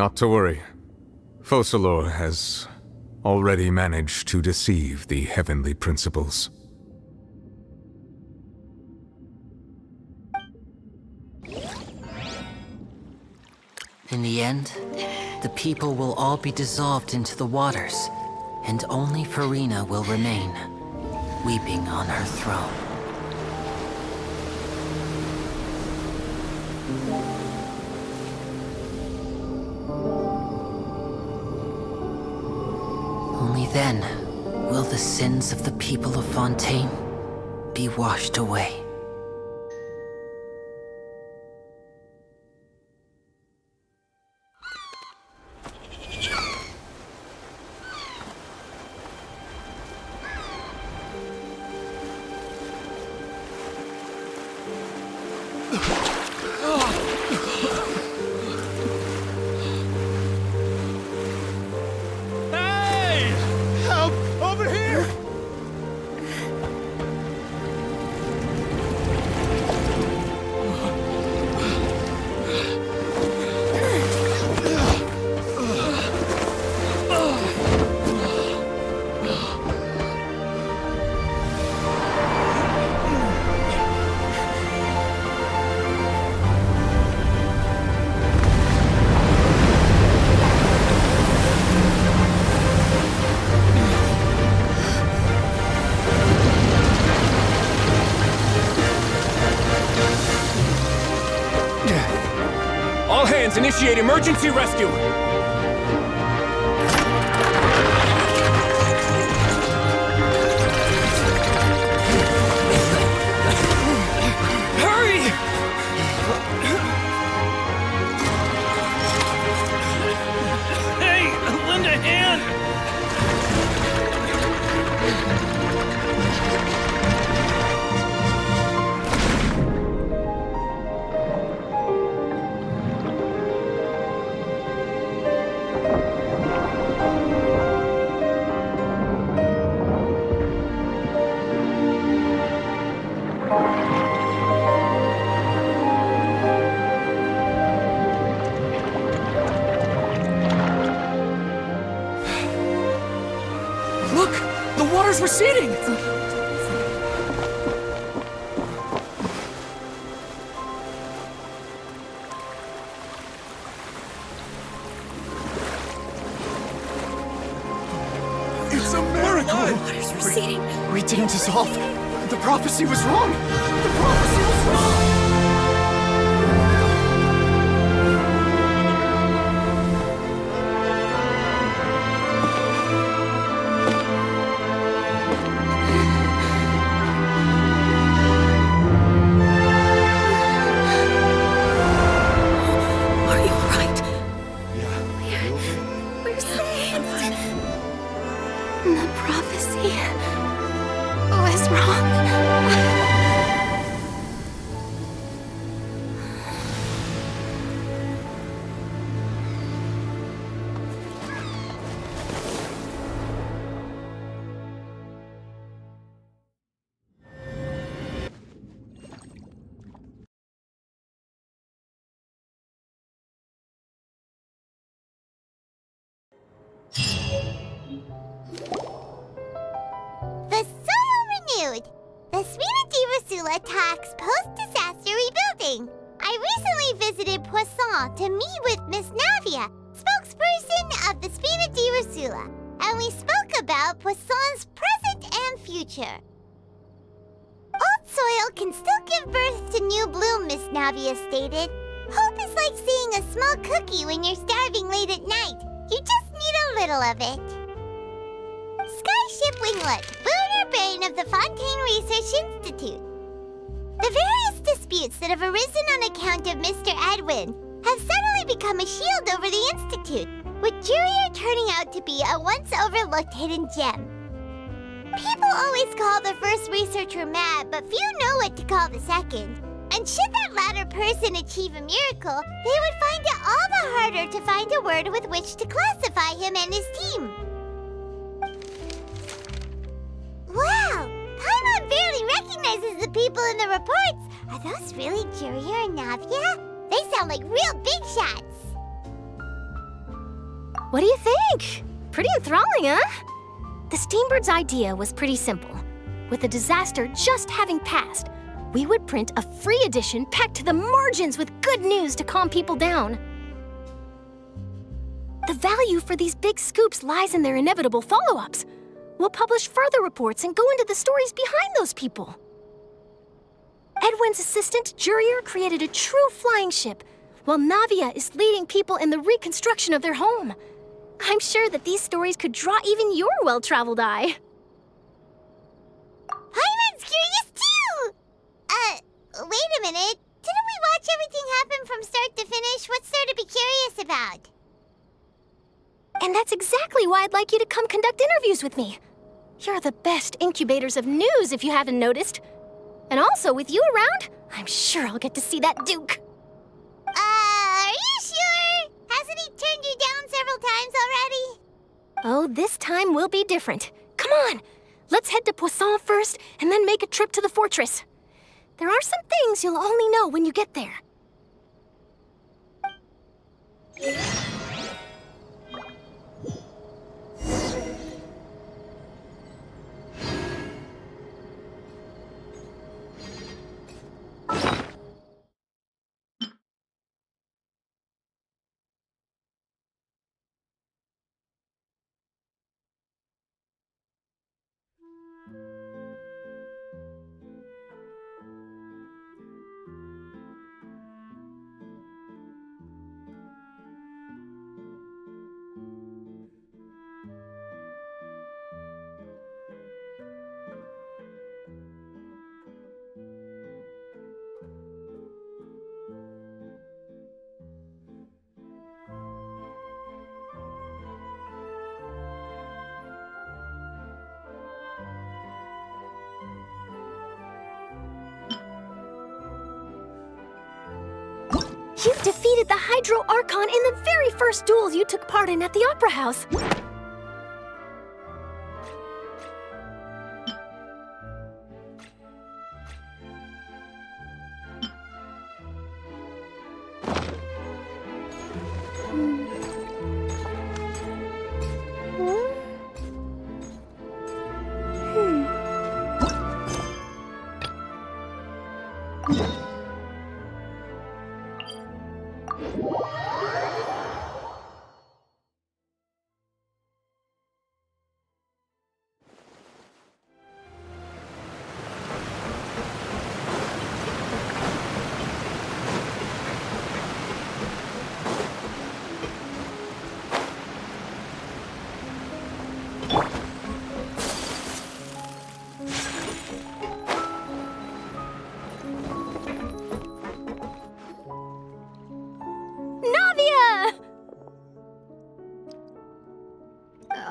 Not to worry. Focalor has already managed to deceive the heavenly principles. In the end, the people will all be dissolved into the waters, and only Furina will remain, weeping on her throne. Only then will the sins of the people of Fontaine be washed away. All hands, initiate emergency rescue! Hurry! Hey, lend a hand! Look! The water's receding! It's a miracle! Water's receding. We didn't dissolve. The prophecy was wrong! The prophecy was wrong! The prophecy was wrong. The soil renewed! The Spina di Rosula talks post-disaster rebuilding. I recently visited Poisson to meet with Miss Navia, spokesperson of the Spina di Rosula, and we spoke about Poisson's present and future. Old soil can still give birth to new bloom, Miss Navia stated. Hope is like seeing a small cookie when you're starving late at night. You just need a little of it. Skyship Winglet, Booner Brain of the Fontaine Research Institute. The various disputes that have arisen on account of Mr. Edwin have suddenly become a shield over the Institute, with Jurier turning out to be a once overlooked hidden gem. People always call the first researcher mad, but few know what to call the second. And should that latter person achieve a miracle, they would find it all the harder to find a word with which to classify him and his team. Wow! Paimon barely recognizes the people in the reports. Are those really Jurier and Navia? They sound like real big shots. What do you think? Pretty enthralling, huh? The Steambird's idea was pretty simple. With the disaster just having passed, we would print a free edition packed to the margins with good news to calm people down. The value for these big scoops lies in their inevitable follow-ups. We'll publish further reports and go into the stories behind those people. Edwin's assistant, Jurier, created a true flying ship, while Navia is leading people in the reconstruction of their home. I'm sure that these stories could draw even your well-traveled eye. Paimon's curious too! Wait a minute. Didn't we watch everything happen from start to finish? What's there to be curious about? And that's exactly why I'd like you to come conduct interviews with me. You're the best incubators of news, if you haven't noticed. And also, with you around, I'm sure I'll get to see that Duke. Are you sure? Hasn't he turned you down several times already? Oh, this time will be different. Come on, let's head to Poisson first, and then make a trip to the fortress. There are some things you'll only know when you get there. You defeated the Hydro Archon in the very first duel you took part in at the Opera House.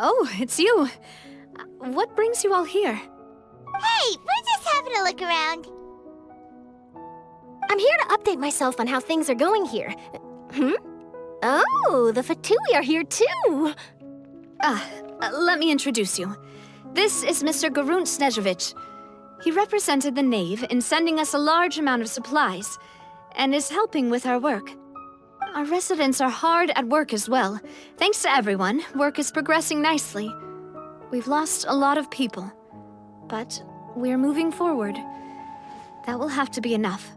Oh, it's you. What brings you all here? Hey, we're just having a look around. I'm here to update myself on how things are going here. Oh, the Fatui are here too. Let me introduce you. This is Mr. Garunt Snežević. He represented the Knave in sending us a large amount of supplies, and is helping with our work. Our residents are hard at work as well. Thanks to everyone, work is progressing nicely. We've lost a lot of people, but we're moving forward. That will have to be enough.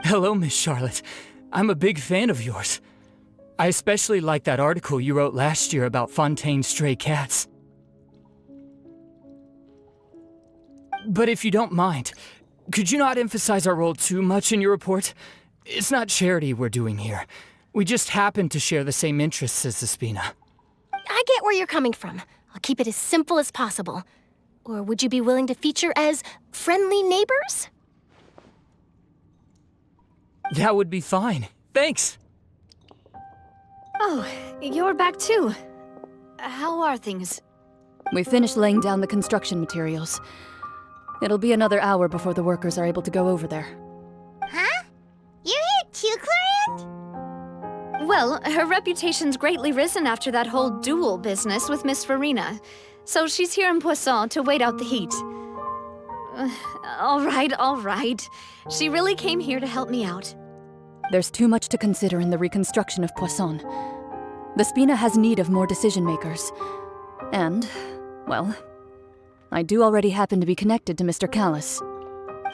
Hello, Miss Charlotte. I'm a big fan of yours. I especially like that article you wrote last year about Fontaine's stray cats. But if you don't mind, could you not emphasize our role too much in your report? It's not charity we're doing here. We just happen to share the same interests as the Spina. I get where you're coming from. I'll keep it as simple as possible. Or would you be willing to feature as friendly neighbors? That would be fine. Thanks. Oh, you're back too. How are things? We finished laying down the construction materials. It'll be another hour before the workers are able to go over there. Huh? You're here too, Clorant? Well, her reputation's greatly risen after that whole duel business with Miss Farina. So she's here in Poisson to wait out the heat. All right. She really came here to help me out. There's too much to consider in the reconstruction of Poisson. The Spina has need of more decision makers. And, well, I do already happen to be connected to Mr. Callus.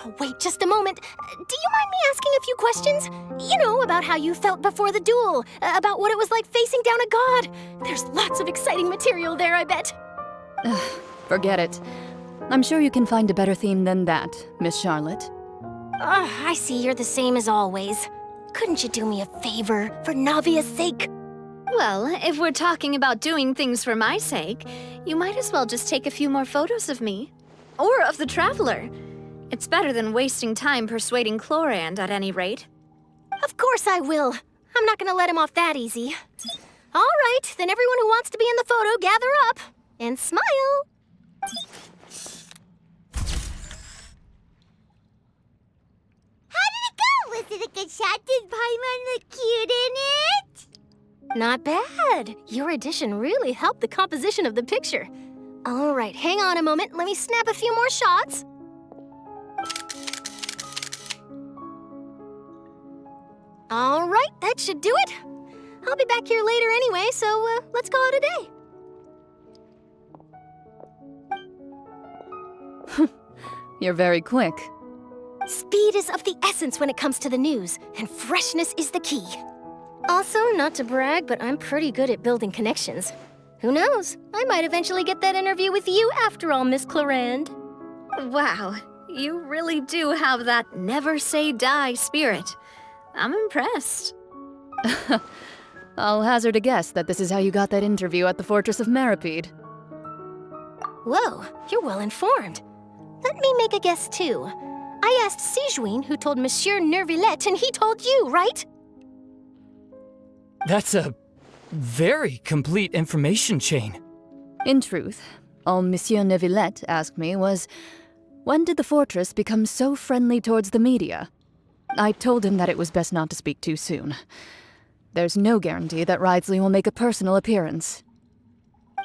Oh, wait just a moment. Do you mind me asking a few questions? You know, about how you felt before the duel, about what it was like facing down a god. There's lots of exciting material there, I bet. Forget it. I'm sure you can find a better theme than that, Miss Charlotte. I see you're the same as always. Couldn't you do me a favor, for Navia's sake? Well, if we're talking about doing things for my sake, you might as well just take a few more photos of me. Or of the Traveler. It's better than wasting time persuading Chlorand, at any rate. Of course I will. I'm not gonna let him off that easy. All right, then everyone who wants to be in the photo, gather up. And smile. How did it go? Was it a good shot? Did Paimon look cute in it? Not bad. Your addition really helped the composition of the picture. All right, hang on a moment. Let me snap a few more shots. All right, that should do it. I'll be back here later anyway, so let's call it a day. You're very quick. Speed is of the essence when it comes to the news, and freshness is the key. Also, not to brag, but I'm pretty good at building connections. Who knows? I might eventually get that interview with you after all, Miss Chlorand. Wow, you really do have that never say die spirit. I'm impressed. I'll hazard a guess that this is how you got that interview at the Fortress of Meripede. Whoa, you're well informed. Let me make a guess too. I asked Sijuin, who told Monsieur Nervillette, and he told you, right? That's a very complete information chain. In truth, all Monsieur Nervillette asked me was, when did the fortress become so friendly towards the media? I told him that it was best not to speak too soon. There's no guarantee that Ridsley will make a personal appearance.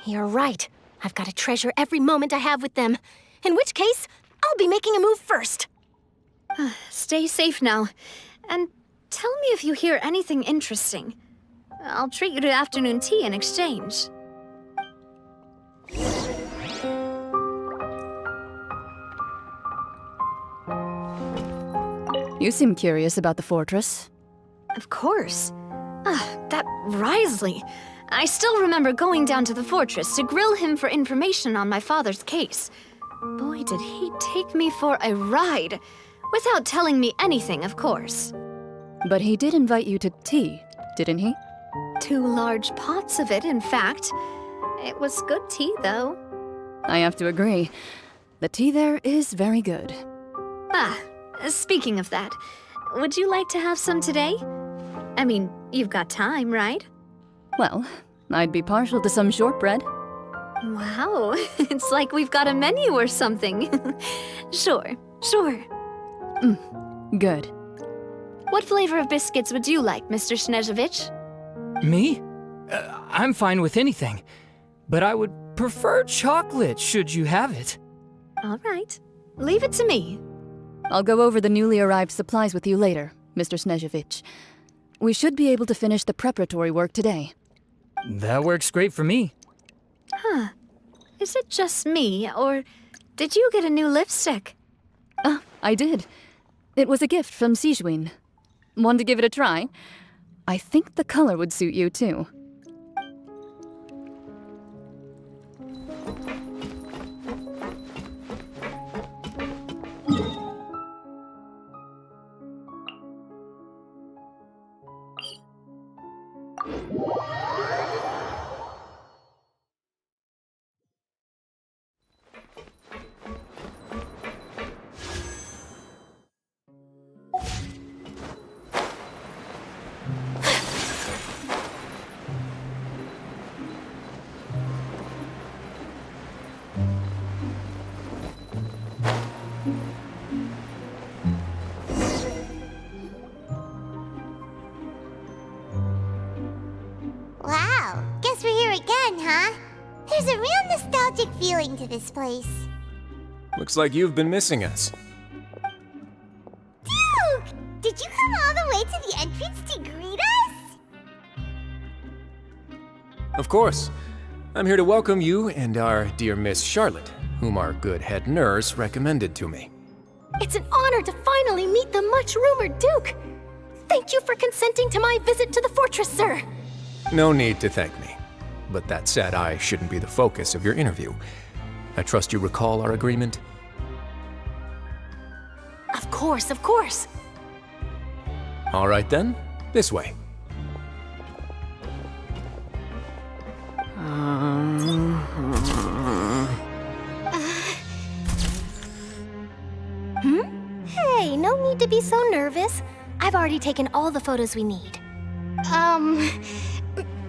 You're right. I've got to treasure every moment I have with them. In which case, I'll be making a move first. Stay safe now. And tell me if you hear anything interesting. I'll treat you to afternoon tea in exchange. You seem curious about the fortress. Of course. That Wriothesley. I still remember going down to the fortress to grill him for information on my father's case. Boy, did he take me for a ride. Without telling me anything, of course. But he did invite you to tea, didn't he? 2 large pots of it, in fact. It was good tea, though. I have to agree. The tea there is very good. Speaking of that, would you like to have some today? I mean, you've got time, right? Well, I'd be partial to some shortbread. Wow, it's like we've got a menu or something. Sure. Good. What flavor of biscuits would you like, Mr. Snezhevich? Me? I'm fine with anything. But I would prefer chocolate, should you have it. All right. Leave it to me. I'll go over the newly arrived supplies with you later, Mr. Snezhevich. We should be able to finish the preparatory work today. That works great for me. Is it just me, or did you get a new lipstick? I did. It was a gift from Sijuin. Want to give it a try? I think the color would suit you, too. Wow, guess we're here again, huh? There's a real nostalgic feeling to this place. Looks like you've been missing us. Duke! Did you come all the way to the entrance to greet us? Of course. I'm here to welcome you and our dear Miss Charlotte, whom our good head nurse recommended to me. It's an honor to finally meet the much-rumored Duke. Thank you for consenting to my visit to the fortress, sir. No need to thank me. But that said, I shouldn't be the focus of your interview. I trust you recall our agreement? Of course, of course. All right then, this way. Hey, no need to be so nervous. I've already taken all the photos we need.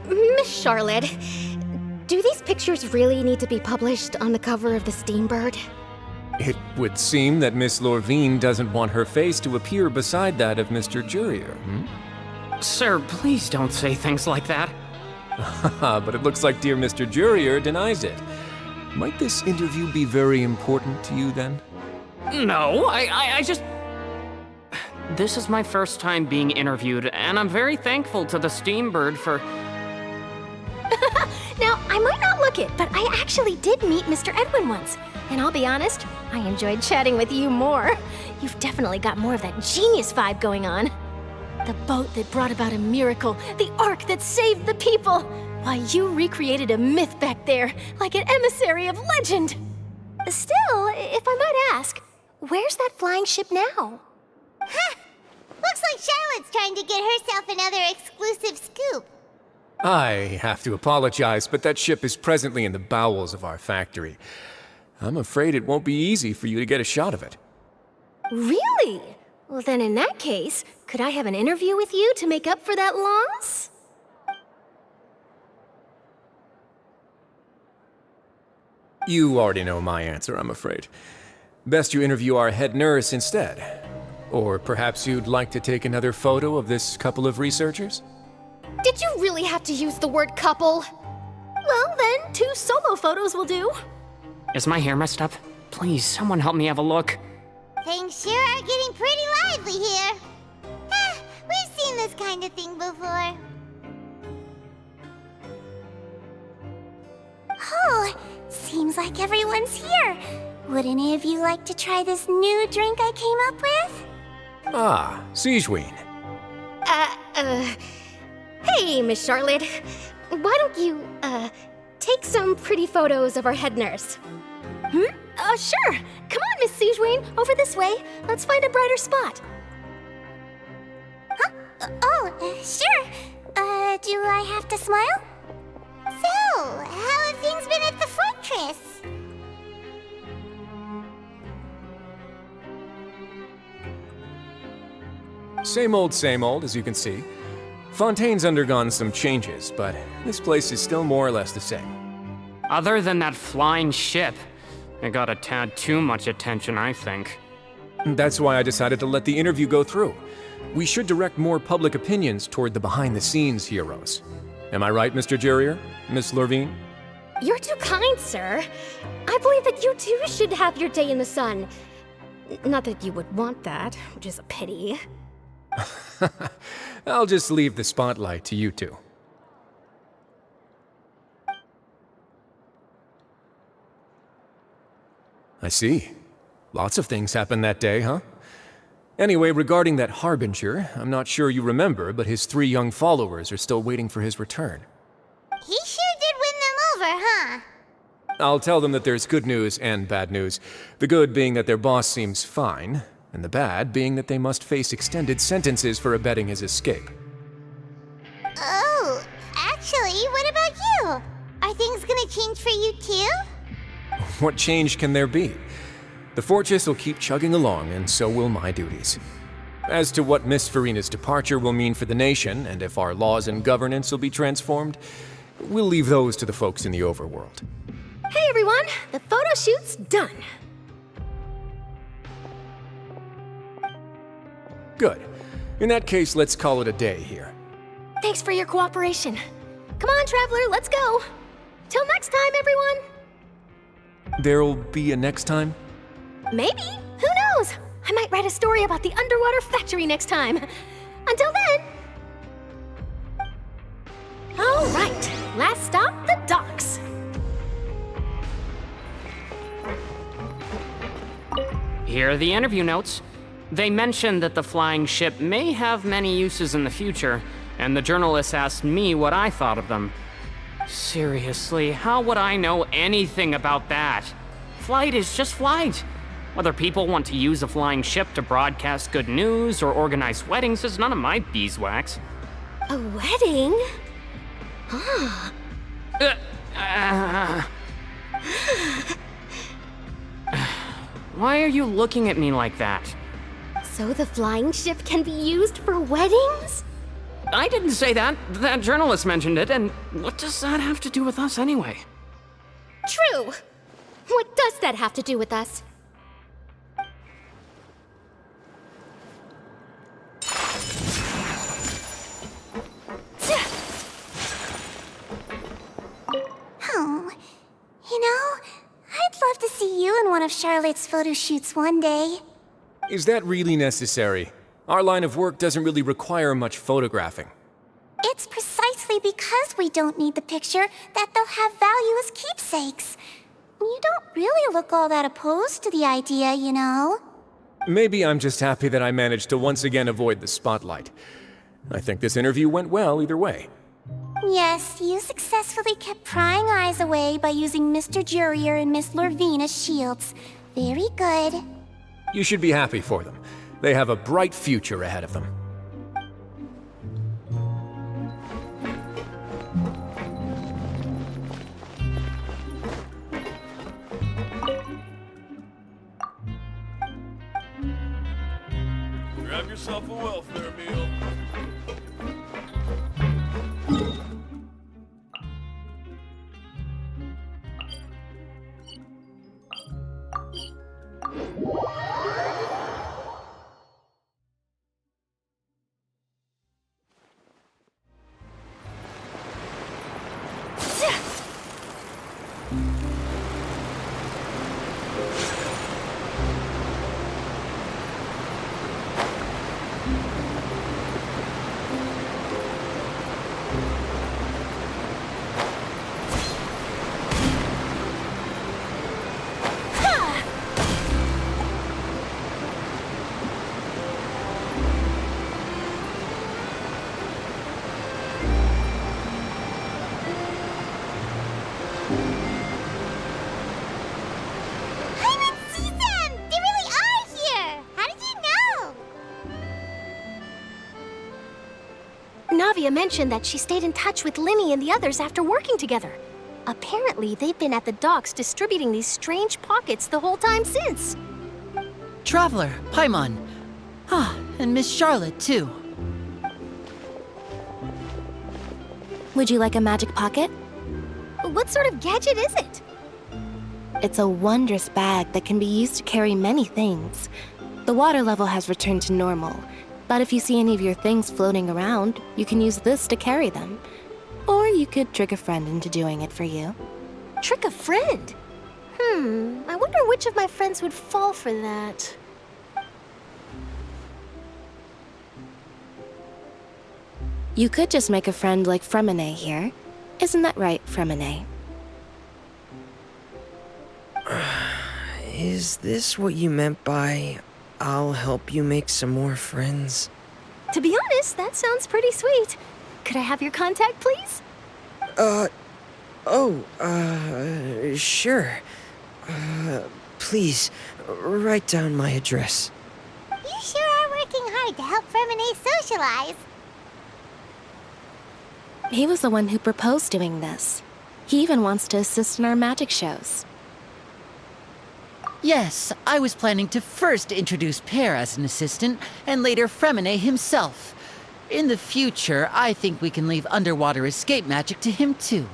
Miss Charlotte, do these pictures really need to be published on the cover of the Steambird? It would seem that Miss Lorvine doesn't want her face to appear beside that of Mr. Jurier, Sir, please don't say things like that. But it looks like dear Mr. Jurier denies it. Might this interview be very important to you then? No, I just... This is my first time being interviewed, and I'm very thankful to the Steambird for... Now, I might not look it, but I actually did meet Mr. Edwin once. And I'll be honest, I enjoyed chatting with you more. You've definitely got more of that genius vibe going on. The boat that brought about a miracle, the ark that saved the people. Why, you recreated a myth back there, like an emissary of legend. Still, if I might ask, where's that flying ship now? Huh! Looks like Charlotte's trying to get herself another exclusive scoop. I have to apologize, but that ship is presently in the bowels of our factory. I'm afraid it won't be easy for you to get a shot of it. Really? Well, then in that case, could I have an interview with you to make up for that loss? You already know my answer, I'm afraid. Best you interview our head nurse instead. Or perhaps you'd like to take another photo of this couple of researchers? Did you really have to use the word couple? Well, then, 2 solo photos will do. Is my hair messed up? Please, someone help me have a look. Things sure are getting pretty lively here. We've seen this kind of thing before. Oh, seems like everyone's here. Would any of you like to try this new drink I came up with? Ah, Sigewinne. Hey, Miss Charlotte. Why don't you, take some pretty photos of our head nurse? Sure. Come on, Miss Sigewinne, over this way. Let's find a brighter spot. Huh? Sure. Do I have to smile? So, how have things been at the fortress? Same old, as you can see. Fontaine's undergone some changes, but this place is still more or less the same. Other than that flying ship, it got a tad too much attention, I think. That's why I decided to let the interview go through. We should direct more public opinions toward the behind-the-scenes heroes. Am I right, Mr. Jurier? Miss Lorvine? You're too kind, sir. I believe that you too should have your day in the sun. Not that you would want that, which is a pity. I'll just leave the spotlight to you two. I see. Lots of things happened that day, huh? Anyway, regarding that Harbinger, I'm not sure you remember, but his 3 young followers are still waiting for his return. He sure did win them over, huh? I'll tell them that there's good news and bad news. The good being that their boss seems fine, and the bad being that they must face extended sentences for abetting his escape. Oh, actually, what about you? Are things gonna change for you too? What change can there be? The fortress will keep chugging along, and so will my duties. As to what Miss Furina's departure will mean for the nation, and if our laws and governance will be transformed, we'll leave those to the folks in the overworld. Hey everyone, the photo shoot's done. Good. In that case, let's call it a day here. Thanks for your cooperation. Come on, Traveler, let's go. Till next time, everyone. There'll be a next time? Maybe. Who knows? I might write a story about the underwater factory next time. Until then. All right, Last stop, the docks. Here are the interview notes. They mentioned that the flying ship may have many uses in the future, and the journalist asked me what I thought of them. Seriously, how would I know anything about that? Flight is just flight. Whether people want to use a flying ship to broadcast good news or organize weddings is none of my beeswax. A wedding? Huh. Why are you looking at me like that? So the flying ship can be used for weddings? I didn't say that. That journalist mentioned it, and what does that have to do with us anyway? True. What does that have to do with us? Oh, you know, I'd love to see you in one of Charlotte's photo shoots one day. Is that really necessary? Our line of work doesn't really require much photographing. It's precisely because we don't need the picture that they'll have value as keepsakes. You don't really look all that opposed to the idea, you know. Maybe I'm just happy that I managed to once again avoid the spotlight. I think this interview went well either way. Yes, you successfully kept prying eyes away by using Mr. Jurier and Miss Lorvine as shields. Very good. You should be happy for them. They have a bright future ahead of them. Grab yourself a welfare meal. Navia mentioned that she stayed in touch with Linny and the others after working together. Apparently, they've been at the docks distributing these strange pockets the whole time since. Traveler, Paimon. And Miss Charlotte, too. Would you like a magic pocket? What sort of gadget is it? It's a wondrous bag that can be used to carry many things. The water level has returned to normal, but if you see any of your things floating around, you can use this to carry them. Or you could trick a friend into doing it for you. Trick a friend? I wonder which of my friends would fall for that. You could just make a friend like Fremine here. Isn't that right, Fremine? Is this what you meant by, I'll help you make some more friends? To be honest, that sounds pretty sweet. Could I have your contact, please? Sure. Please, write down my address. You sure are working hard to help Fremine socialize. He was the one who proposed doing this. He even wants to assist in our magic shows. Yes, I was planning to first introduce Per as an assistant, and later Fremine himself. In the future, I think we can leave underwater escape magic to him too.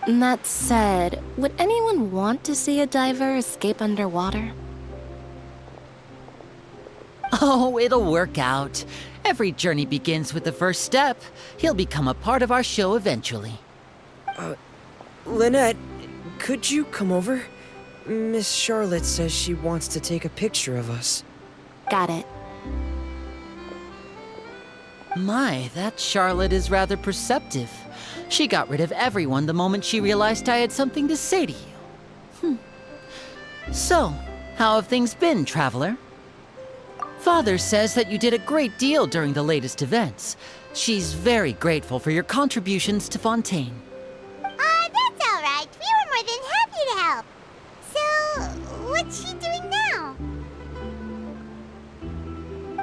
That said, would anyone want to see a diver escape underwater? Oh, it'll work out. Every journey begins with the first step. He'll become a part of our show eventually. Lynette, could you come over? Miss Charlotte says she wants to take a picture of us. Got it. My, that Charlotte is rather perceptive. She got rid of everyone the moment she realized I had something to say to you. So, how have things been, Traveler? Father says that you did a great deal during the latest events. She's very grateful for your contributions to Fontaine. That's all right. We were more than happy to help. So, what's she doing now?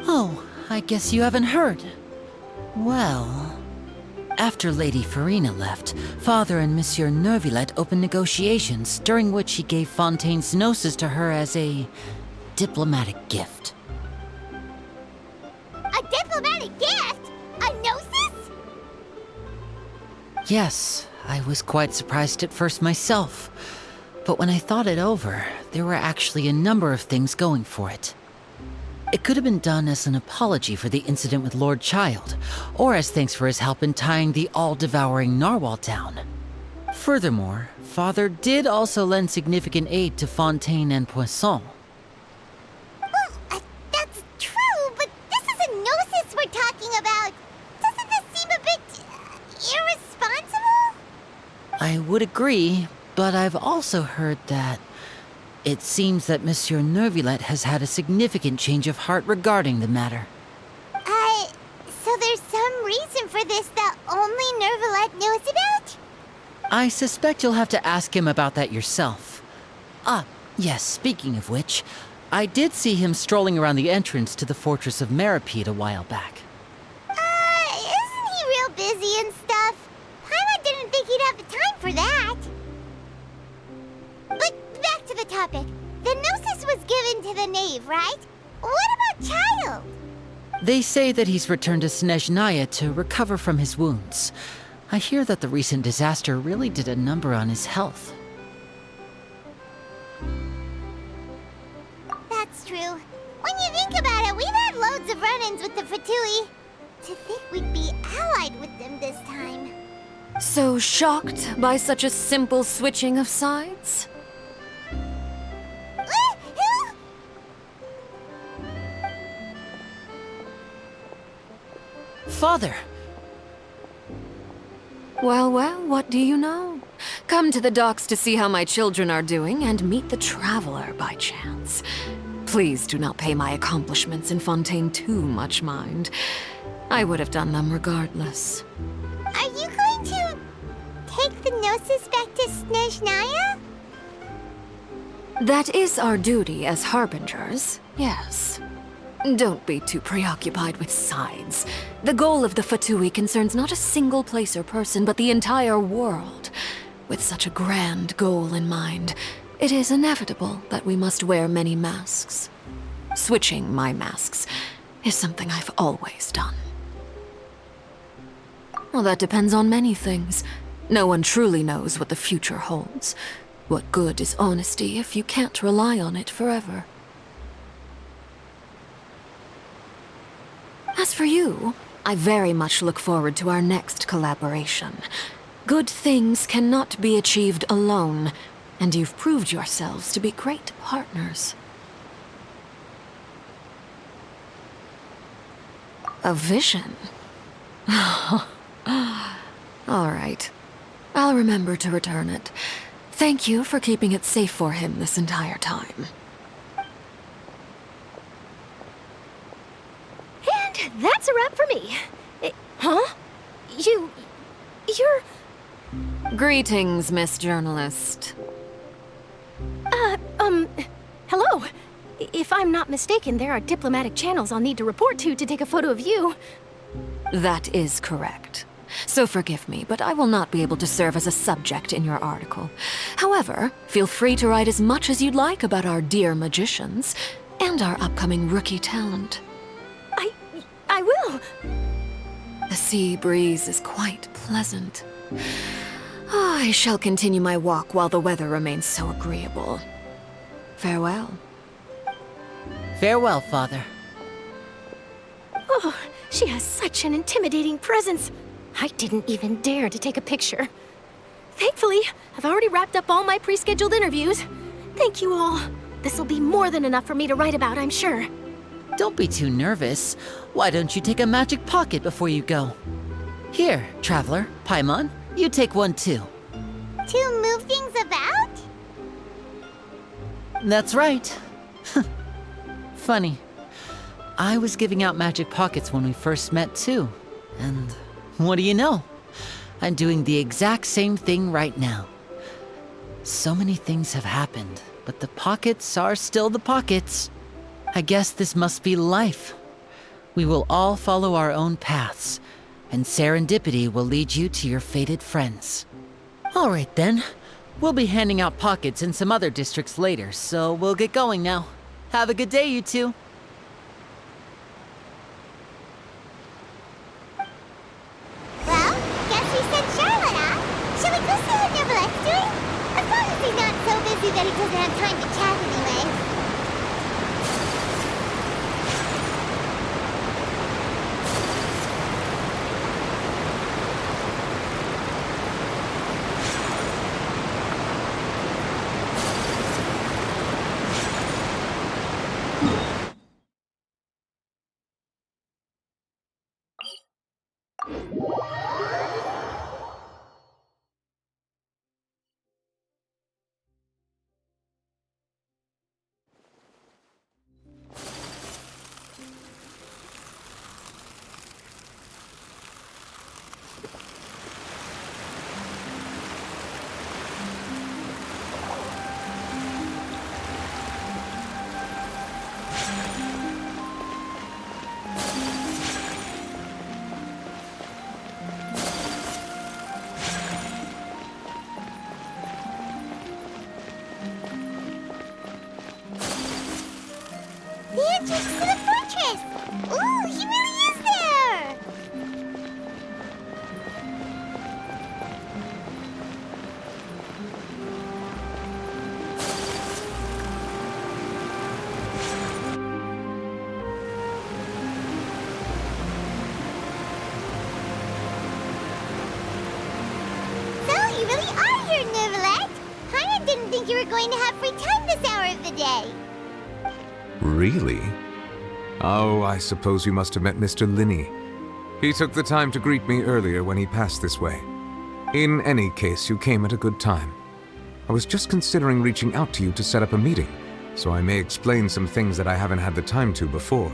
Oh, I guess you haven't heard. Well, after Lady Farina left, Father and Monsieur Nervillet opened negotiations, during which he gave Fontaine's gnosis to her as a diplomatic gift. A diplomatic gift? A gnosis? Yes, I was quite surprised at first myself. But when I thought it over, there were actually a number of things going for it. It could have been done as an apology for the incident with Lord Child, or as thanks for his help in tying the all-devouring narwhal down. Furthermore, Father did also lend significant aid to Fontaine and Poisson. Well, that's true, but this is a gnosis we're talking about. Doesn't this seem a bit irresponsible? I would agree, but I've also heard that it seems that Monsieur Nervillet has had a significant change of heart regarding the matter. So there's some reason for this that only Nervillet knows about? I suspect you'll have to ask him about that yourself. Yes, speaking of which, I did see him strolling around the entrance to the Fortress of Meripede a while back. Isn't he real busy and stuff? Paimon didn't think he'd have the time for that. But back to the topic. The gnosis was given to the knave, right? What about Child? They say that he's returned to Snezhnaya to recover from his wounds. I hear that the recent disaster really did a number on his health. That's true. When you think about it, we've had loads of run-ins with the Fatui. To think we'd be allied with them this time. So shocked by such a simple switching of sides? Father! Well, what do you know? Come to the docks to see how my children are doing and meet the Traveler by chance. Please do not pay my accomplishments in Fontaine too much mind. I would have done them regardless. Are you going to take the gnosis back to Snezhnaya? That is our duty as harbingers, yes. Don't be too preoccupied with sides. The goal of the Fatui concerns not a single place or person, but the entire world. With such a grand goal in mind, it is inevitable that we must wear many masks. Switching my masks is something I've always done. Well, that depends on many things. No one truly knows what the future holds. What good is honesty if you can't rely on it forever? As for you, I very much look forward to our next collaboration. Good things cannot be achieved alone, and you've proved yourselves to be great partners. A vision? All right. I'll remember to return it. Thank you for keeping it safe for him this entire time. And that's a wrap for me. Huh? You're... Greetings, Miss Journalist. Hello. If I'm not mistaken, there are diplomatic channels I'll need to report to take a photo of you. That is correct. So forgive me, but I will not be able to serve as a subject in your article. However, feel free to write as much as you'd like about our dear magicians and our upcoming rookie talent. I will. The sea breeze is quite pleasant. I shall continue my walk while the weather remains so agreeable. Farewell. Farewell, Father. Oh, she has such an intimidating presence. I didn't even dare to take a picture. Thankfully, I've already wrapped up all my pre-scheduled interviews. Thank you all. This'll be more than enough for me to write about, I'm sure. Don't be too nervous. Why don't you take a magic pocket before you go? Here, Traveler, Paimon, you take one too. To move things about? That's right. Funny. I was giving out magic pockets when we first met too. And what do you know? I'm doing the exact same thing right now. So many things have happened, but the pockets are still the pockets. I guess this must be life. We will all follow our own paths, and serendipity will lead you to your fated friends. All right then. We'll be handing out pockets in some other districts later, so we'll get going now. Have a good day, you two. Well, guess we sent Charlotte, huh? Shall we go see how Neverlette's doing? As long as he's not so busy that he doesn't have time to chat anyway. The entrance to the fortress! Ooh, he really is there! So, you really are here, Neverlet! I didn't think you were going to have free time this hour of the day. Really? Oh, I suppose you must have met Mr. Linney. He took the time to greet me earlier when he passed this way. In any case, you came at a good time. I was just considering reaching out to you to set up a meeting, so I may explain some things that I haven't had the time to before.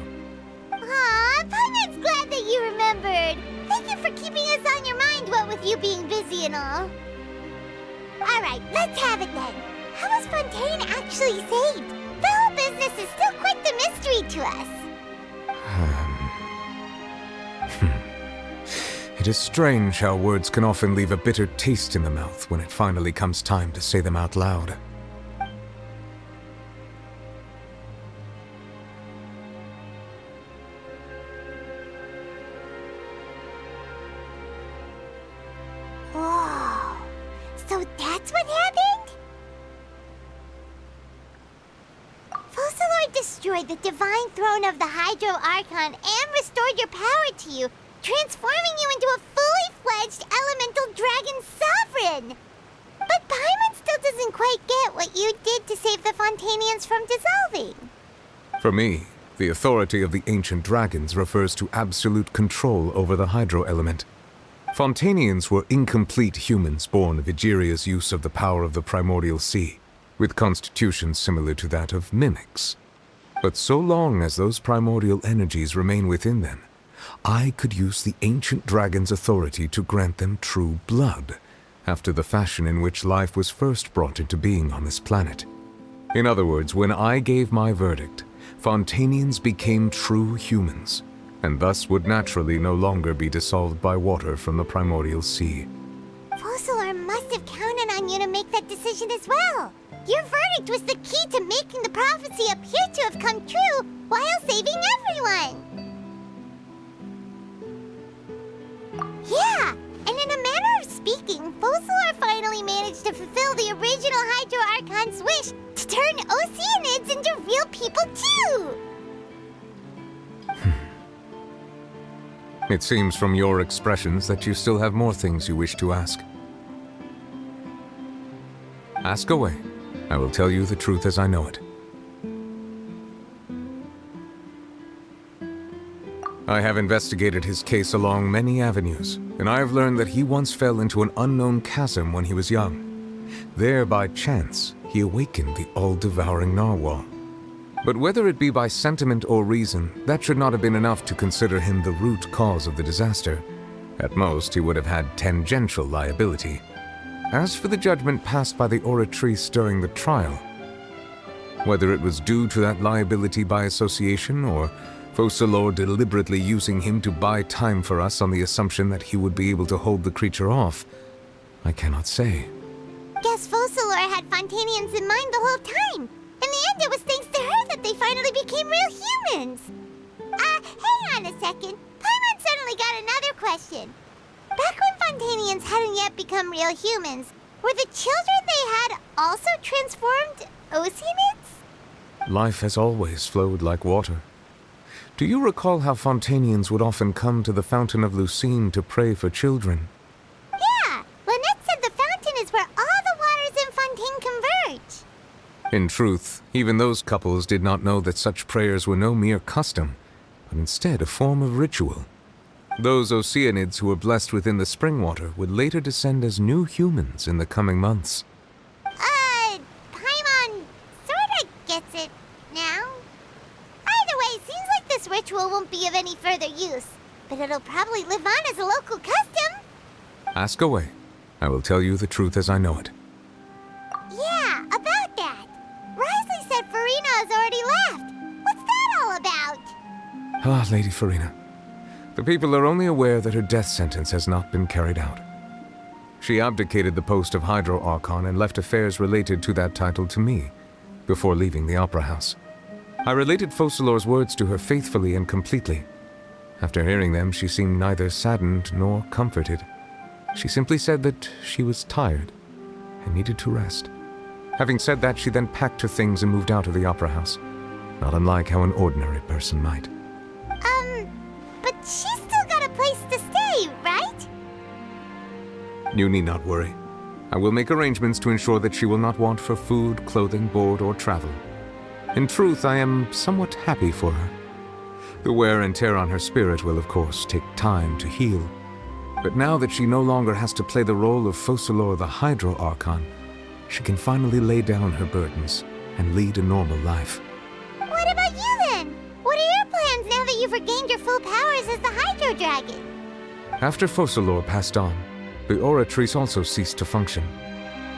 Aw, Paimon's glad that you remembered. Thank you for keeping us on your mind, what with you being busy and all. Alright, let's have it then. How was Fontaine actually saved? The whole business is still quite the mystery to us. It is strange how words can often leave a bitter taste in the mouth when it finally comes time to say them out loud. Whoa. So that's what happened? Focalord destroyed the divine throne of the Hydro Archon and restored your power to you, transforming you into a fully fledged elemental dragon sovereign. But Paimon still doesn't quite get what you did to save the Fontanians from dissolving. For me, the authority of the ancient dragons refers to absolute control over the hydro element. Fontanians were incomplete humans born of Egeria's use of the power of the primordial sea, with constitutions similar to that of mimics. But so long as those primordial energies remain within them, I could use the ancient dragon's authority to grant them true blood, after the fashion in which life was first brought into being on this planet. In other words, when I gave my verdict, Fontanians became true humans, and thus would naturally no longer be dissolved by water from the primordial sea. Focalord must have counted on you to make that decision as well. Your verdict was the key to making the prophecy appear to have come true while saving everyone. Yeah, and in a manner of speaking, Focalord finally managed to fulfill the original Hydro Archon's wish to turn Oceanids into real people too! It seems from your expressions that you still have more things you wish to ask. Ask away. I will tell you the truth as I know it. I have investigated his case along many avenues, and I have learned that he once fell into an unknown chasm when he was young. There, by chance, he awakened the all-devouring narwhal. But whether it be by sentiment or reason, that should not have been enough to consider him the root cause of the disaster. At most, he would have had tangential liability. As for the judgment passed by the Oratrice during the trial, whether it was due to that liability by association, or Focalors deliberately using him to buy time for us on the assumption that he would be able to hold the creature off, I cannot say. Guess Focalors had Fontanians in mind the whole time. In the end, it was thanks to her that they finally became real humans. Hang on a second. Paimon suddenly got another question. Back when Fontanians hadn't yet become real humans, were the children they had also transformed Oceanids? Life has always flowed like water. Do you recall how Fontanians would often come to the Fountain of Lucine to pray for children? Yeah, Lynette said the fountain is where all the waters in Fontaine converge. In truth, even those couples did not know that such prayers were no mere custom, but instead a form of ritual. Those Oceanids who were blessed within the spring water would later descend as new humans in the coming months. Paimon sorta gets it now. Either way, seems like this ritual won't be of any further use, but it'll probably live on as a local custom. Ask away. I will tell you the truth as I know it. Yeah, about that. Risley said Farina has already left. What's that all about? Ah, Lady Farina. The people are only aware that her death sentence has not been carried out. She abdicated the post of Hydro Archon and left affairs related to that title to me, before leaving the Opera House. I related Focalors' words to her faithfully and completely. After hearing them, she seemed neither saddened nor comforted. She simply said that she was tired and needed to rest. Having said that, she then packed her things and moved out of the Opera House, not unlike how an ordinary person might. But she's still got a place to stay, right? You need not worry. I will make arrangements to ensure that she will not want for food, clothing, board, or travel. In truth, I am somewhat happy for her. The wear and tear on her spirit will, of course, take time to heal. But now that she no longer has to play the role of Focalors the Hydro Archon, she can finally lay down her burdens and lead a normal life. What about you then? What are your plans now that you've regained your full powers as the Hydro Dragon? After Focalors passed on, the Oratrice also ceased to function.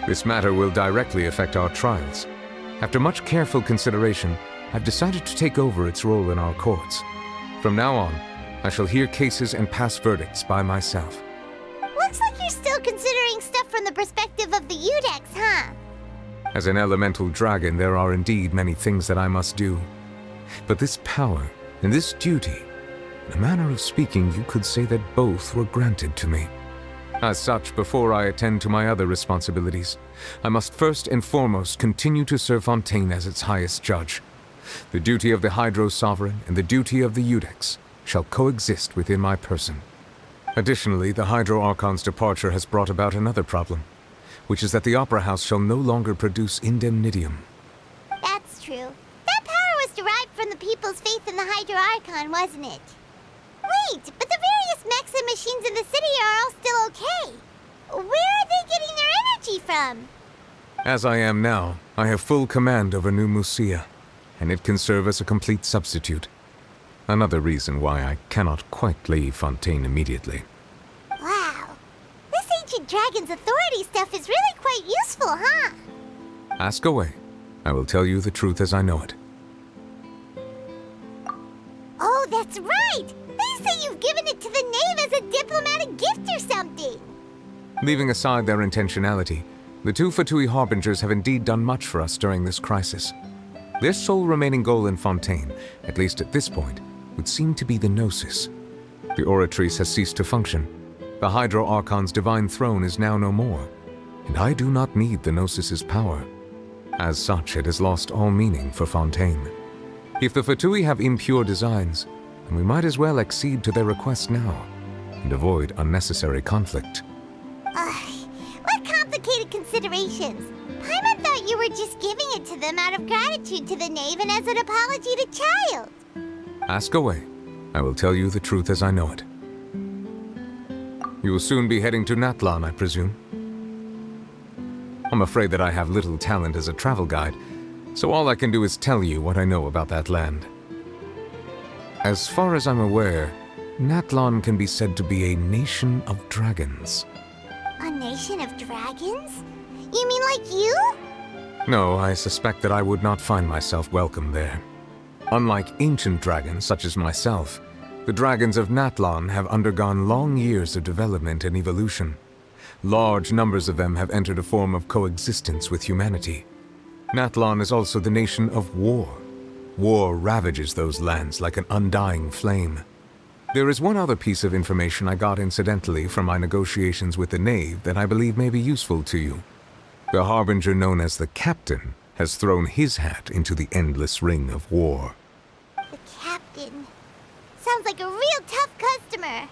This matter will directly affect our trials. After much careful consideration, I've decided to take over its role in our courts. From now on, I shall hear cases and pass verdicts by myself. Looks like you're still considering stuff from the perspective of the Udex, huh? As an elemental dragon, there are indeed many things that I must do. But this power and this duty, in a manner of speaking, you could say that both were granted to me. As such, before I attend to my other responsibilities, I must first and foremost continue to serve Fontaine as its highest judge. The duty of the Hydro Sovereign and the duty of the Udex shall coexist within my person. Additionally, the Hydro Archon's departure has brought about another problem, which is that the Opera House shall no longer produce indemnitium. That's true. That power was derived from the people's faith in the Hydro Archon, wasn't it? Wait, but the various mechs and machines in the city are all still okay. Where are they getting their energy from? As I am now, I have full command over New Musia, and it can serve as a complete substitute. Another reason why I cannot quite leave Fontaine immediately. Wow. This ancient dragon's authority stuff is really quite useful, huh? Ask away. I will tell you the truth as I know it. Oh, that's right! They say you've given it to the knave as a diplomatic gift or something! Leaving aside their intentionality, the two Fatui Harbingers have indeed done much for us during this crisis. Their sole remaining goal in Fontaine, at least at this point, would seem to be the Gnosis. The Oratrice has ceased to function. The Hydro Archon's divine throne is now no more, and I do not need the Gnosis's power. As such, it has lost all meaning for Fontaine. If the Fatui have impure designs, then we might as well accede to their request now, and avoid unnecessary conflict. What complicated considerations! Paimon thought you were just giving it to them out of gratitude to the knave and as an apology to Child. Ask away. I will tell you the truth as I know it. You will soon be heading to Natlan, I presume? I'm afraid that I have little talent as a travel guide, so all I can do is tell you what I know about that land. As far as I'm aware, Natlan can be said to be a nation of dragons. A nation of dragons? You mean like you? No, I suspect that I would not find myself welcome there. Unlike ancient dragons such as myself, the dragons of Natlan have undergone long years of development and evolution. Large numbers of them have entered a form of coexistence with humanity. Natlan is also the nation of war. War ravages those lands like an undying flame. There is one other piece of information I got incidentally from my negotiations with the Knave that I believe may be useful to you. The harbinger known as the Captain has thrown his hat into the endless ring of war. The Captain. Sounds like a real tough customer.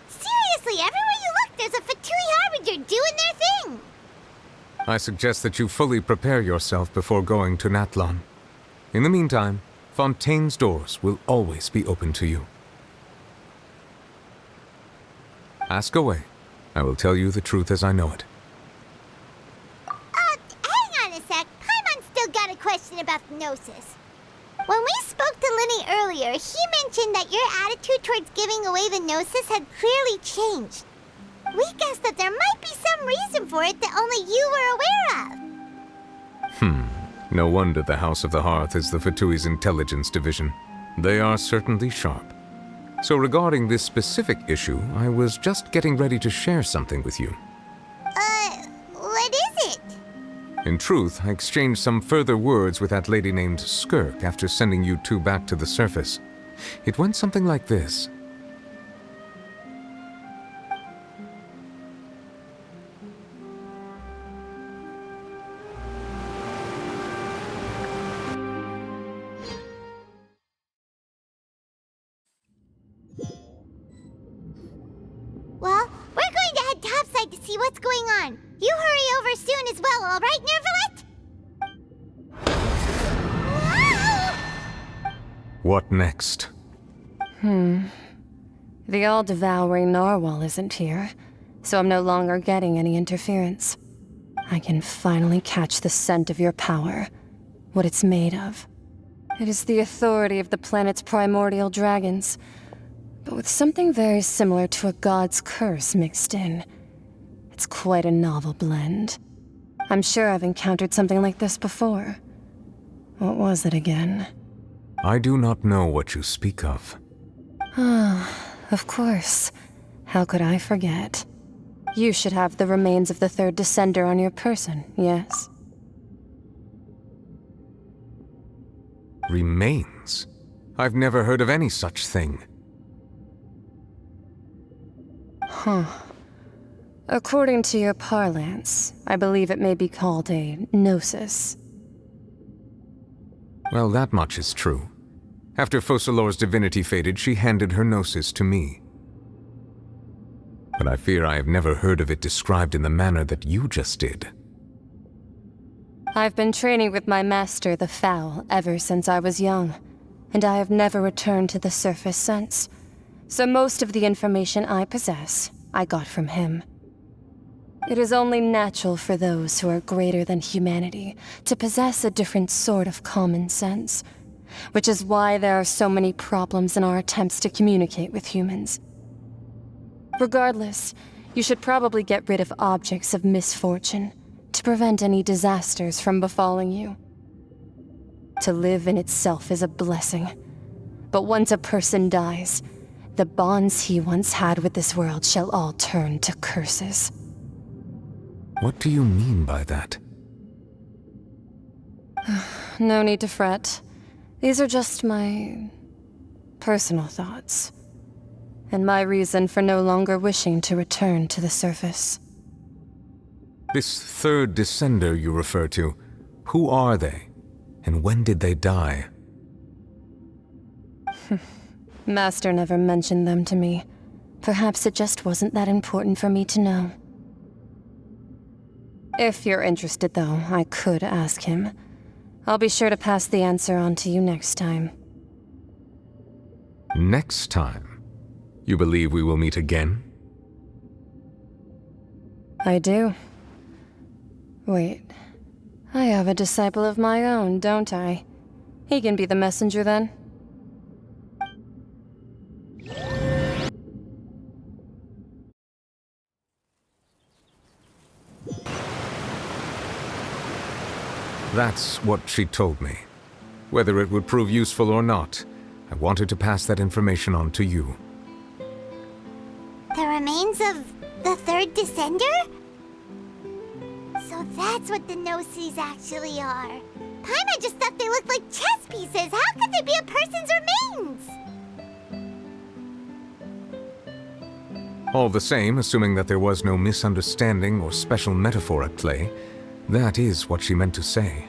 Seriously, everywhere you look, there's a Fatui harbinger doing their thing. I suggest that you fully prepare yourself before going to Natlan. In the meantime, Fontaine's doors will always be open to you. Ask away. I will tell you the truth as I know it. Hang on a sec. Paimon's still got a question about the Gnosis. When we spoke to Linny earlier, he mentioned that your attitude towards giving away the Gnosis had clearly changed. We guessed that there might be some reason for it that only you were aware of. No wonder the House of the Hearth is the Fatui's intelligence division. They are certainly sharp. So regarding this specific issue, I was just getting ready to share something with you. What is it? In truth, I exchanged some further words with that lady named Skirk after sending you two back to the surface. It went something like this. Well, we're going to head topside to see what's going on. You hurry over soon as well, all right, Nervalet? What next? The all-devouring narwhal isn't here, so I'm no longer getting any interference. I can finally catch the scent of your power, what it's made of. It is the authority of the planet's primordial dragons, but with something very similar to a god's curse mixed in. It's quite a novel blend. I'm sure I've encountered something like this before. What was it again? I do not know what you speak of. Of course. How could I forget? You should have the remains of the third descender on your person, yes? Remains? I've never heard of any such thing. According to your parlance, I believe it may be called a gnosis. Well, that much is true. After Focalor's divinity faded, she handed her gnosis to me. But I fear I have never heard of it described in the manner that you just did. I've been training with my master, the Foul, ever since I was young, and I have never returned to the surface since. So most of the information I possess, I got from him. It is only natural for those who are greater than humanity to possess a different sort of common sense, which is why there are so many problems in our attempts to communicate with humans. Regardless, you should probably get rid of objects of misfortune to prevent any disasters from befalling you. To live in itself is a blessing, but once a person dies, the bonds he once had with this world shall all turn to curses. What do you mean by that? No need to fret. These are just my personal thoughts, and my reason for no longer wishing to return to the surface. This third descender you refer to, who are they? And when did they die? Master never mentioned them to me. Perhaps it just wasn't that important for me to know. If you're interested, though, I could ask him. I'll be sure to pass the answer on to you next time. Next time, you believe we will meet again? I do. Wait. I have a disciple of my own, don't I? He can be the messenger then. That's what she told me. Whether it would prove useful or not, I wanted to pass that information on to you. The remains of the third descender? So that's what the Gnosis actually are. Paimon just thought they looked like chess pieces. How could they be a person's remains? All the same, assuming that there was no misunderstanding or special metaphor at play, that is what she meant to say.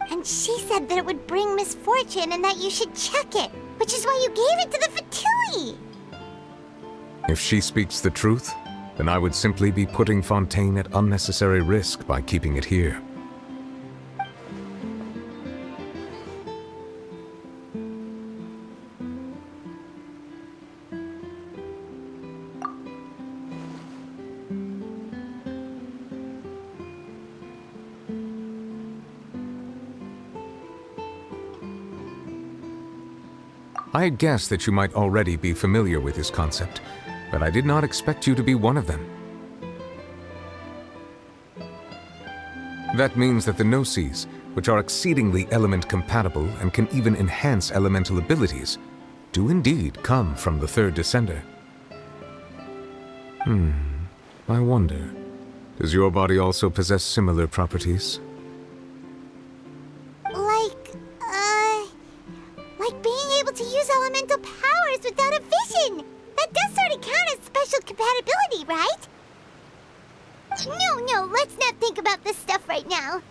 And she said that it would bring misfortune and that you should check it, which is why you gave it to the Fatui. If she speaks the truth, then I would simply be putting Fontaine at unnecessary risk by keeping it here. I had guessed that you might already be familiar with this concept, but I did not expect you to be one of them. That means that the Gnosis, which are exceedingly element-compatible and can even enhance elemental abilities, do indeed come from the third descender. I wonder, does your body also possess similar properties? Like being able to use elemental powers without a vision. That does sort of count as special compatibility, right? No, let's not think about this stuff right now.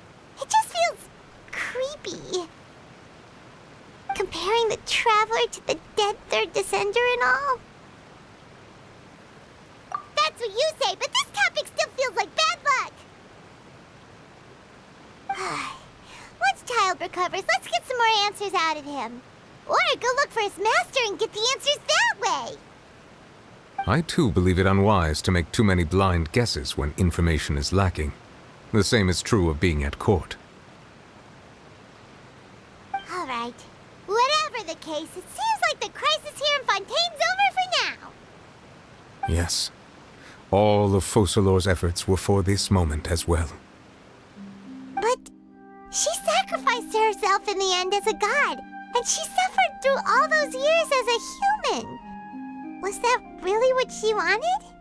It just feels creepy. Comparing the Traveler to the dead third descender and all. That's what you say, but this topic still feels like bad luck. Once Child recovers, let's get some more answers out of him. Or go look for his master and get the answers that way. I too believe it unwise to make too many blind guesses when information is lacking. The same is true of being at court. All right. Whatever the case, it seems like the crisis here in Fontaine's over for now. Yes. All of Focalor's efforts were for this moment as well. But she sacrificed herself in the end as a god, and she suffered through all those years as a human. Was that really what she wanted?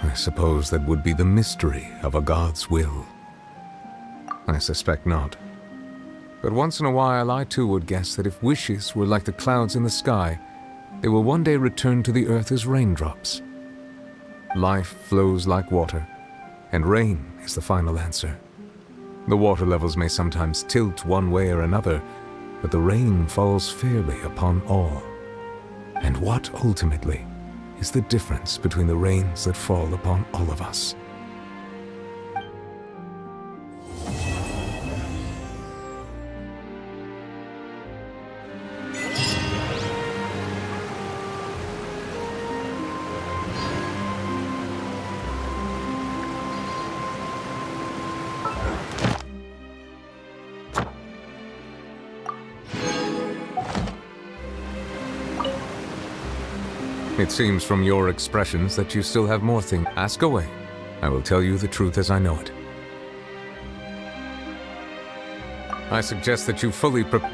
I suppose that would be the mystery of a god's will. I suspect not. But once in a while I too would guess that if wishes were like the clouds in the sky, they will one day return to the earth as raindrops. Life flows like water, and rain is the final answer. The water levels may sometimes tilt one way or another, but the rain falls fairly upon all. And what, ultimately, is the difference between the rains that fall upon all of us? It seems from your expressions that you still have more things. Ask away. I will tell you the truth as I know it. I suggest that you fully prepare.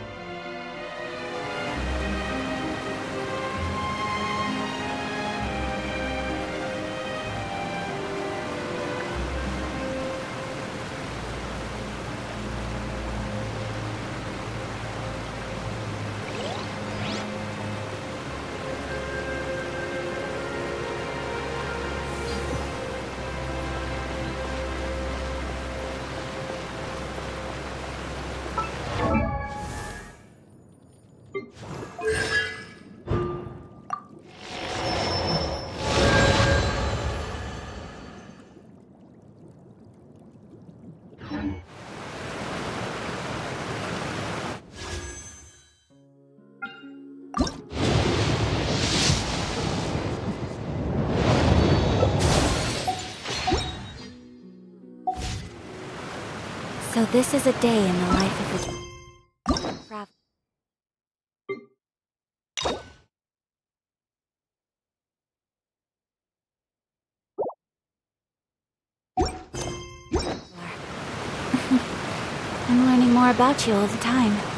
This is a day in the life of a traveler. I'm learning more about you all the time.